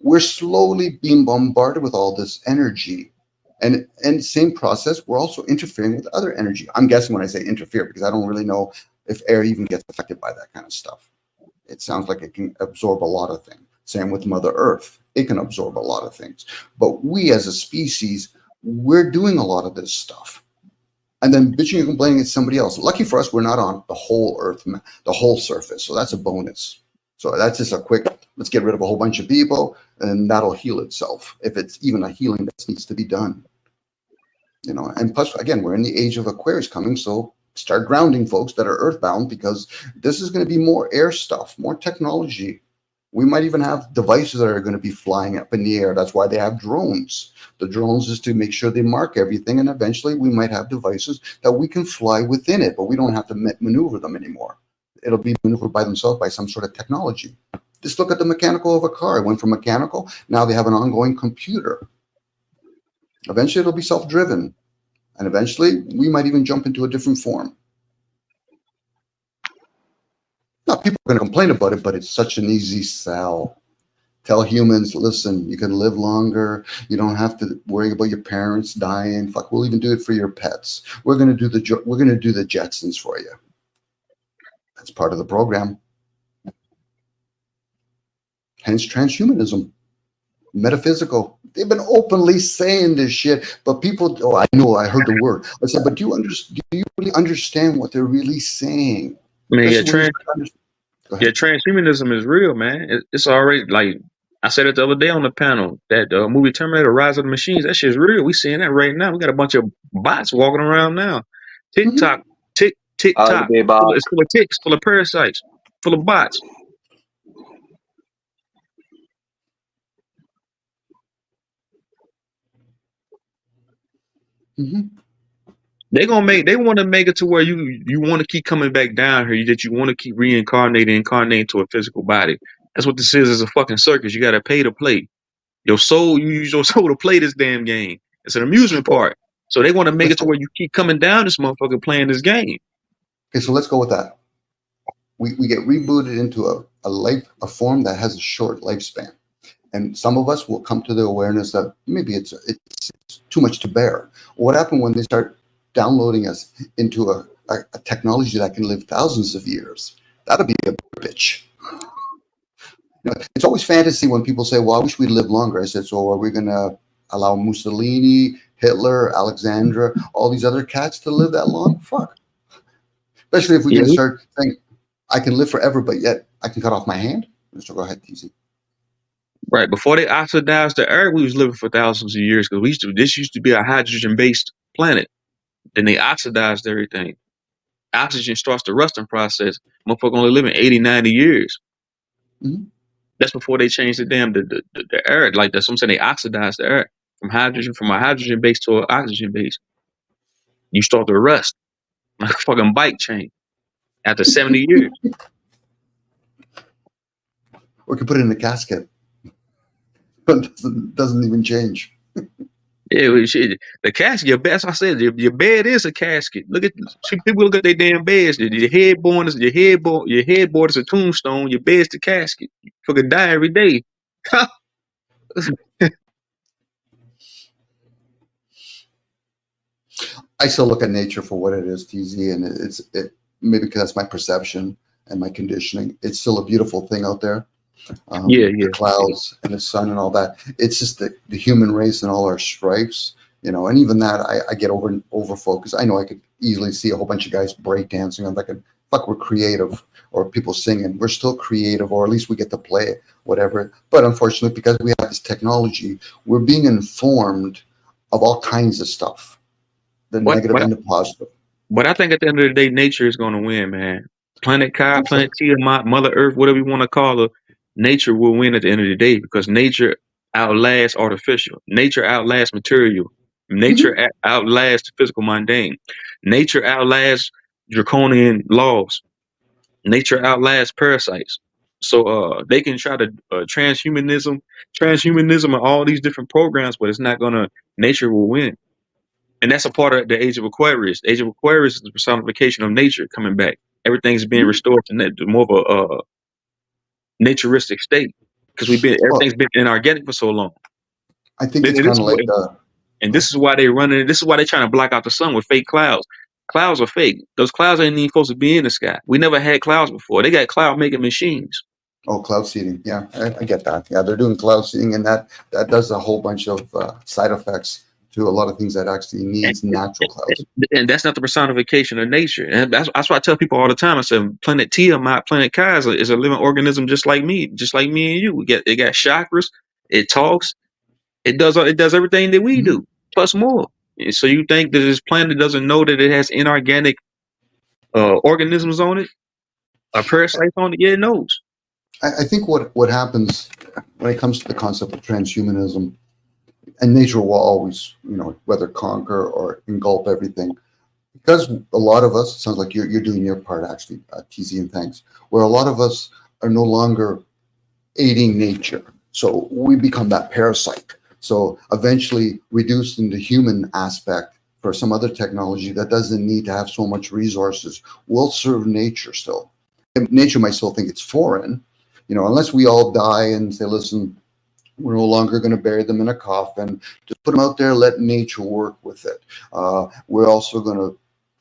We're slowly being bombarded with all this energy. And same process, we're also interfering with other energy. I'm guessing when I say interfere, because I don't really know if air even gets affected by that kind of stuff. It sounds like it can absorb a lot of things. Same with Mother Earth. It can absorb a lot of things. But we as a species, we're doing a lot of this stuff. And then bitching and complaining at somebody else. Lucky for us, we're not on the whole Earth, the whole surface. So that's a bonus. So that's just a quick, let's get rid of a whole bunch of people, and that'll heal itself, if it's even a healing that needs to be done. And plus, again, we're in the age of Aquarius coming, so start grounding folks that are earthbound, because this is going to be more air stuff, more technology. We might even have devices that are going to be flying up in the air. That's why they have drones. The drones is to make sure they mark everything, and eventually we might have devices that we can fly within it, but we don't have to maneuver them anymore. It'll be maneuvered by themselves by some sort of technology. Just look at the mechanical of a car. It went from mechanical, now they have an ongoing computer. Eventually it'll be self-driven. And eventually, we might even jump into a different form. Now, people are going to complain about it, but it's such an easy sell. Tell humans, listen, you can live longer. You don't have to worry about your parents dying. Fuck, we'll even do it for your pets. We're going to do the Jetsons for you. That's part of the program. Hence transhumanism. Metaphysical. They've been openly saying this shit, but people, oh, I know, I heard the word. I said, but do you really understand what they're really saying? Man, transhumanism is real, man. It's already, like I said it the other day on the panel, that movie Terminator, Rise of the Machines, that shit's real. We seeing that right now. We got a bunch of bots walking around now. TikTok, TikTok, it's full of ticks, full of parasites, full of bots. They want to make it to where you want to keep coming back down here, that you want to keep incarnating to a physical body. That's what this is a fucking circus. You got to pay to play. You use your soul to play this damn game. It's an amusement park. So they want to make it to where you keep coming down this motherfucker playing this game. Okay, so let's go with that. We get rebooted into a form that has a short lifespan. And some of us will come to the awareness that maybe it's too much to bear. What happened when they start downloading us into a technology that can live thousands of years? That'll be a bitch. It's always fantasy when people say, well, I wish we'd live longer. I said, so are we going to allow Mussolini, Hitler, Alexandra, all these other cats to live that long? Fuck. Especially if we can start saying, I can live forever, but yet I can cut off my hand. So go ahead, TZ. Right. Before they oxidized the earth, we was living for thousands of years, because this used to be a hydrogen-based planet. Then they oxidized everything. Oxygen starts the rusting process. Motherfucker only living 80, 90 years. Mm-hmm. That's before they changed the air. Like that's what I'm saying. They oxidized the air from a hydrogen base to an oxygen base. You start to rust like a fucking bike chain after 70 years. Or we could put it in a casket. But it doesn't even change. Yeah, shit. The casket, your bed. That's what I said. Your bed is a casket. Look at people look at their damn beds. Your headboard is a tombstone. Your bed's the casket. You fucking die every day. I still look at nature for what it is, TZ, and it maybe because that's my perception and my conditioning. It's still a beautiful thing out there. The clouds and the sun and all that. It's just the human race and all our stripes, and even that I get over focused. I know I could easily see a whole bunch of guys breakdancing. I'm like, fuck, we're creative, or people singing. We're still creative, or at least we get to play it, whatever. But unfortunately, because we have this technology, we're being informed of all kinds of stuff, the negative and the positive. But I think at the end of the day, nature is going to win, man. Planet Kai, Planet Tiamat, Mother Earth, whatever you want to call her, nature will win at the end of the day because nature outlasts artificial. Nature outlasts material. Nature outlasts the physical mundane. Nature outlasts draconian laws. Nature outlasts parasites. So they can try to transhumanism and all these different programs, but it's not gonna. Nature will win, and that's a part of the Age of Aquarius. The Age of Aquarius is the personification of nature coming back. Everything's being restored to more of a naturistic state because everything's been inorganic for so long. I think it's kind of like this is why they're running. This is why they're trying to block out the sun with fake clouds. Clouds are fake. Those clouds ain't even supposed to be in the sky. We never had clouds before. They got cloud making machines. Oh, cloud seeding. Yeah, I get that. Yeah, they're doing cloud seeding, and that does a whole bunch of side effects to a lot of things that actually needs natural clouds. And that's not the personification of nature. And that's why I tell people all the time. I said, Planet Tiamat, Planet Kai is a living organism just like me and you. It got chakras. It talks. It does everything that we do, plus more. So you think that this planet doesn't know that it has inorganic organisms on it, or parasites on it? Yeah, it knows. I think what happens when it comes to the concept of transhumanism, and nature will always, whether conquer or engulf everything, because a lot of us, it sounds like you're doing your part actually, TZ, and thanks, where a lot of us are no longer aiding nature. So we become that parasite. So eventually reduced into human aspect for some other technology that doesn't need to have so much resources will serve nature still. And nature might still think it's foreign, unless we all die and say, listen, we're no longer going to bury them in a coffin. Just put them out there, let nature work with it. We're also going to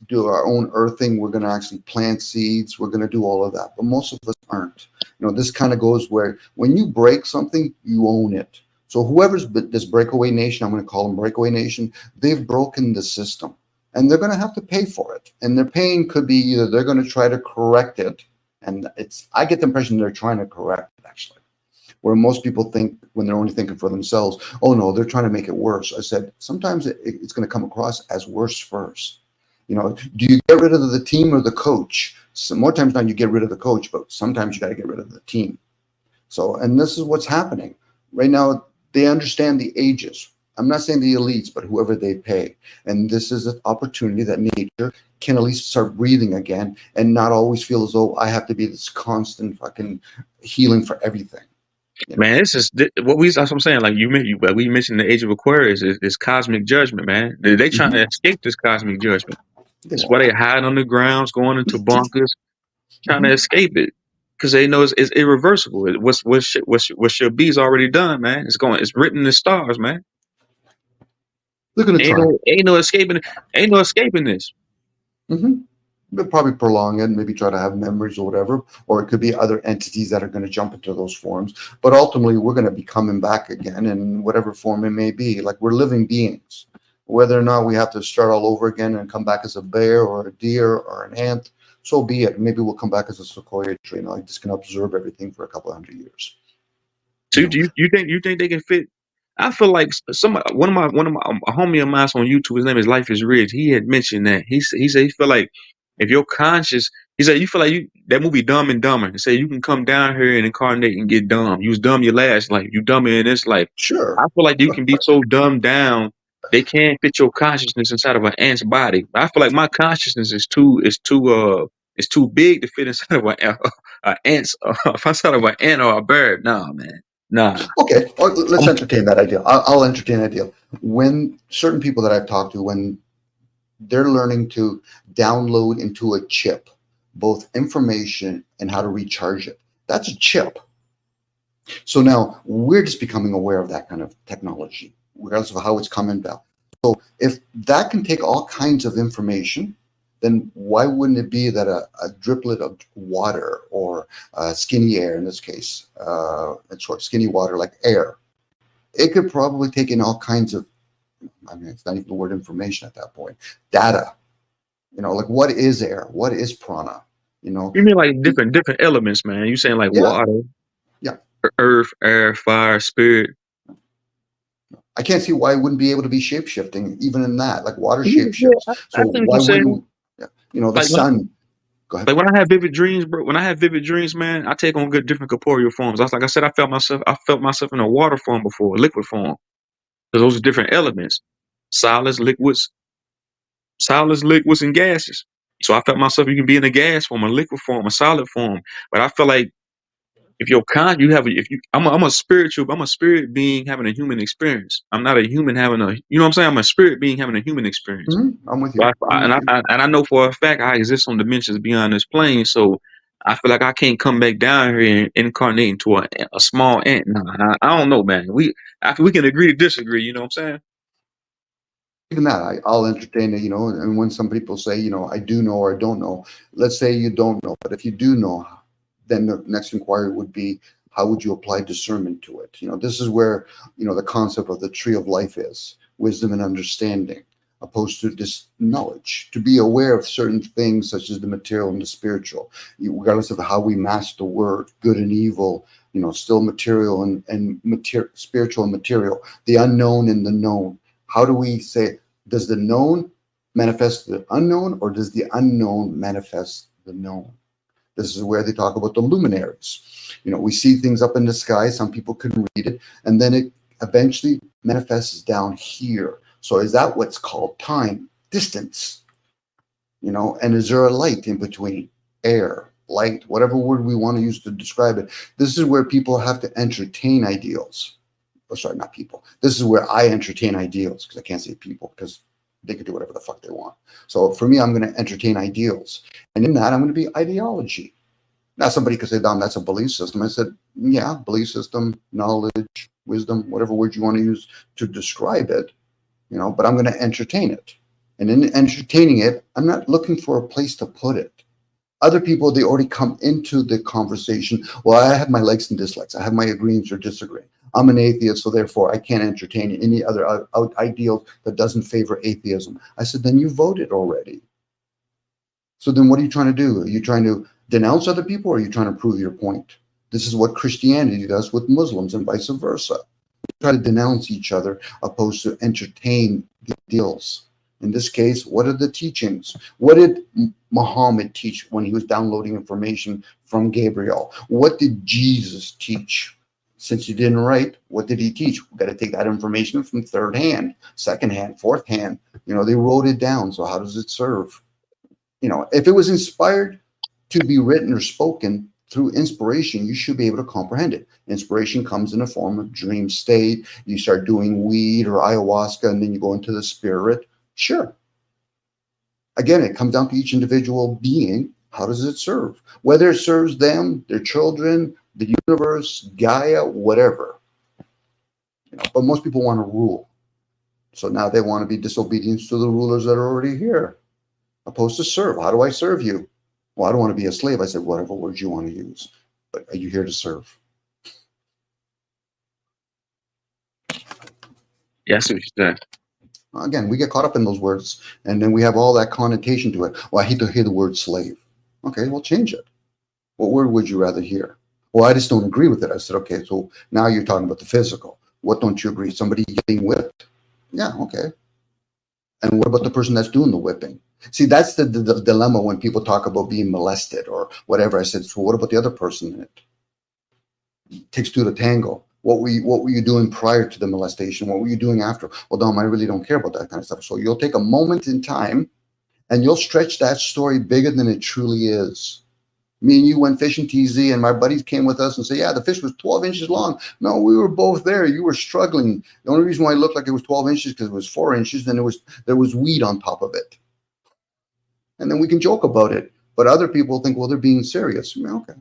do our own earthing. We're going to actually plant seeds. We're going to do all of that. But most of us aren't. This kind of goes where when you break something, you own it. So whoever's this breakaway nation, I'm going to call them breakaway nation, they've broken the system. And they're going to have to pay for it. And their pain could be either they're going to try to correct it. And I get the impression they're trying to correct it, actually. Where most people think, when they're only thinking for themselves, oh no, they're trying to make it worse. I said, sometimes it's going to come across as worse first. Do you get rid of the team or the coach? So more times than not, you get rid of the coach, but sometimes you got to get rid of the team. So, and this is what's happening. Right now, they understand the ages. I'm not saying the elites, but whoever they pay. And this is an opportunity that nature can at least start breathing again and not always feel as though I have to be this constant fucking healing for everything. Man, this is what that's what I'm saying. Like we mentioned the Age of Aquarius is cosmic judgment, man. They trying to escape this cosmic judgment. That's why they hide on the grounds, going into bunkers, trying to escape it. Because they know it's irreversible. What should be is already done, man. It's written in the stars, man. They're gonna try. Ain't no escaping this. They'll probably prolong it, maybe try to have memories or whatever, or it could be other entities that are going to jump into those forms. But ultimately, we're going to be coming back again in whatever form it may be. Like, we're living beings. Whether or not we have to start all over again and come back as a bear or a deer or an ant, so be it. Maybe we'll come back as a sequoia tree and like just going to observe everything for a couple of 100 years. So do you think they can fit? I feel like one of my a homie of mine on YouTube, his name is Life is Rich. He had mentioned that he said he feel like if you're conscious, he said you feel like that movie Dumb and Dumber. He said you can come down here and incarnate and get dumb. You was dumb your last life. You dumb in this life. Sure. I feel like you can be so dumbed down they can't fit your consciousness inside of an ant's body. I feel like my consciousness is too It's too big to fit inside of an ant, inside of an ant or a bird. Nah, man. Nah. Okay, let's entertain that idea. I'll entertain that idea. When certain people that I've talked to, when they're learning to download into a chip both information and how to recharge it, that's a chip. So now we're just becoming aware of that kind of technology, regardless of how it's coming about. So if that can take all kinds of information, then why wouldn't it be that a driplet of water or skinny air, in this case, skinny water like air, it could probably take in all kinds of, I mean, it's not even the word information at that point, data, like what is air? What is prana? You mean like different elements, man? You saying like water, yeah, earth, air, fire, spirit. I can't see why it wouldn't be able to be shape-shifting even in that, like water shape-shifts. So why wouldn't, the like sun? Go ahead. Like when I have vivid dreams, bro. When I have vivid dreams, man, I take on good different corporeal forms. Like I said, I felt myself in a water form before, a liquid form. Because those are different elements. Solids, liquids, and gases. So I felt myself, you can be in a gas form, a liquid form, a solid form. But I feel like if you're I'm a spirit being having a human experience. I'm not a human having I'm saying? I'm a spirit being having a human experience. I'm with you. I know for a fact I exist on dimensions beyond this plane. So I feel like I can't come back down here and incarnate into a small ant. Nah, I don't know, man. We can agree to disagree. You know what I'm saying? Even that, I'll entertain it, and when some people say, I do know or I don't know, let's say you don't know, but if you do know, then the next inquiry would be, how would you apply discernment to it? This is where, the concept of the tree of life is wisdom and understanding, opposed to this knowledge, to be aware of certain things such as the material and the spiritual, regardless of how we master the word, good and evil, still material and spiritual and material, the unknown and the known. How do we say, does the known manifest the unknown, or does the unknown manifest the known? This is where they talk about the luminaries. We see things up in the sky, some people can read it, and then it eventually manifests down here. So is that what's called time, distance? And is there a light in between? Air, light, whatever word we want to use to describe it. This is where people have to entertain ideals. Oh, sorry, not people. This is where I entertain ideals, because I can't say people, because they could do whatever the fuck they want. So for me, I'm going to entertain ideals. And in that, I'm going to be ideology. Now, somebody could say, Dom, that's a belief system. I said, yeah, belief system, knowledge, wisdom, whatever word you want to use to describe it, but I'm going to entertain it. And in entertaining it, I'm not looking for a place to put it. Other people, they already come into the conversation. Well, I have my likes and dislikes. I have my agreements or disagreeing. I'm an atheist, so therefore I can't entertain any other ideal that doesn't favor atheism. I said, then you voted already. So then what are you trying to do? Are you trying to denounce other people, or are you trying to prove your point? This is what Christianity does with Muslims and vice versa. We try to denounce each other opposed to entertain the ideals. In this case, what are the teachings? What did Muhammad teach when he was downloading information from Gabriel? What did Jesus teach? Since he didn't write, what did he teach? We've got to take that information from third hand, second hand, fourth hand. They wrote it down. So how does it serve? If it was inspired to be written or spoken through inspiration, you should be able to comprehend it. Inspiration comes in the form of dream state. You start doing weed or ayahuasca, and then you go into the spirit. Sure. Again, it comes down to each individual being. How does it serve? Whether it serves them, their children, the universe, Gaia, whatever. But most people want to rule. So now they want to be disobedient to the rulers that are already here, opposed to serve. How do I serve you? Well, I don't want to be a slave. I said, whatever words you want to use. But are you here to serve? Yes, what you said. Again, we get caught up in those words, and then we have all that connotation to it. Well, I hate to hear the word slave. Okay, well, change it. What word would you rather hear? Well, I just don't agree with it. I said, okay, so now you're talking about the physical. What don't you agree? Somebody getting whipped? Yeah, okay. And what about the person that's doing the whipping? See, that's the dilemma when people talk about being molested or whatever. I said, so what about the other person in it? It takes two to tango. What were you doing prior to the molestation? What were you doing after? Well, Dom, I really don't care about that kind of stuff. So you'll take a moment in time And you'll stretch that story bigger than it truly is. Me and you went fishing, TZ, and my buddies came with us and said, yeah, the fish was 12 inches long. No, we were both there. You were struggling. The only reason why it looked like it was 12 inches because it was 4 inches, and there was weed on top of it. And then we can joke about it. But other people think, well, they're being serious. I mean, okay.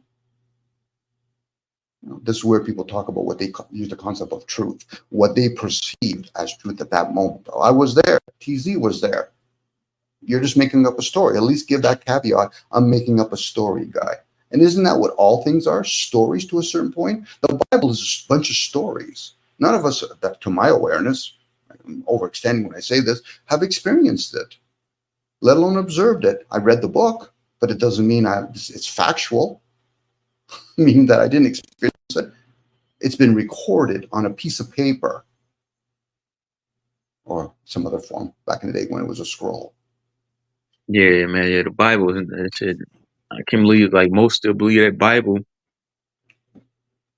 This is where people talk about what they use the concept of truth, what they perceived as truth at that moment. I was there. TZ was there. You're just making up a story. At least give that caveat. I'm making up a story, guy. And isn't that what all things are? Stories to a certain point. The Bible is a bunch of stories. None of us, that to my awareness, I'm overextending when I say this, have experienced it, let alone observed it. I read the book, but it doesn't mean it's factual. Meaning that I didn't experience it. It's been recorded on a piece of paper or some other form back in the day when it was a scroll. Yeah, man. Yeah, the Bible. That shit. I can't believe like most still believe that Bible.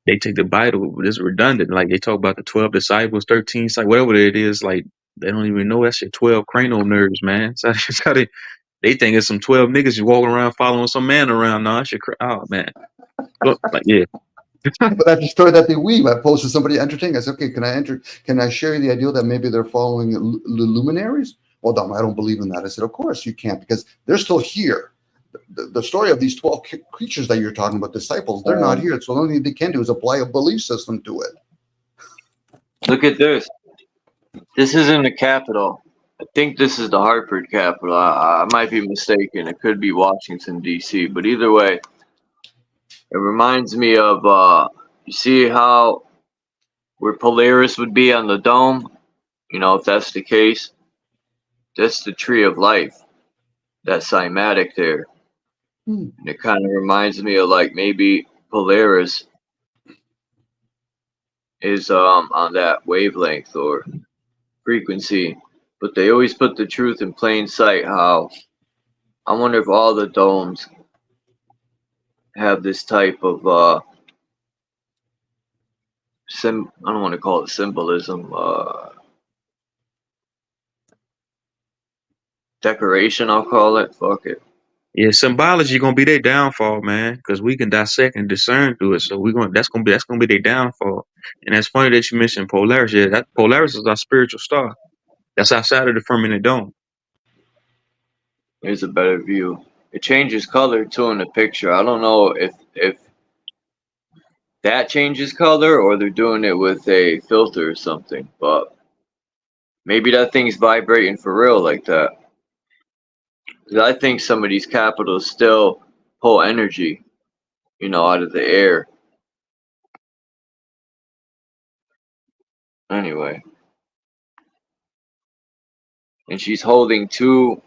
They take the Bible, it's redundant. Like they talk about the 12 disciples, 13, like whatever it is. Like they don't even know that shit. 12 cranial nerves, man. So that's how they think it's some 12 niggas just walking around following some man around. No, that shit. Oh man. Look, like yeah. But that's a story that they weave. I posted somebody entertaining. I said, okay, can I share the idea that maybe they're following the luminaries? Well, Dom, I don't believe in that. I said, of course you can't, because they're still here. The story of these 12 creatures that you're talking about, disciples, they're not here. So the only thing they can do is apply a belief system to it. Look at this. This isn't the Capitol. I think this is the Hartford Capitol. I might be mistaken. It could be Washington, D.C. But either way, it reminds me of, you see how where Polaris would be on the dome? You know, if that's the case, that's the tree of life. That cymatic there. And it kind of reminds me of like maybe Polaris is on that wavelength or frequency, but they always put the truth in plain sight. How I wonder if all the domes have this type of I don't want to call it symbolism, decoration, I'll call it. Fuck it. Yeah, symbology gonna be their downfall, man, because we can dissect and discern through it. So that's gonna be their downfall. And that's funny that you mentioned Polaris. Yeah, that Polaris is our spiritual star. That's outside of the firmament dome. Here's a better view. It changes color too in the picture. I don't know if that changes color or they're doing it with a filter or something, but maybe that thing's vibrating for real like that. Because I think some of these capitals still pull energy, you know, out of the air. Anyway. And she's holding two,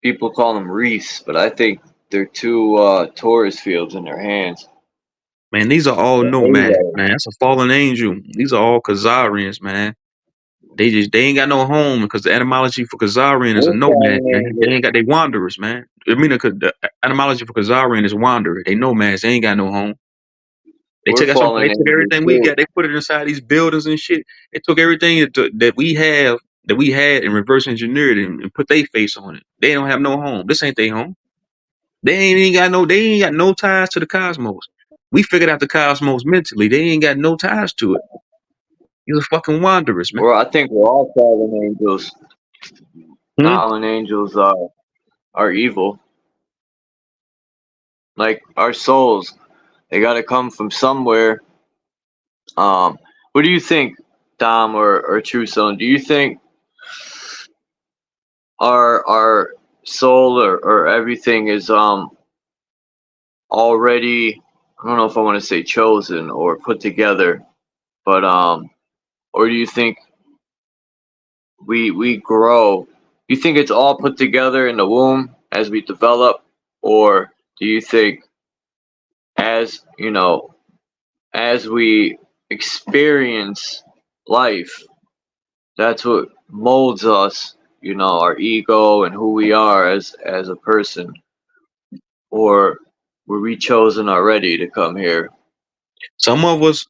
people call them wreaths, but I think they're two Taurus fields in their hands. Man, these are all nomads, man. That's a fallen angel. These are all Khazarians, man. They ain't got no home because the etymology for Khazarian is a nomad, man. They ain't got they wanderers, man. I mean, the etymology for Khazarian is wanderer. They nomads. They ain't got no home. They took everything we got. They put it inside these buildings and shit. They took everything that we had and reverse engineered it and put their face on it. They don't have no home. This ain't their home. They ain't got no ties to the cosmos. We figured out the cosmos mentally. They ain't got no ties to it. You're fucking wanderers, man. Well, I think we're all fallen angels. Fallen angels are evil. Like our souls, they got to come from somewhere. What do you think, Dom or True Zone? Do you think our soul or everything is already, I don't know if I want to say chosen or put together, but or do you think we grow? Do you think it's all put together in the womb as we develop, or do you think as you know, as we experience life, that's what molds us, you know, our ego and who we are as a person? Or were we chosen already to come here? Some of us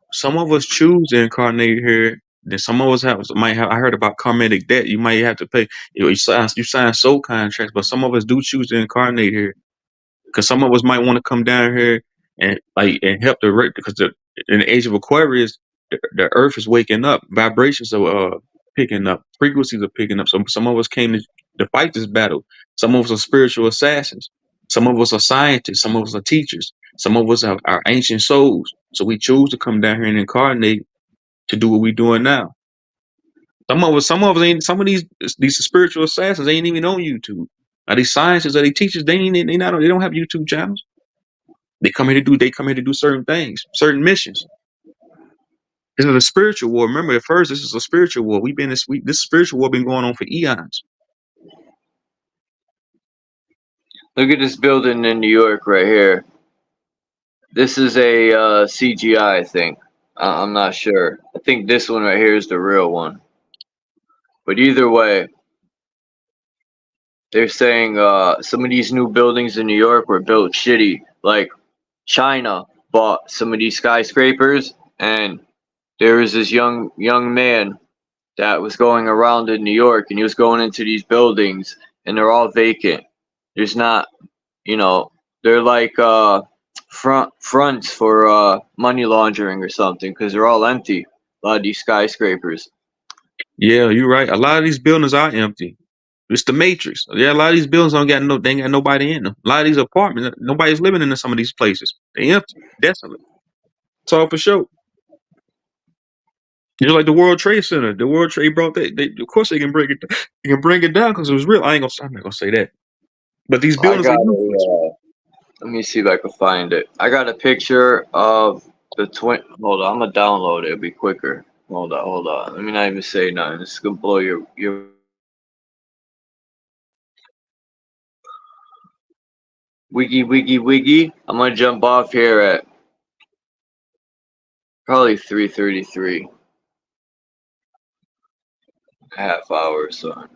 choose to incarnate here then some of us might have. I heard about karmic debt. You might have to pay. You sign soul contracts, but some of us do choose to incarnate here because some of us might want to come down here and help because in the age of Aquarius, the Earth is waking up. Vibrations are picking up. Frequencies are picking up. So some of us came to fight this battle. Some of us are spiritual assassins. Some of us are scientists. Some of us are teachers. Some of us are ancient souls. So we choose to come down here and incarnate to do what we're doing now. Some of these spiritual assassins ain't even on YouTube. Are these scientists? Are they teachers? They don't have YouTube channels. They come here to do certain things, certain missions. This is a spiritual war. Remember, at first, this is a spiritual war. This spiritual war been going on for eons. Look at this building in New York right here. This is a CGI, I think. I'm not sure. I think this one right here is the real one. But either way, they're saying some of these new buildings in New York were built shitty. Like China bought some of these skyscrapers, and there was this young man that was going around in New York, and he was going into these buildings, and they're all vacant. There's not, they're like fronts for money laundering or something, because they're all empty. A lot of these skyscrapers. Yeah, you're right. A lot of these buildings are empty. It's the Matrix. Yeah, a lot of these buildings they ain't got nobody in them. A lot of these apartments, nobody's living in some of these places. They empty, desolate. It's all for show. Just like the World Trade Center. The World Trade brought that. Of course, they can bring it. They can bring it down because it was real. I'm not gonna say that. But these buildings are useless. Let me see if I can find it. I got a picture of the twin. Hold on, I'm gonna download it. It'll be quicker. Hold on. Let me not even say nothing. This is gonna blow your. Wiggy. I'm gonna jump off here at probably 3:33. Half hour or so.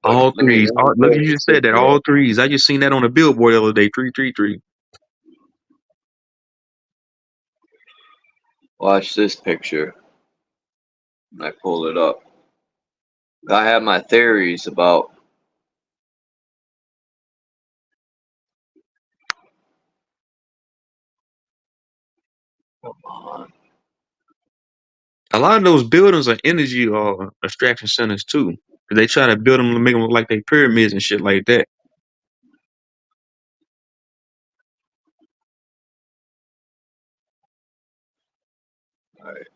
All threes. Look, you just said that. All threes. I just seen that on the billboard the other day. 333. Watch this picture. I pull it up. I have my theories about. Come on. A lot of those buildings are energy extraction centers too. They try to build them to make them look like they pyramids and shit like that. All right.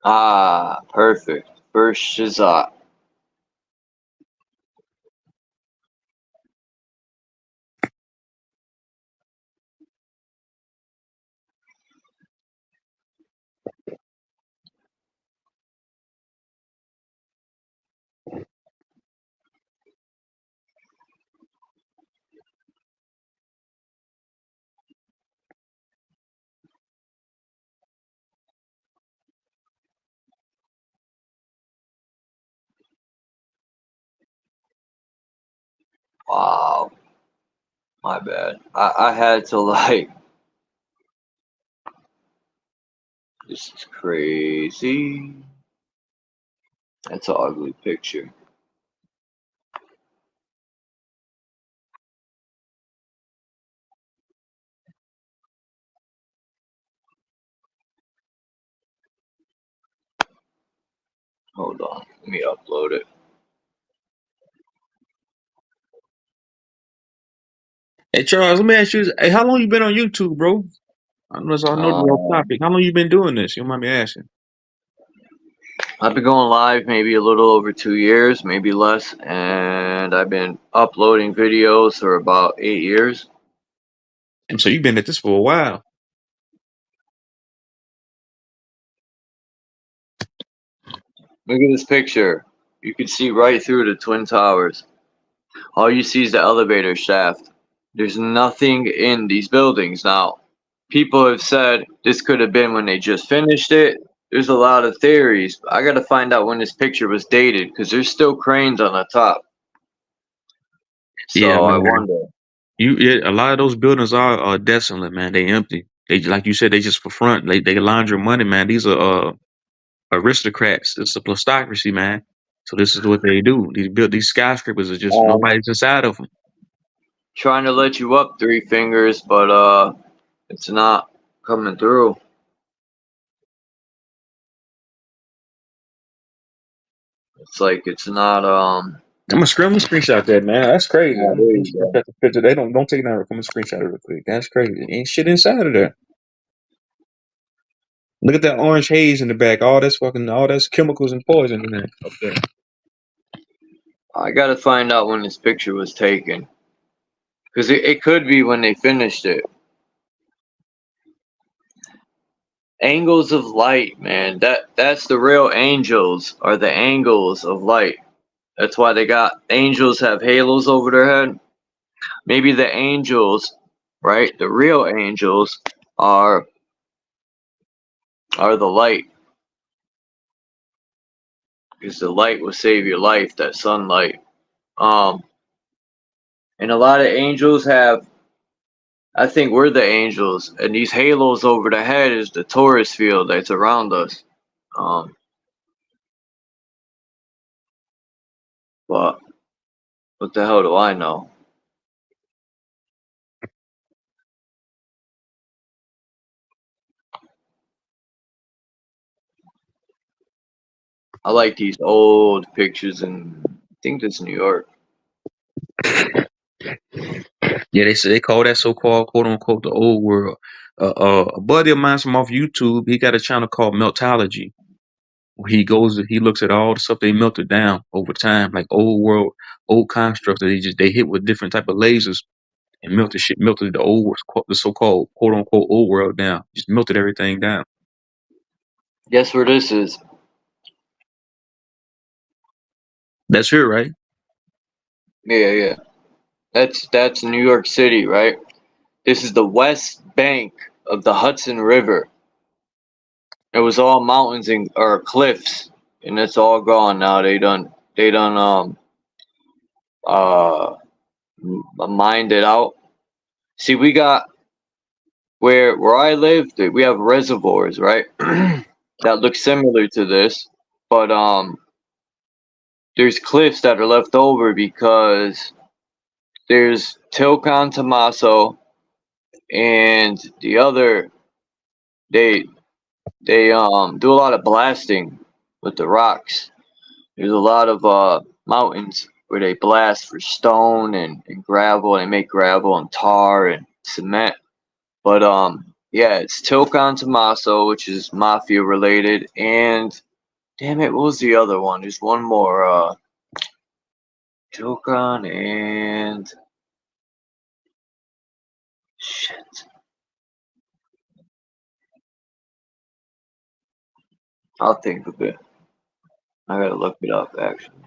Ah, perfect. First Shazat. Wow. My bad. I had to like. This is crazy. That's an ugly picture. Hold on. Let me upload it. Hey Charles, let me ask you, hey, how long you been on YouTube, bro? I know this off topic. How long you been doing this? You don't mind me asking? I've been going live maybe a little over 2 years, maybe less, and I've been uploading videos for about 8 years. And so you've been at this for a while. Look at this picture. You can see right through the Twin Towers. All you see is the elevator shaft. There's nothing in these buildings now. People have said this could have been when they just finished it. There's a lot of theories. I gotta find out when this picture was dated because there's still cranes on the top. Yeah, So I man. wonder. A lot of those buildings are desolate, man. They empty. They, like you said, they just for front. They launder money, man. These are aristocrats. It's a plutocracy, man. So this is what they do. These skyscrapers are just nobody's inside of them. Trying to let you up, Three Fingers, but it's not coming through. It's like it's not I'm gonna screenshot that, man. That's crazy. Yeah, I'm there gonna you go. screenshot the picture. They don't take that. I'm gonna screenshot it real quick. That's crazy. Ain't shit inside of there. Look at that orange haze in the back. All that's chemicals and poison in there up there. I gotta find out when this picture was taken. Because it could be when they finished it. Angles of light, man. That's the real angels, are the angles of light. That's why they got angels have halos over their head. Maybe the angels, right? The real angels are the light. Because the light will save your life, that sunlight. And a lot of angels have, I think we're the angels, and these halos over the head is the Taurus field that's around us. But what the hell do I know? I like these old pictures, and I think this is New York. Yeah, they call that so-called quote unquote the old world. A buddy of mine from off YouTube, he got a channel called Meltology. He looks at all the stuff they melted down over time, like old world, old constructs that they hit with different type of lasers and melted the so-called quote unquote old world down. Just melted everything down. Guess where this is? That's here, right? Yeah. That's New York City, right? This is the west bank of the Hudson River. It was all mountains or cliffs, and it's all gone now. They done mined it out. See, we got where I live, we have reservoirs, right? That look similar to this, but there's cliffs that are left over because there's Tilcon Tommaso and the other they do a lot of blasting with the rocks. There's a lot of mountains where they blast for stone and gravel, and they make gravel and tar and cement. But yeah, it's Tilcon Tommaso, which is mafia related, and damn it, what was the other one? There's one more. Tilcon and shit. I'll think of it. I gotta look it up actually.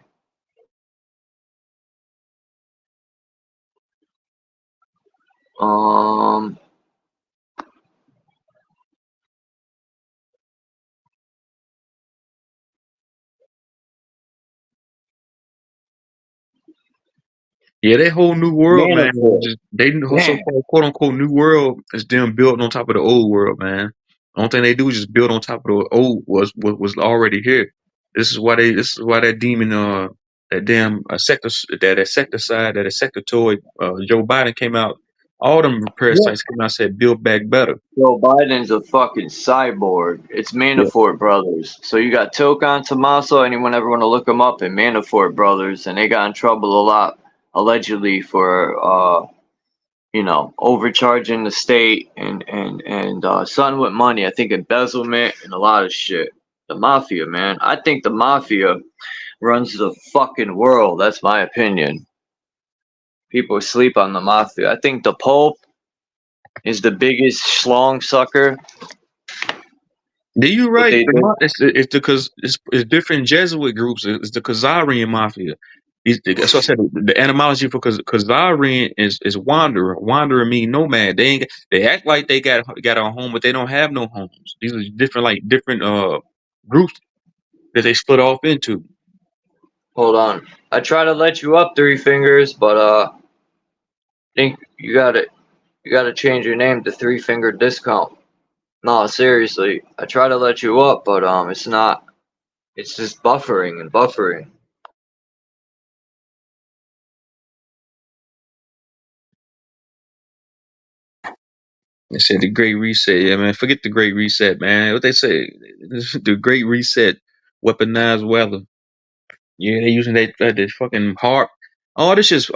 Yeah, that whole new world, man. Manafort. So-called quote unquote new world is them built on top of the old world, man. The only thing they do is just build on top of the old was already here. This is why that demon that damn insectoid Joe Biden came out. All them parasites came out and said build back better. Joe Biden's a fucking cyborg. It's Yeah. Manafort brothers. So you got Tilcon Tommaso. Anyone ever want to look them up? And Manafort brothers, and they got in trouble a lot allegedly for overcharging the state and something with money. I think embezzlement and a lot of shit. The mafia, man. I think the mafia runs the fucking world. That's my opinion. People sleep on the mafia. I think the Pope is the biggest schlong sucker. You right? They do. It's because it's different Jesuit groups. It's the Khazarian mafia. That's what I said. The etymology for Khazarian is wanderer. Wanderer mean nomad. They act like they got a home, but they don't have no homes. These are different groups that they split off into. Hold on. I try to let you up, Three Fingers, but think you gotta change your name to Three Finger Discount. No, seriously. I try to let you up, but it's not. It's just buffering and buffering. They said the Great Reset. Yeah, man. Forget the Great Reset, man. What they say? The Great Reset, weaponized weather. Yeah, they using that fucking harp. This is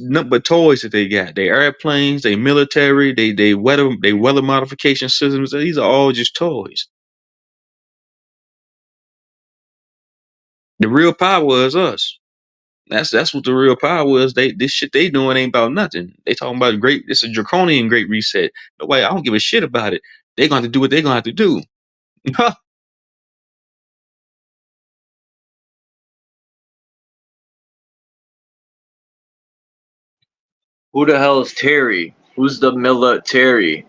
nothing but toys that they got. They airplanes, they military, they weather modification systems. These are all just toys. The real power is us. That's what the real power is. This shit they doing ain't about nothing. They talking about it's a draconian Great Reset. Nobody, I don't give a shit about it. They gonna have to do what they gonna have to do. Who the hell is Terry? Who's the military?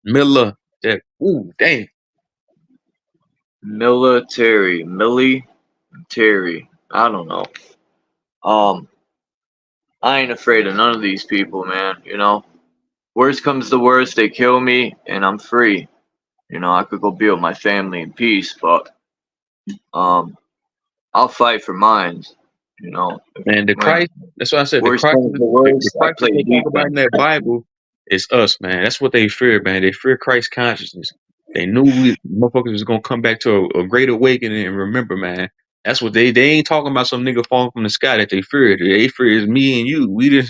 Miller. That ooh, dang. Military. Terry. I don't know. I ain't afraid of none of these people, man. You know, worst comes to worst, they kill me and I'm free. You know, I could go be with my family in peace, but I'll fight for mine. You know, Man, the Christ. That's what I said. The worst Christ, comes to the worst, I Christ that play they talk about in defense. that Bible is us, man. That's what they fear, man. They fear Christ consciousness. They knew motherfuckers was gonna come back to a great awakening and remember, man. That's what they ain't talking about some nigga falling from the sky that they fear. They fear is me and you. We the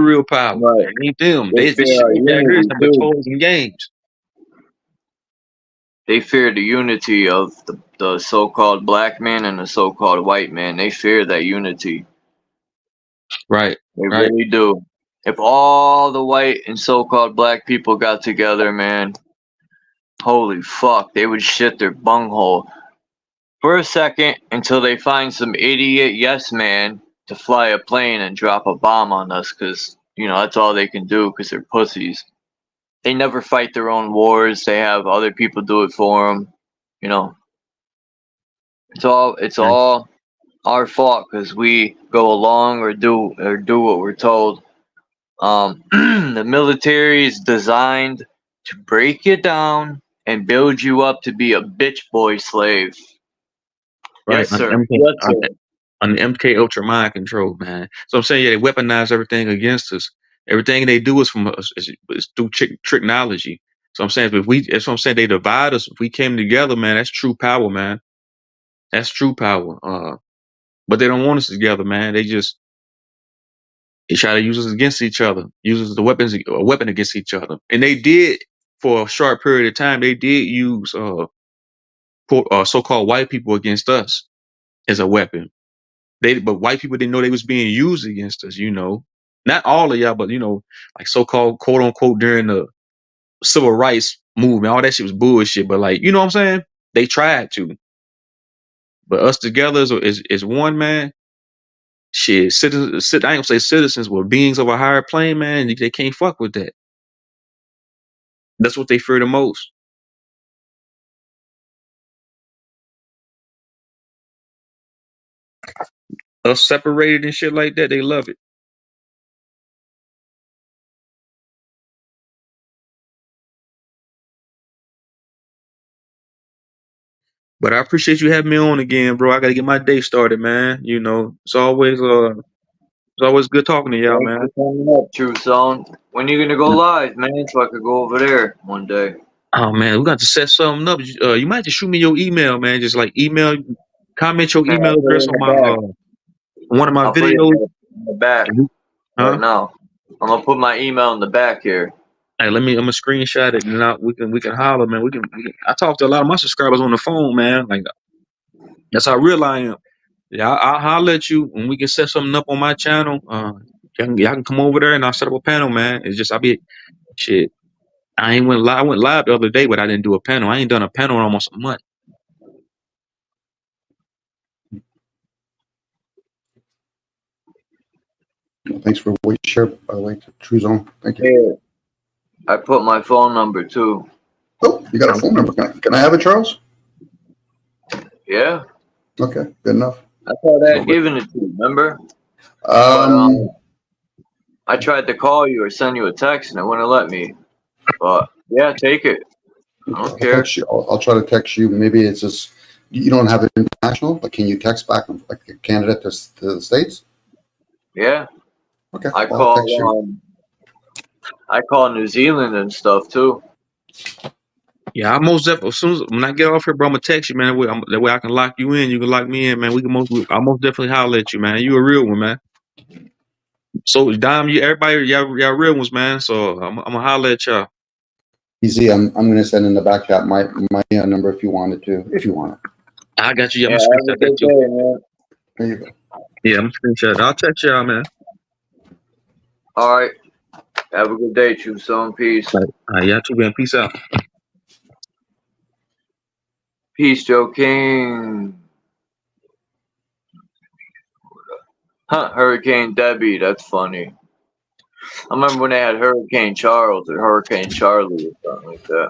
real power. Right. It ain't them. They This fear shit our they got here is unity number too. toys and games. They fear the unity of the so-called black man and the so-called white man. They fear that unity. Right. They Right. really do. If all the white and so-called black people got together, man, holy fuck, they would shit their bunghole for a second until they find some idiot yes man to fly a plane and drop a bomb on us, because, you know, that's all they can do because they're pussies. They never fight their own wars. They have other people do it for them. You know, it's all our fault because we go along or do what we're told. The military is designed to break you down and build you up to be a bitch boy slave. Right. Yes, sir. Yes, sir. On the MK Ultra mind control, man. So I'm saying, yeah, they weaponize everything against us. Everything they do is from us is through technology. So I'm saying, that's what I'm saying. They divide us. If we came together, man, that's true power, man. That's true power. But they don't want us together, man. They try to use us against each other, use us as a weapon against each other. And they did for a short period of time. They did use so-called white people against us as a weapon. But white people didn't know they was being used against us, you know. Not all of y'all, but you know, like so-called quote unquote during the civil rights movement, all that shit was bullshit. But like, you know what I'm saying? They tried to. But us together is one, man. Shit, citizens, I ain't gonna say citizens, were beings of a higher plane, man. They can't fuck with that. That's what they fear the most. Us separated and shit like that, they love it. But I appreciate you having me on again, bro. I gotta get my day started, man. You know, it's always good talking to y'all, Thanks man. for coming up, True Zone. When you gonna go live, man? So I could go over there one day. Oh man, we got to set something up. You might just shoot me your email, man. Just like comment your Man, email I'll put it address in on the my back. one of my I'll put it videos. in the back Huh? right now. I'm gonna put my email in the back here. Hey, I'm gonna screenshot it and we can holler, man. I talk to a lot of my subscribers on the phone, man. Like that's how real I am. Yeah, I'll holler at you when we can set something up on my channel. Y'all can come over there and I'll set up a panel, man. It's just shit. I went live the other day, but I didn't do a panel. I ain't done a panel in almost a month. Thanks for what you shared, by the way, True Zone. Thank you. Yeah, I put my phone number too. Oh, you got a phone number. Can I have it, Charles? Yeah. Okay, good enough. I thought I had given it to you, remember? But I tried to call you or send you a text and it wouldn't let me. But yeah, take it. I don't I'll care. text you. I'll try to text you. Maybe it's just you don't have it international, but can you text back from like Canada to the States? Yeah. Okay. I well, I'll text you. call New Zealand and stuff too. Yeah, I most definitely. As soon as when I get off here, bro, I'm gonna text you, man. That way I can lock you in. You can lock me in, man. I'll most definitely holler at you, man. You a real one, man. So Dom, everybody, y'all real ones, man. So I'm gonna holler at y'all. Easy. I'm gonna send in the back chat my number if you wanted to. If you want it. I got you. Yeah, I'm Yeah, gonna have a screenshot that good too. day, man. There you go. Yeah, I'm gonna screenshot it. I'll text y'all, man. All right. Have a good day, True Zone. Peace. All right, y'all too, man. Peace out. Peace, Joe King. Huh, Hurricane Debbie. That's funny. I remember when they had Hurricane Charles or Hurricane Charlie or something like that.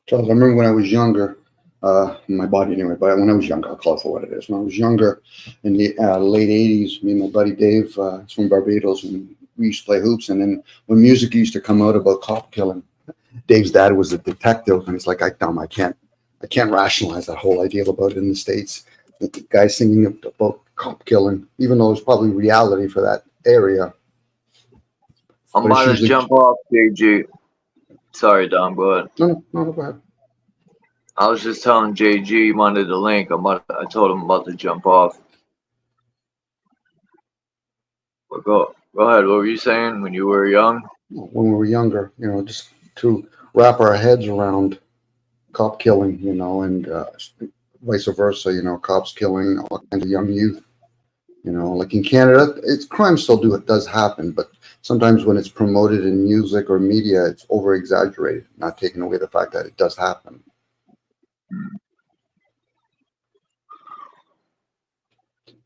Charles, I remember when I was younger, my body anyway, but when I was younger, I'll call it for what it is. When I was younger, in the late 80s, me and my buddy Dave, he's from Barbados, and we used to play hoops. And then when music used to come out about cop killing, Dave's dad was a detective, and he's like, I can't rationalize that whole idea about it in the States. The guy singing about cop killing, even though it's probably reality for that area. I'm about to jump off, JG. Sorry, Dom, go ahead. No, go ahead. I was just telling JG he wanted the link. I told him I'm about to jump off. But go ahead. What were you saying when you were young? When we were younger, just to wrap our heads around cop killing, and vice versa, cops killing all kinds of young youth. Like in Canada, crime still does happen, but sometimes when it's promoted in music or media, it's over exaggerated, not taking away the fact that it does happen.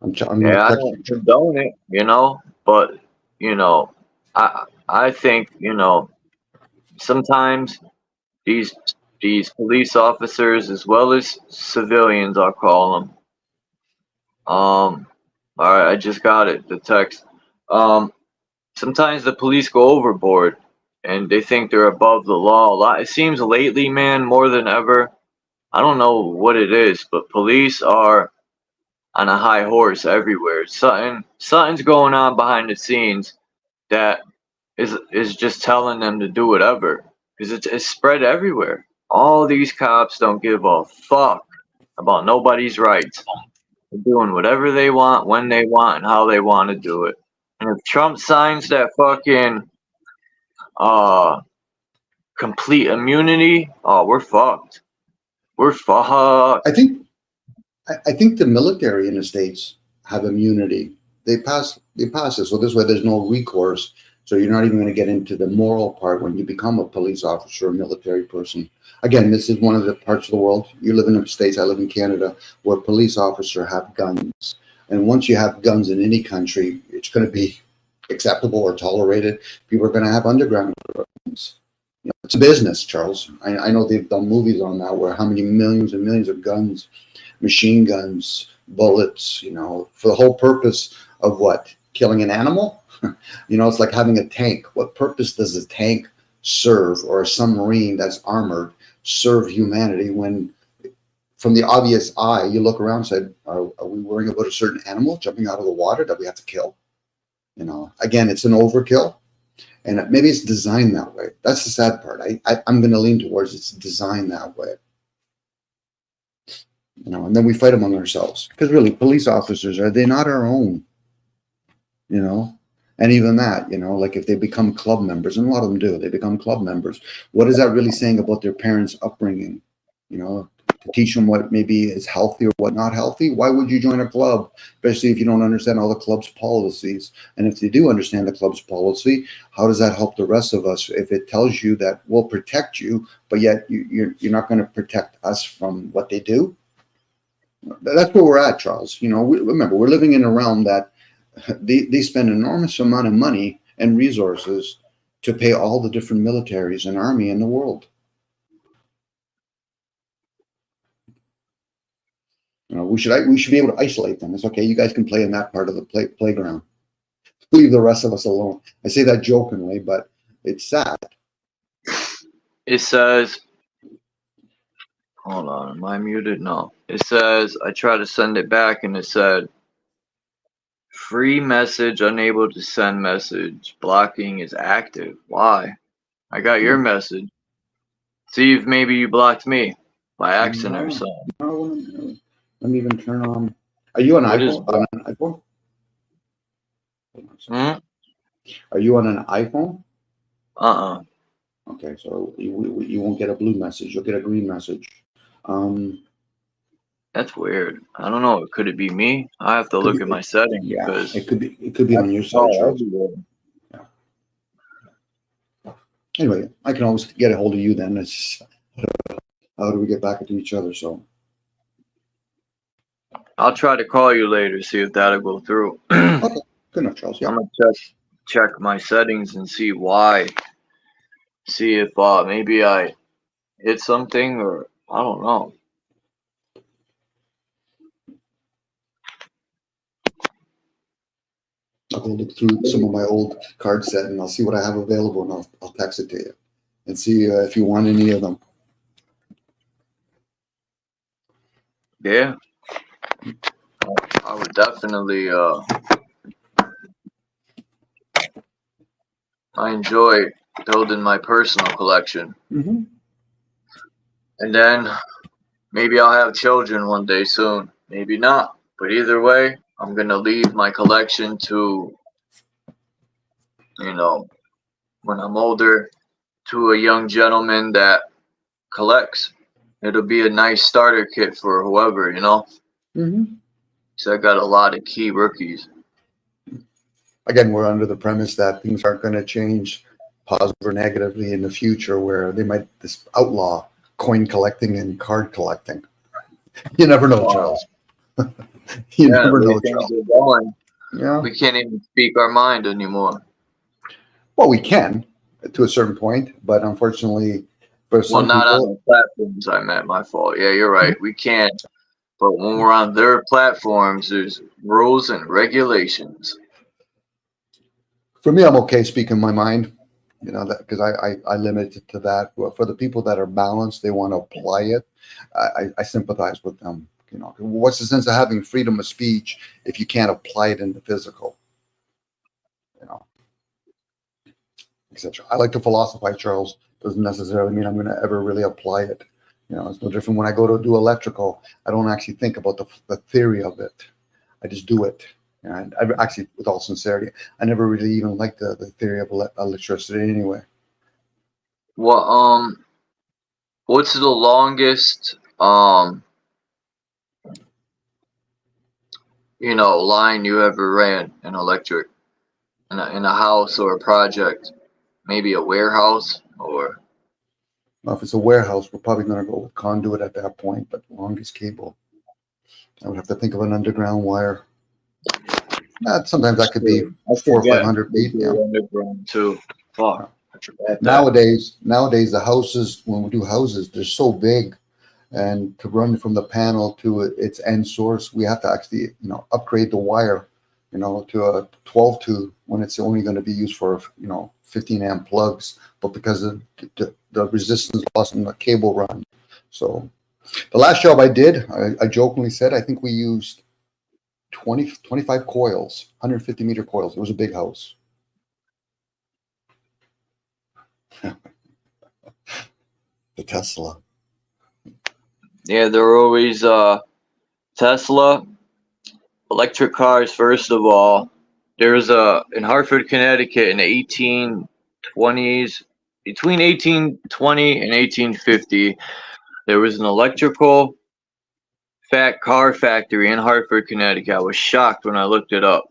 I don't condone it, but I think sometimes these police officers as well as civilians, I'll call them. All right, I just got it, the text. Sometimes the police go overboard and they think they're above the law. It seems lately, man, more than ever. I don't know what it is, but police are on a high horse everywhere. Something's going on behind the scenes that is just telling them to do whatever, because it's spread everywhere. All these cops don't give a fuck about nobody's rights. They're doing whatever they want, when they want, and how they want to do it. And if Trump signs that fucking complete immunity, oh, we're fucked. We're fucked. I think the military in the States have immunity. They pass it, so this way there's no recourse. So you're not even going to get into the moral part when you become a police officer or military person. Again, this is one of the parts of the world. You live in the States, I live in Canada, where police officers have guns. And once you have guns in any country, it's going to be acceptable or tolerated. People are going to have underground guns. It's a business, Charles. I know they've done movies on that where how many millions and millions of guns, machine guns, bullets, for the whole purpose of what? Killing an animal? It's like having a tank. What purpose does a tank serve, or a submarine that's armored serve humanity when, from the obvious eye, you look around and say, are we worrying about a certain animal jumping out of the water that we have to kill? Again, it's an overkill, and maybe it's designed that way. That's the sad part. I'm going to lean towards it's designed that way. And then we fight among ourselves, because really, police officers, are they not our own? And even that, like if they become club members, and a lot of them do, they become club members. What is that really saying about their parents' upbringing? To teach them what maybe is healthy or what not healthy. Why would you join a club, especially if you don't understand all the club's policies? And if you do understand the club's policy, how does that help the rest of us? If it tells you that we'll protect you, but yet you're not going to protect us from what they do? That's where we're at, Charles. Remember, we're living in a realm that they spend an enormous amount of money and resources to pay all the different militaries and army in the world. We should be able to isolate them. It's okay. You guys can play in that part of the playground. Leave the rest of us alone. I say that jokingly, but it's sad. It says, hold on, am I muted? No. It says, I tried to send it back and it said, free message, unable to send message, blocking is active. Why? I got your message. See if maybe you blocked me by accident or something. No, let me even turn on. Are you on iPhone? Are you on an iPhone? Okay, so you won't get a blue message. You'll get a green message. That's weird. I don't know. Could it be me? I have to look at my settings. Yeah, because it could be on your side, Charles. Yeah. Anyway, I can always get a hold of you then. It's just, how do we get back into each other? So I'll try to call you later, see if that'll go through. okay, good enough, Charles. Yeah. I'm gonna check my settings and see why. See if maybe I hit something or I don't know. I'll go look through some of my old card set and I'll see what I have available and I'll text it to you and see if you want any of them. Yeah. I would definitely I enjoy building my personal collection. Mm-hmm. And then maybe I'll have children one day soon. Maybe not. But either way, I'm going to leave my collection to, when I'm older, to a young gentleman that collects. It'll be a nice starter kit for whoever, Mm-hmm. So I got a lot of key rookies. Again, we're under the premise that things aren't going to change positive or negatively in the future where they might outlaw coin collecting and card collecting. You never know, Charles. You never know, Charles. Yeah. We can't even speak our mind anymore. Well, we can to a certain point, but unfortunately, for some not people, on the platforms. I meant my fault. Yeah, you're right. We can't. But when we're on their platforms, there's rules and regulations. For me, I'm okay speaking my mind, that because I limit it to that. But for the people that are balanced, they want to apply it. I sympathize with them. What's the sense of having freedom of speech if you can't apply it in the physical? Etc. I like to philosophize, Charles. Doesn't necessarily mean I'm going to ever really apply it. It's no different when I go to do electrical. I don't actually think about the theory of it. I just do it. And I actually, with all sincerity, I never really even liked the theory of electricity anyway. Well, what's the longest, line you ever ran in electric in a house or a project? Maybe a warehouse or. Well, if it's a warehouse, we're probably going to go with conduit at that point, but longest cable. I would have to think of an underground wire. Sometimes that could be 400 or 500 feet. Yeah. Underground too. Fuck. Nowadays, the houses, when we do houses, they're so big, and to run from the panel to its end source, we have to actually, upgrade the wire, to a 12 to when it's only going to be used for, 15 amp plugs, but because of the resistance loss in the cable run. So the last job I did, I jokingly said, I think we used 25 coils, 150 meter coils. It was a big house. The Tesla. Yeah, there were always Tesla, electric cars. First of all, there was in Hartford, Connecticut in the 1820s, between 1820 and 1850, there was an electrical car factory in Hartford, Connecticut. I was shocked when I looked it up.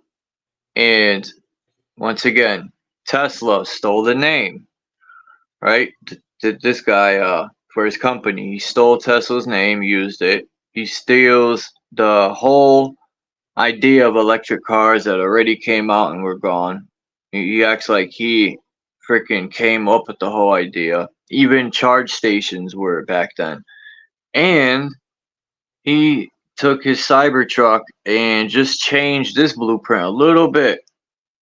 And once again, Tesla stole the name, right? This guy, for his company, he stole Tesla's name, used it. He steals the whole idea of electric cars that already came out and were gone. He acts like he freaking came up with the whole idea. Even charge stations were back then. And he took his Cybertruck and just changed this blueprint a little bit.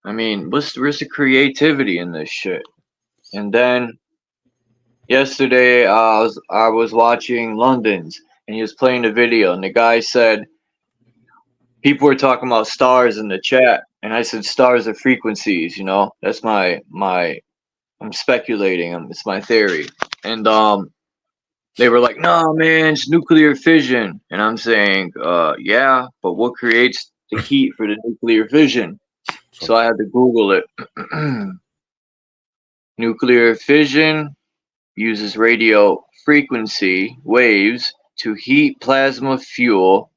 I mean, where's the creativity in this shit? And then yesterday, I was watching London's, and he was playing the video, and the guy said people were talking about stars in the chat, and I said stars are frequencies. You know, that's my I'm speculating. It's my theory, and they were like, "No, man, it's nuclear fission," and I'm saying, yeah, but what creates the heat for the nuclear fission? So I had to Google it. Nuclear fission uses radio frequency waves to heat plasma fuel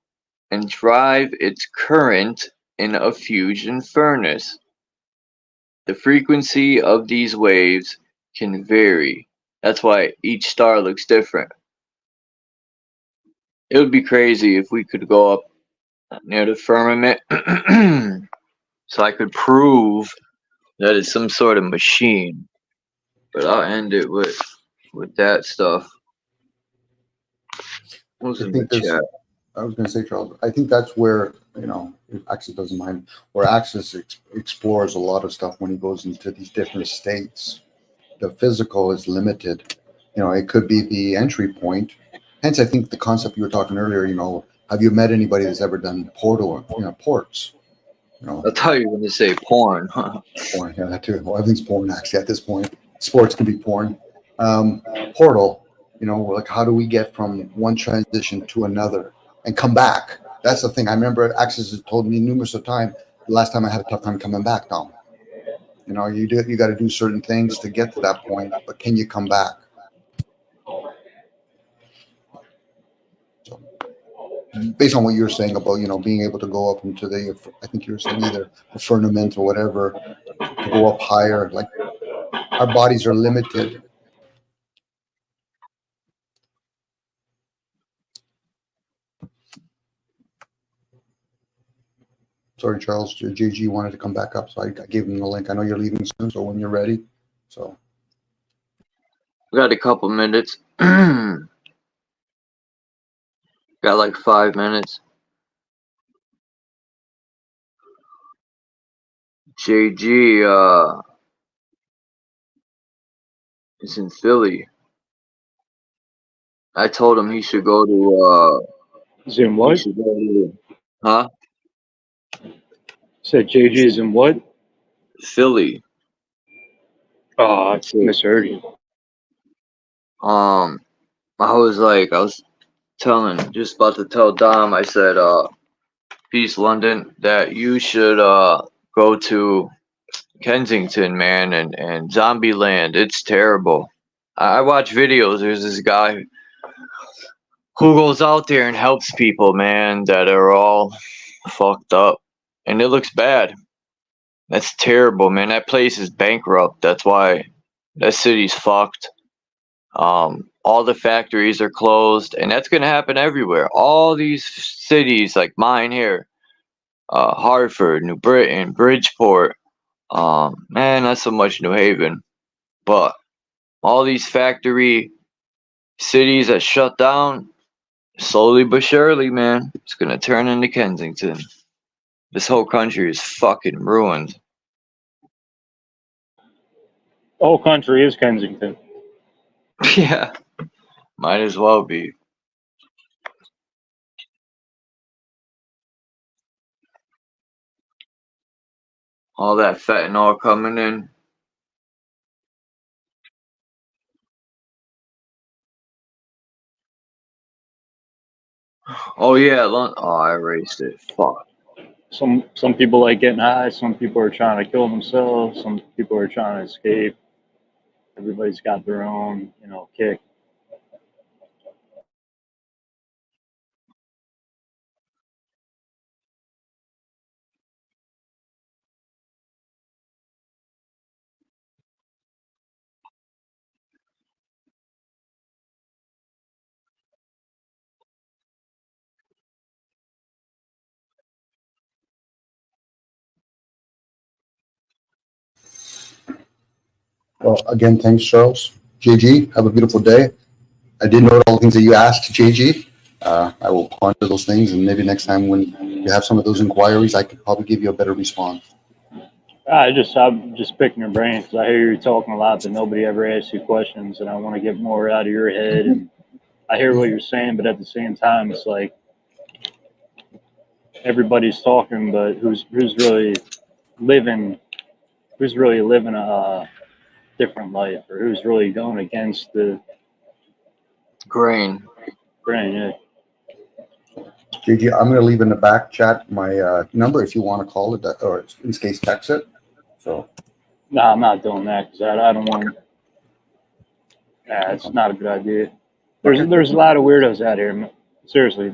and drive its current in a fusion furnace. The frequency of these waves can vary. That's why each star looks different. It would be crazy if we could go up near the firmament so I could prove that it's some sort of machine. But I'll end it with that stuff. Who's in the chat? I was going to say, Charles, I think that's where, you know, if Axis doesn't mind, where Axis explores a lot of stuff when he goes into these different states. The physical is limited. You know, it could be the entry point. Hence, I think the concept you were talking earlier, you know, have you met anybody that's ever done ports? You know, I thought you were going to say porn. porn, yeah, that too. Well, everything's porn actually at this point. Sports can be porn. Portal, you know, like how do we get from one transition to another and come back? That's the thing. I remember Axis has told me numerous of times. The last time I had a tough time coming back down. You know, you got to do certain things to get to that point, but can you come back? So, based on what you're saying about, you know, being able to go up into the, I think you were saying either the firmament or whatever, to go up higher. Like our bodies are limited. Sorry, Charles. JG wanted to come back up, so I gave him the link. I know you're leaving soon, so when you're ready. So We got a couple minutes. Got like 5 minutes. JG is in Philly. I told him he should go to Is in what? he should go to, huh? Said JG is in what? Philly. Oh, I misheard you. I was just about to tell Dom, I said, Peace London, that you should go to Kensington, man, and Zombieland. It's terrible. I watch videos. There's this guy who goes out there and helps people, man, that are all fucked up, and it looks bad. That's terrible, man. That place is bankrupt. That's why that city's fucked. All the factories are closed, and that's gonna happen everywhere. All these cities, like mine here, Hartford, New Britain, Bridgeport, man, not so much New Haven, but all these factory cities that shut down, slowly but surely, man, it's gonna turn into Kensington. This whole country is fucking ruined. The whole country is Kensington. Yeah, might as well be. All that fentanyl coming in. Oh yeah, oh, I erased it. Fuck. Some people like getting high. Some people are trying to kill themselves. Some people are trying to escape. Everybody's got their own, you know, kick. Well, again, thanks, Charles. JG, have a beautiful day. I did note all the things that you asked, JG. I will ponder those things, and maybe next time when you have some of those inquiries, I could probably give you a better response. I'm just picking your brain because I hear you talking a lot, but nobody ever asks you questions, and I want to get more out of your head. And I hear what you're saying, but at the same time, it's like everybody's talking, but who's really living? Who's really living a different life, or who's really going against the Grain. grain? Yeah. JG, I'm going to leave in the back chat my number if you want to call it, or in this case, text it. So. No, I'm not doing that because I don't want. It's not a good idea. There's a lot of weirdos out here. Seriously,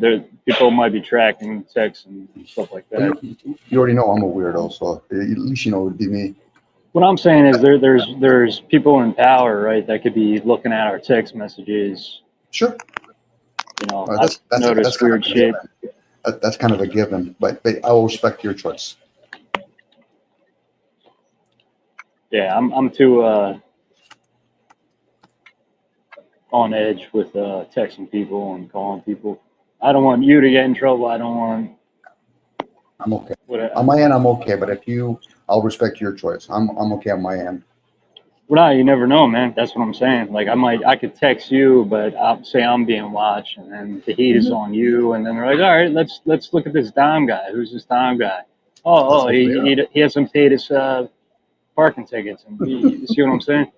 people might be tracking texts and stuff like that. You already know I'm a weirdo, so at least you know it would be me. What I'm saying is there's people in power, right, that could be looking at our text messages. Sure. You know, That's noticed weird shit. That's kind of a given, but I will respect your choice. Yeah, I'm too on edge with texting people and calling people. I don't want you to get in trouble. I don't want. I'm okay. On my end, I'm okay, but I'll respect your choice. I'm okay on my end. Well, you never know, man. That's what I'm saying. Like I could text you, but I'll say I'm being watched, and then the heat is on you, and then they're like, all right, let's look at this Dom guy. Who's this Dom guy? Oh, he hasn't paid his parking tickets. And you see what I'm saying?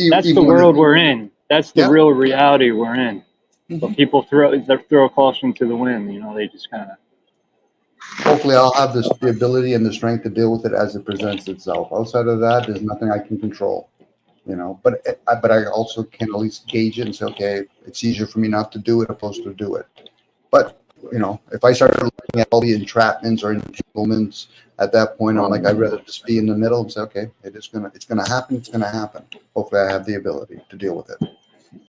That's the world we're in. That's the real reality we're in. But people throw caution to the wind. You know, they just kind of. Hopefully, I'll have the ability and the strength to deal with it as it presents itself. Outside of that, there's nothing I can control. You know, but I also can at least gauge it and say, okay, it's easier for me not to do it opposed to do it. But you know, if I start looking at all the entrapments or entanglements, at that point, I'm like, I'd rather just be in the middle and say, okay, it's gonna happen. It's gonna happen. Hopefully, I have the ability to deal with it.